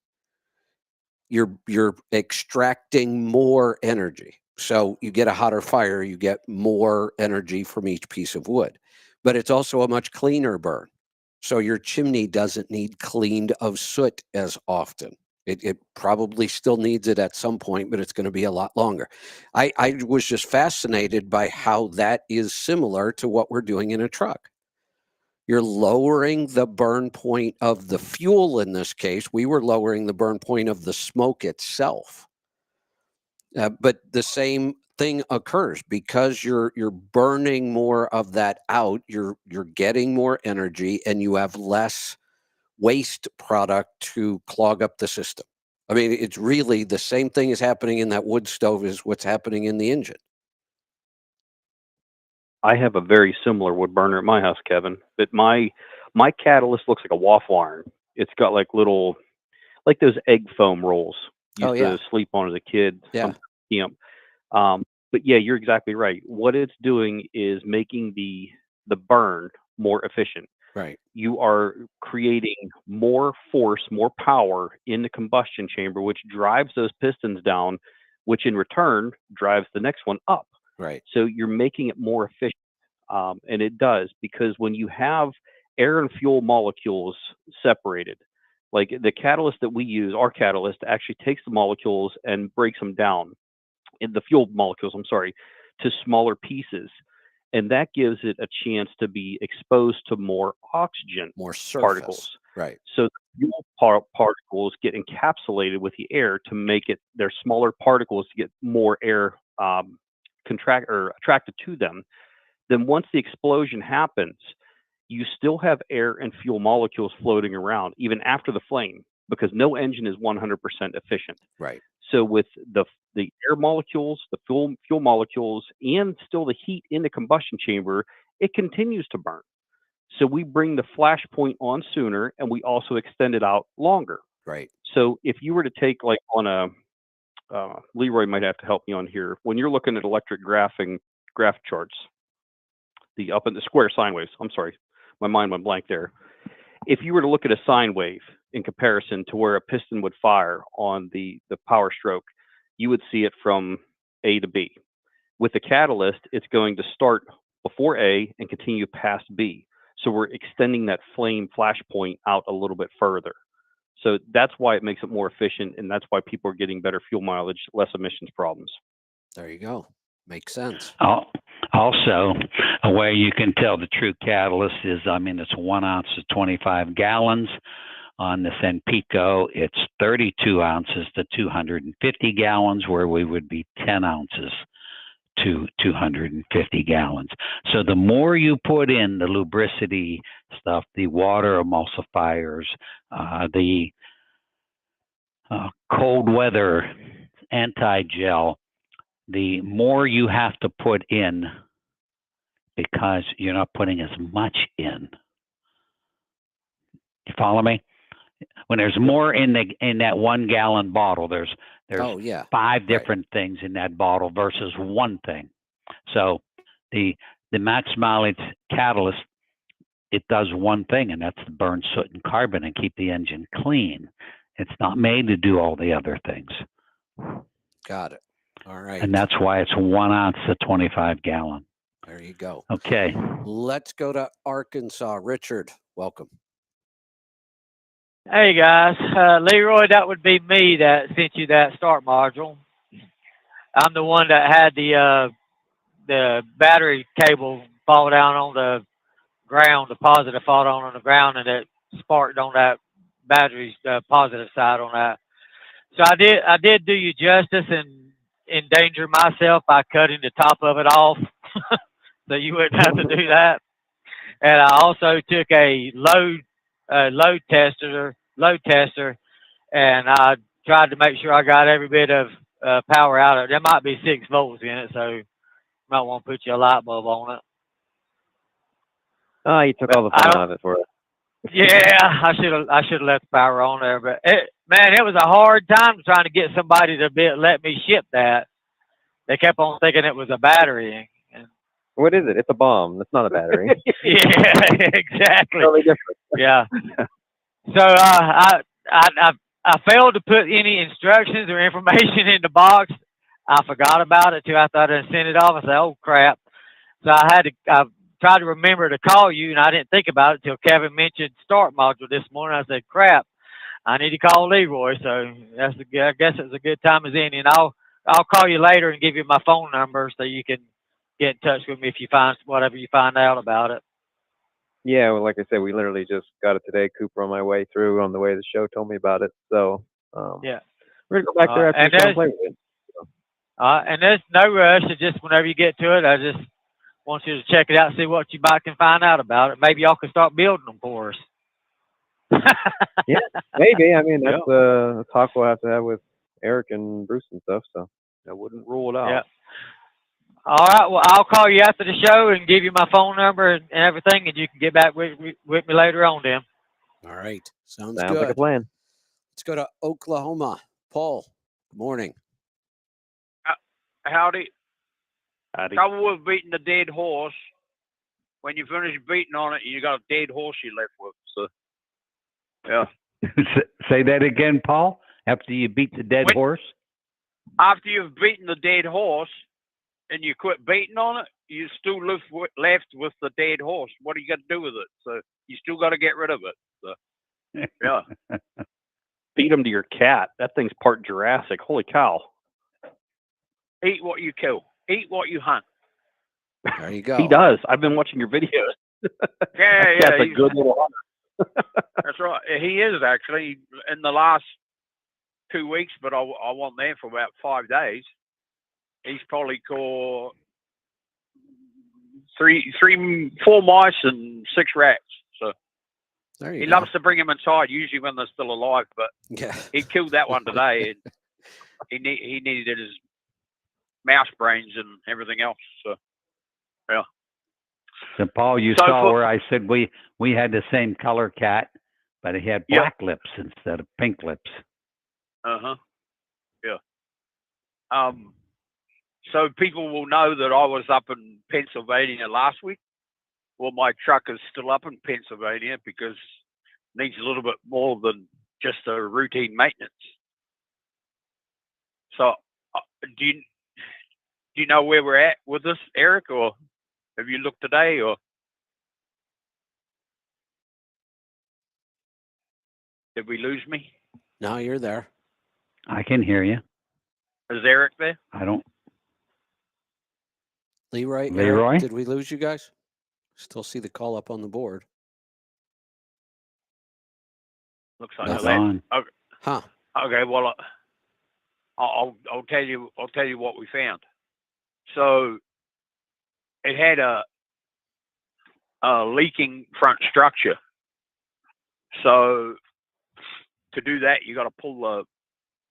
You're extracting more energy. So you get a hotter fire, you get more energy from each piece of wood. But it's also a much cleaner burn. So your chimney doesn't need cleaned of soot as often. It probably still needs it at some point, but it's going to be a lot longer. I was just fascinated by how that is similar to what we're doing in a truck. You're lowering the burn point of the fuel in this case. We were lowering the burn point of the smoke itself. But the same thing occurs because you're burning more of that out. You're getting more energy, and you have less waste product to clog up the system. I mean, it's really the same thing is happening in that wood stove as what's happening in the engine. I have a very similar wood burner at my house, Kevin. But my catalyst looks like a waffle iron. It's got like little, like those egg foam rolls used to sleep on as a kid. Yeah. But yeah, you're exactly right. What it's doing is making the burn more efficient. Right. You are creating more force, more power in the combustion chamber, which drives those pistons down, which in return drives the next one up. Right. So you're making it more efficient. And it does, because when you have air and fuel molecules separated, like the catalyst that we use, our catalyst actually takes the molecules and breaks them down, in the fuel molecules, to smaller pieces. And that gives it a chance to be exposed to more oxygen, more surface particles. Right. So the fuel particles get encapsulated with the air to make it, they're smaller particles to get more air attracted to them. Then once the explosion happens, you still have air and fuel molecules floating around even after the flame, because no engine is 100% efficient. Right. So with the air molecules, the fuel molecules, and still the heat in the combustion chamber, it continues to burn. So we bring the flash point on sooner, and we also extend it out longer. Right. So if you were to take, like, on a Leroy might have to help me on here. When you're looking at electric graph charts, the up in the square sine waves. I'm sorry, my mind went blank there. If you were to look at a sine wave in comparison to where a piston would fire on the power stroke, you would see it from A to B. With the catalyst, it's going to start before A and continue past B. So we're extending that flame flash point out a little bit further. So that's why it makes it more efficient, and that's why people are getting better fuel mileage, less emissions problems. There you go. Makes sense. Also, a way you can tell the true catalyst is, it's 1 ounce to 25 gallons. On the Senpico, it's 32 ounces to 250 gallons, where we would be 10 ounces to 250 gallons. So the more you put in the lubricity stuff, the water emulsifiers, the cold weather anti-gel, the more you have to put in because you're not putting as much in. You follow me? When there's more in that 1 gallon bottle, there's Oh, yeah. 5 different things in that bottle versus one thing. So the max mileage catalyst, it does one thing, and that's to burn soot and carbon and keep the engine clean. It's not made to do all the other things. Got it. All right. And that's why it's 1 ounce to 25 gallon. There you go. Okay. Let's go to Arkansas. Richard, welcome. Hey guys, Leroy, that would be me that sent you that start module. I'm the one that had the battery cable fall down on the ground, the positive fall down on the ground, and it sparked on that battery's positive side on that. So I did do you justice and endanger myself by cutting the top of it off, so you wouldn't have to do that. And I also took a load tester, and I tried to make sure I got every bit of power out of it. There might be 6 volts in it, so you might want to put your light bulb on it. Oh, you took all the fun out of it for us. Yeah, I should have left the power on there, but it was a hard time trying to get somebody to let me ship that. They kept on thinking it was a battery. What is it? It's a bomb. It's not a battery. Yeah, exactly. Totally different. Yeah. So I failed to put any instructions or information in the box. I forgot about it till I thought I'd sent it off. I said, "Oh crap!" So I tried to remember to call you, and I didn't think about it till Kevin mentioned start module this morning. I said, "Crap, I need to call Leroy." So I guess it's a good time as any, and I'll call you later and give you my phone number so you can get in touch with me if you find whatever you find out about it. Yeah, well, like I said, we literally just got it today. Cooper on my way through on the way the show told me about it. So yeah, we're gonna go back there after the show and play with it. And there's no rush. It's just whenever you get to it, I just want you to check it out, see what you might can find out about it. Maybe y'all can start building them for us. Yeah, maybe. I mean, that's a talk we'll have to have with Eric and Bruce and stuff. So I wouldn't rule it out. Yeah. All right. Well, I'll call you after the show and give you my phone number and everything, and you can get back with me later on, then. All right. Sounds like good. a plan. Let's go to Oklahoma. Paul, good morning. Howdy. Howdy. Trouble with beating the dead horse. When you finish beating on it, you got a dead horse you left with. So, yeah. Say that again, Paul. After you beat the dead horse. After you've beaten the dead horse and you quit beating on it, you still left with the dead horse. What are you going to do with it? So you still got to get rid of it. So, yeah. Feed them to your cat. That thing's part Jurassic. Holy cow. Eat what you kill. Eat what you hunt. There you go. He does. I've been watching your videos. Yeah, That's a good little hunter. That's right. He is actually in the last 2 weeks, but I wasn't there for about 5 days. He's probably caught 4 mice and 6 rats. So there you he go. loves to bring them inside, usually when they're still alive. But he killed that one today, and he needed his mouse brains and everything else. So yeah. So Paul, you saw where I said we had the same color cat, but he had black lips instead of pink lips. Yeah. So people will know that I was up in Pennsylvania last week. Well, my truck is still up in Pennsylvania because it needs a little bit more than just a routine maintenance. So, do you know where we're at with this, Eric, or have you looked today, or did we lose me? No, you're there. I can hear you. Is Eric there? I don't. Leroy? Leroy? Did we lose you guys? Still see the call up on the board. Looks like Nothing. I left. Okay. Huh. Okay. Well, I'll tell you what we found. So it had a leaking front structure. So to do that, you got to pull the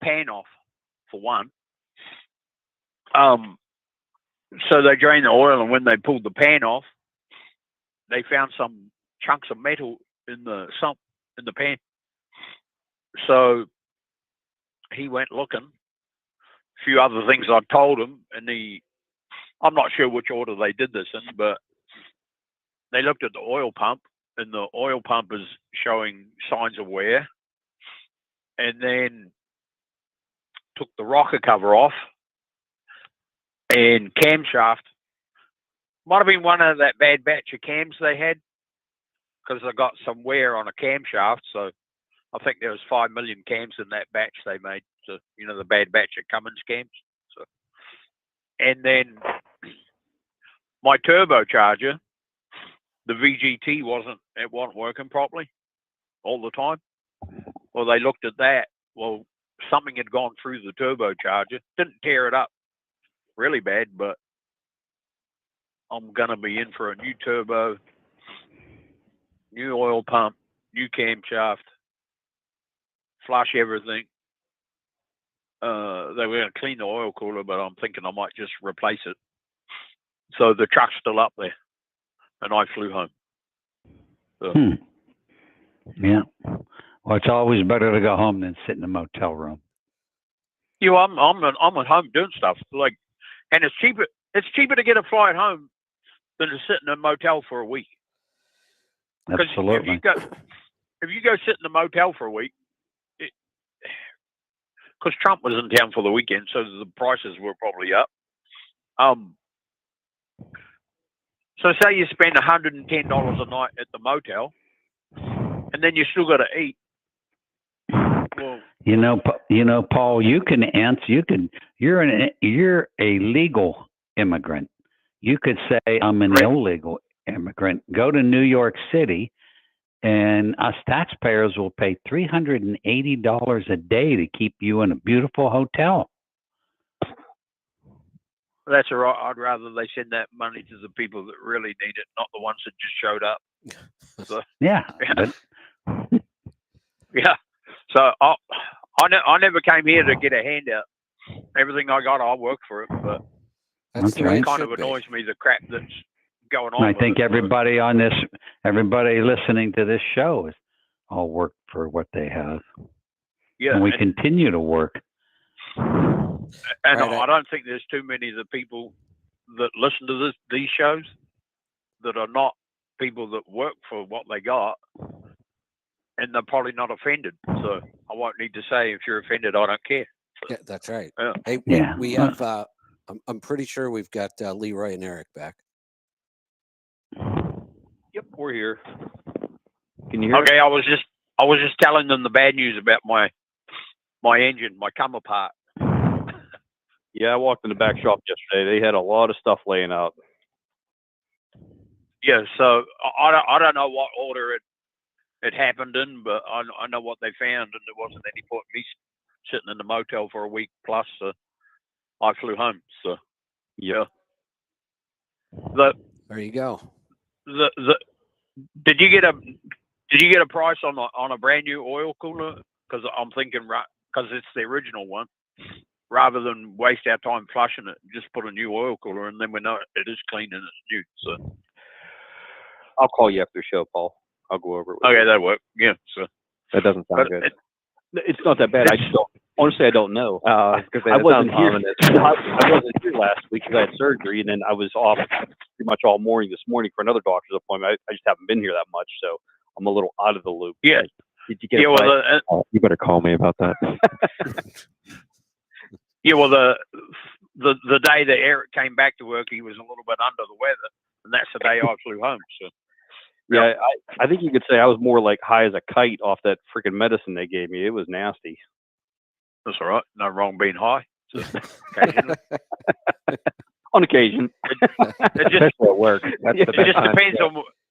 pan off for one. So they drained the oil, and when they pulled the pan off, they found some chunks of metal in the sump in the pan. So he went looking. A few other things I told him, and I'm not sure which order they did this in, but they looked at the oil pump, and the oil pump is showing signs of wear. And then took the rocker cover off, and camshaft might have been one of that bad batch of cams they had, because they got some wear on a camshaft. So I think there was 5 million cams in that batch they made. So, the bad batch of Cummins cams. So, and then my turbocharger, the VGT wasn't working properly all the time. Well, they looked at that. Well, something had gone through the turbocharger. Didn't tear it up really bad, but I'm going to be in for a new turbo, new oil pump, new camshaft, flush everything. They were going to clean the oil cooler, but I'm thinking I might just replace it. So the truck's still up there, and I flew home. So. Yeah. Well, it's always better to go home than sit in a motel room. I'm at home doing stuff, and it's cheaper. It's cheaper to get a flight home than to sit in a motel for a week. Absolutely. If you go sit in a motel for a week, because Trump was in town for the weekend, so the prices were probably up. So say you spend $110 a night at the motel, and then you still got to eat. Well, Paul, you can answer. You're a legal immigrant. You could say I'm an illegal immigrant. Go to New York City, and us taxpayers will pay $380 a day to keep you in a beautiful hotel. That's all right. I'd rather they send that money to the people that really need it, not the ones that just showed up. So, yeah. Yeah. So I never came here to get a handout. Everything I got, I worked for it. But That's right. It kind of annoys me, the crap that's going on. I think everybody listening to this show is all work for what they have. Yeah, and we continue to work. And I don't think there's too many of the people that listen to these shows that are not people that work for what they got, and they're probably not offended. So I won't need to say if you're offended, I don't care. So, yeah, that's right. Yeah. Hey, we have. I'm pretty sure we've got Leroy and Eric back. Yep, we're here. Can you hear? Okay, I was just telling them the bad news about my engine, my come apart. Yeah, I walked in the back shop yesterday. They had a lot of stuff laying out. Yeah, so I don't know what order it happened in, but I know what they found, and there wasn't any point in me sitting in the motel for a week plus. So I flew home. So yeah. There you go. Did you get a price on a brand new oil cooler? Because I'm thinking, right, because it's the original one. Rather than waste our time flushing it, just put a new oil cooler, and then we know it is clean and it's new. So I'll call you after the show, Paul. I'll go over it with okay, you. that'll work. Yeah. So that doesn't sound good. It's not that bad. I just don't. Honestly, I don't know. I wasn't here. I wasn't here last week because I had surgery, and then I was off pretty much all morning this morning for another doctor's appointment. I just haven't been here that much, so I'm a little out of the loop. Yeah. Did you get you better call me about that. Yeah, well, the day that Eric came back to work, he was a little bit under the weather, and that's the day I flew home. So, yeah, I think you could say I was more like high as a kite off that freaking medicine they gave me. It was nasty. That's all right. No wrong being high. So, occasionally. On occasion, it just at work. That's the best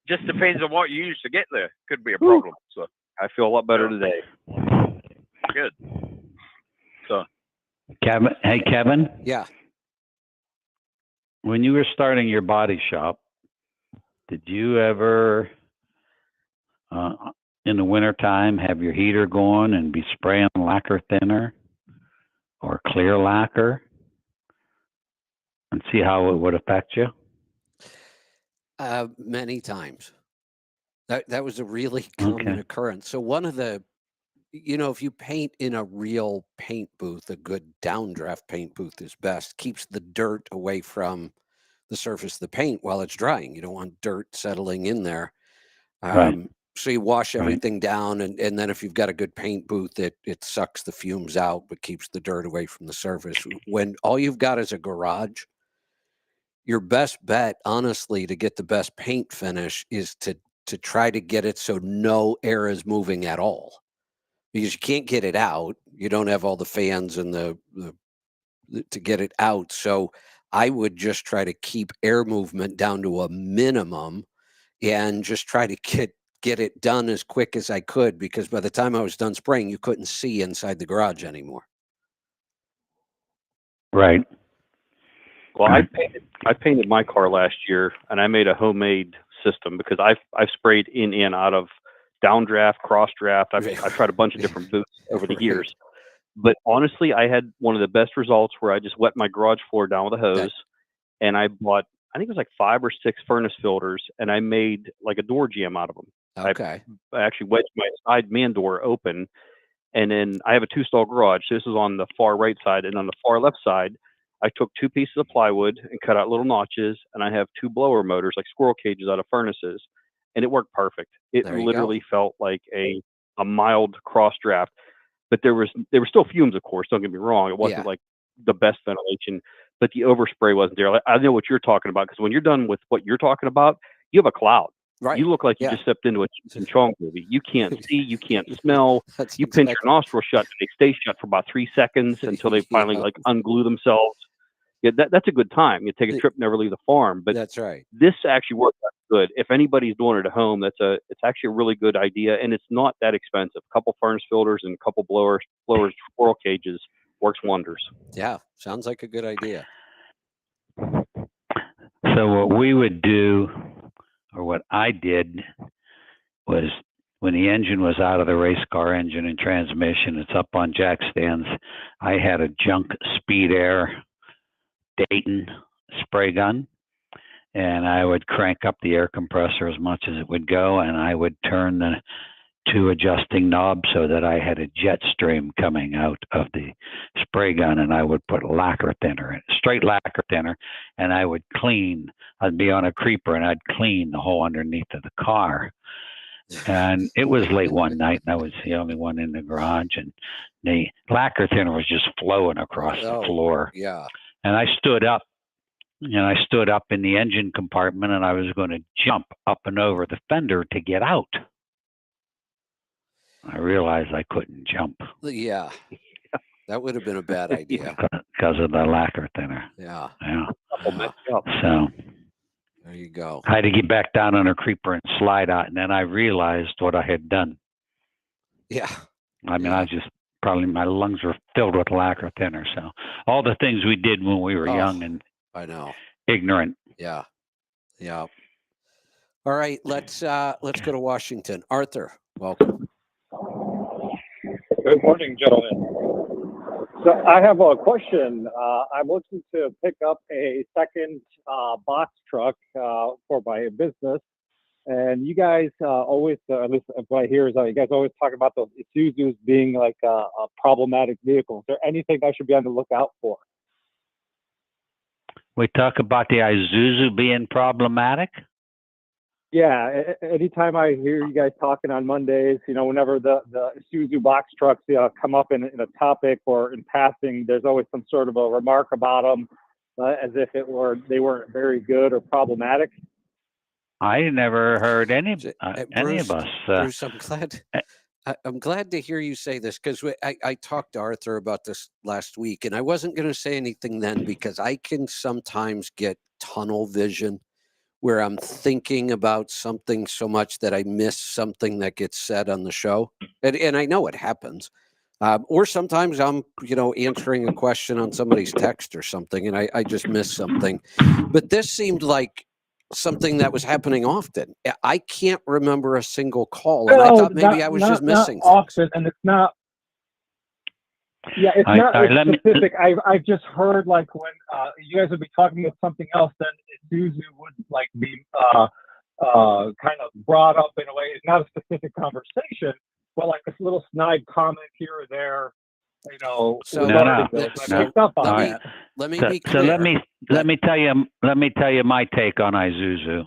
just depends on what you use to get there. Could be a problem. So I feel a lot better today. Good. So. Kevin, hey Kevin. Yeah. When you were starting your body shop, did you ever, in the wintertime, have your heater going and be spraying lacquer thinner or clear lacquer and see how it would affect you? Many times. That was a really common occurrence. So one of the, if you paint in a real paint booth, a good downdraft paint booth is best. Keeps the dirt away from the surface of the paint while it's drying. You don't want dirt settling in there. So you wash everything down, and then if you've got a good paint booth, it sucks the fumes out, but keeps the dirt away from the surface. When all you've got is a garage, your best bet, honestly, to get the best paint finish is to try to get it so no air is moving at all, because you can't get it out. You don't have all the fans and the to get it out. So I would just try to keep air movement down to a minimum and just try to get it done as quick as I could, because by the time I was done spraying, you couldn't see inside the garage anymore. Right. Well, I painted my car last year, and I made a homemade system because I've sprayed in and out of downdraft, cross draft. I've tried a bunch of different booths over the years, but honestly, I had one of the best results where I just wet my garage floor down with a hose, and I bought, I think it was like 5 or 6 furnace filters, and I made like a door jamb out of them. Okay. I actually wedged my side man door open, and then I have a 2-stall garage. So this is on the far right side, and on the far left side, I took 2 pieces of plywood and cut out little notches, and I have 2 blower motors, like squirrel cages out of furnaces, and it worked perfect. It There you literally felt like a mild cross draft, but there were still fumes, of course. Don't get me wrong; it wasn't like the best ventilation, but the overspray wasn't there. Like, I know what you're talking about, because when you're done with what you're talking about, you have a cloud. Right. You look like you just stepped into a Cheech and Chong movie. You can't see, you can't smell. You pinch your nostrils shut, and they stay shut for about 3 seconds until they finally like unglue themselves. Yeah, that's a good time. You take a trip, never leave the farm. But that's right. This actually worked out good. If anybody's doing it at home, it's actually a really good idea, and it's not that expensive. A couple furnace filters and a couple blowers, squirrel cages works wonders. Yeah, sounds like a good idea. So what we would do, or what I did, was when the engine was out of the race car engine and transmission, it's up on jack stands, I had a junk Speed Air Dayton spray gun, and I would crank up the air compressor as much as it would go, and I would turn the 2 adjusting knobs so that I had a jet stream coming out of the spray gun, and I would put lacquer thinner in, straight lacquer thinner, and I would clean. I'd be on a creeper and I'd clean the whole underneath of the car. And it was late one night, and I was the only one in the garage, and the lacquer thinner was just flowing across the floor. Yeah. And I stood up, in the engine compartment, and I was going to jump up and over the fender to get out. I realized I couldn't jump. Yeah. That would have been a bad idea. Because of the lacquer thinner. Yeah. So there you go. I had to get back down on a creeper and slide out, and then I realized what I had done. Yeah. I mean, I just probably my lungs were filled with lacquer thinner. So all the things we did when we were young and I know ignorant. Yeah. Yeah. All right, let's go to Washington. Arthur, welcome. Good morning, gentlemen. So I have a question. I'm looking to pick up a second box truck for my business. And you guys always, at least what I hear is you guys always talk about the Isuzus being like a problematic vehicle. Is there anything I should be on the lookout for? We talk about the Isuzu being problematic? Yeah, anytime I hear you guys talking on Mondays, whenever the Isuzu box trucks come up in a topic or in passing, there's always some sort of a remark about them as if they weren't very good or problematic. I never heard any of us. Bruce, I'm glad to hear you say this, because I talked to Arthur about this last week, and I wasn't going to say anything then because I can sometimes get tunnel vision where I'm thinking about something so much that I miss something that gets said on the show. And I know it happens. Or sometimes I'm, answering a question on somebody's text or something, and I just miss something. But this seemed like something that was happening often. I can't remember a single call, and I thought maybe I was just missing not often, and it's not. Yeah, it's not like specific. I've just heard like when you guys would be talking about something else, then Isuzu would like be kind of brought up in a way. It's not a specific conversation, but like this little snide comment here or there. You know, So let me be clear. Let me tell you my take on Isuzu.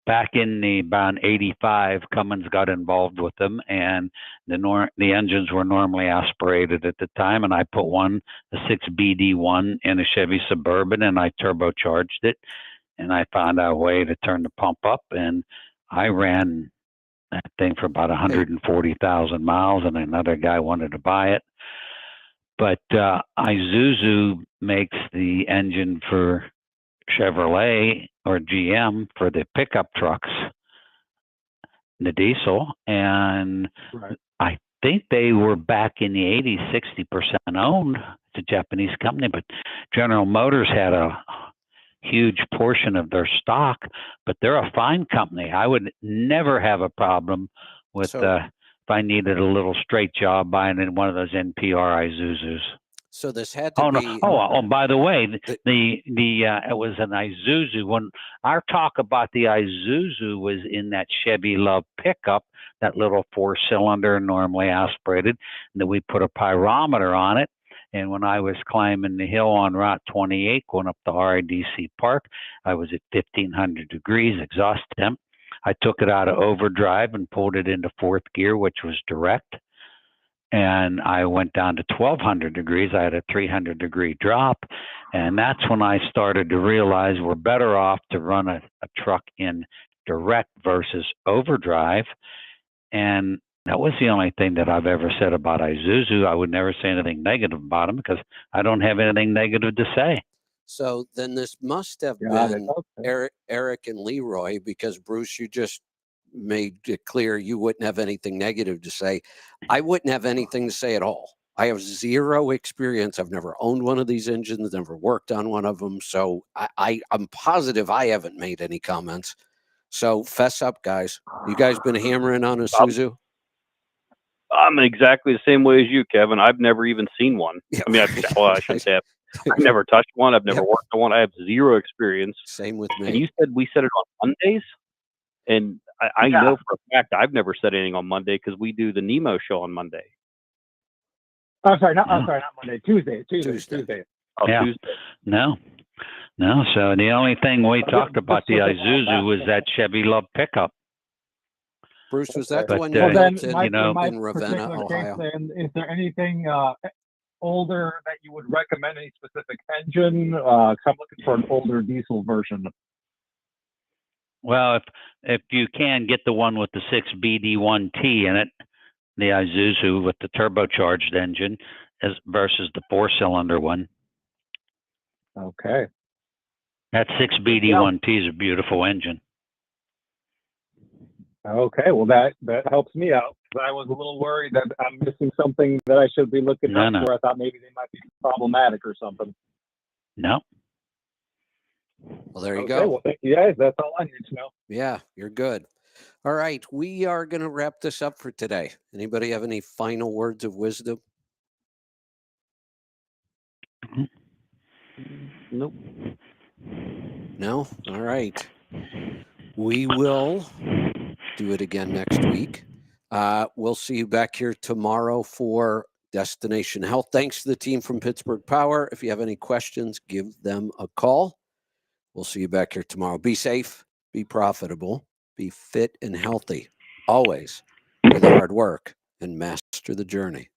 Back in about '85, Cummins got involved with them, and the engines were normally aspirated at the time. And I put a 6BD1 in a Chevy Suburban, and I turbocharged it, and I found out a way to turn the pump up, and I ran that thing for about 140,000 miles, and another guy wanted to buy it. But Isuzu makes the engine for Chevrolet or GM for the pickup trucks, the diesel, and I think they were back in the 80s, 60% owned. It's a Japanese company, but General Motors had a huge portion of their stock, but they're a fine company. I would never have a problem with if I needed a little straight job buying in one of those NPR Isuzus. So this had to be. By the way, it was an Isuzu. When our talk about the Isuzu was in that Chevy Love pickup, that little 4-cylinder, normally aspirated, and then we put a pyrometer on it. And when I was climbing the hill on Route 28, going up the RIDC Park, I was at 1,500 degrees exhaust temp. I took it out of overdrive and pulled it into fourth gear, which was direct. And I went down to 1,200 degrees. I had a 300-degree drop. And that's when I started to realize we're better off to run a truck in direct versus overdrive. And that was the only thing that I've ever said about Isuzu. I would never say anything negative about them because I don't have anything negative to say. So then this must have been Eric and Leroy, because Bruce, you just made it clear you wouldn't have anything negative to say. I wouldn't have anything to say at all. I have zero experience. I've never owned one of these engines, never worked on one of them. So I'm positive I haven't made any comments. So fess up, guys. You guys been hammering on Isuzu? I'm exactly the same way as you, Kevin. I've never even seen one. I mean, I shouldn't say I've never touched one. I've never worked on one. I have zero experience. Same with me. And you said we said it on Mondays? And I know for a fact I've never said anything on Monday because we do the Nemo show on Monday. I'm sorry, not Monday. Tuesday. Oh, yeah. Tuesday. No. So the only thing we talked about the Isuzu was that Chevy Love pickup. Bruce, was that the one you built in Ravenna, Ohio? Then, is there anything older that you would recommend? Any specific engine? 'Cause I'm looking for an older diesel version. Well, if you can get the one with the 6BD1T in it, the Isuzu with the turbocharged engine, versus the 4-cylinder one. Okay. That 6BD1T is a beautiful engine. Okay, well that helps me out. I was a little worried that I'm missing something that I should be looking up for. I thought maybe they might be problematic or something. No. Well, there you go. Well, thank you guys. That's all I need to know. Yeah, you're good. All right, we are going to wrap this up for today. Anybody have any final words of wisdom? Nope. No? All right. We will do it again next week. We'll see you back here tomorrow for Destination Health. Thanks to the team from Pittsburgh Power. If you have any questions, give them a call. We'll see you back here tomorrow. Be safe, be profitable, be fit and healthy. Always do the hard work and master the journey.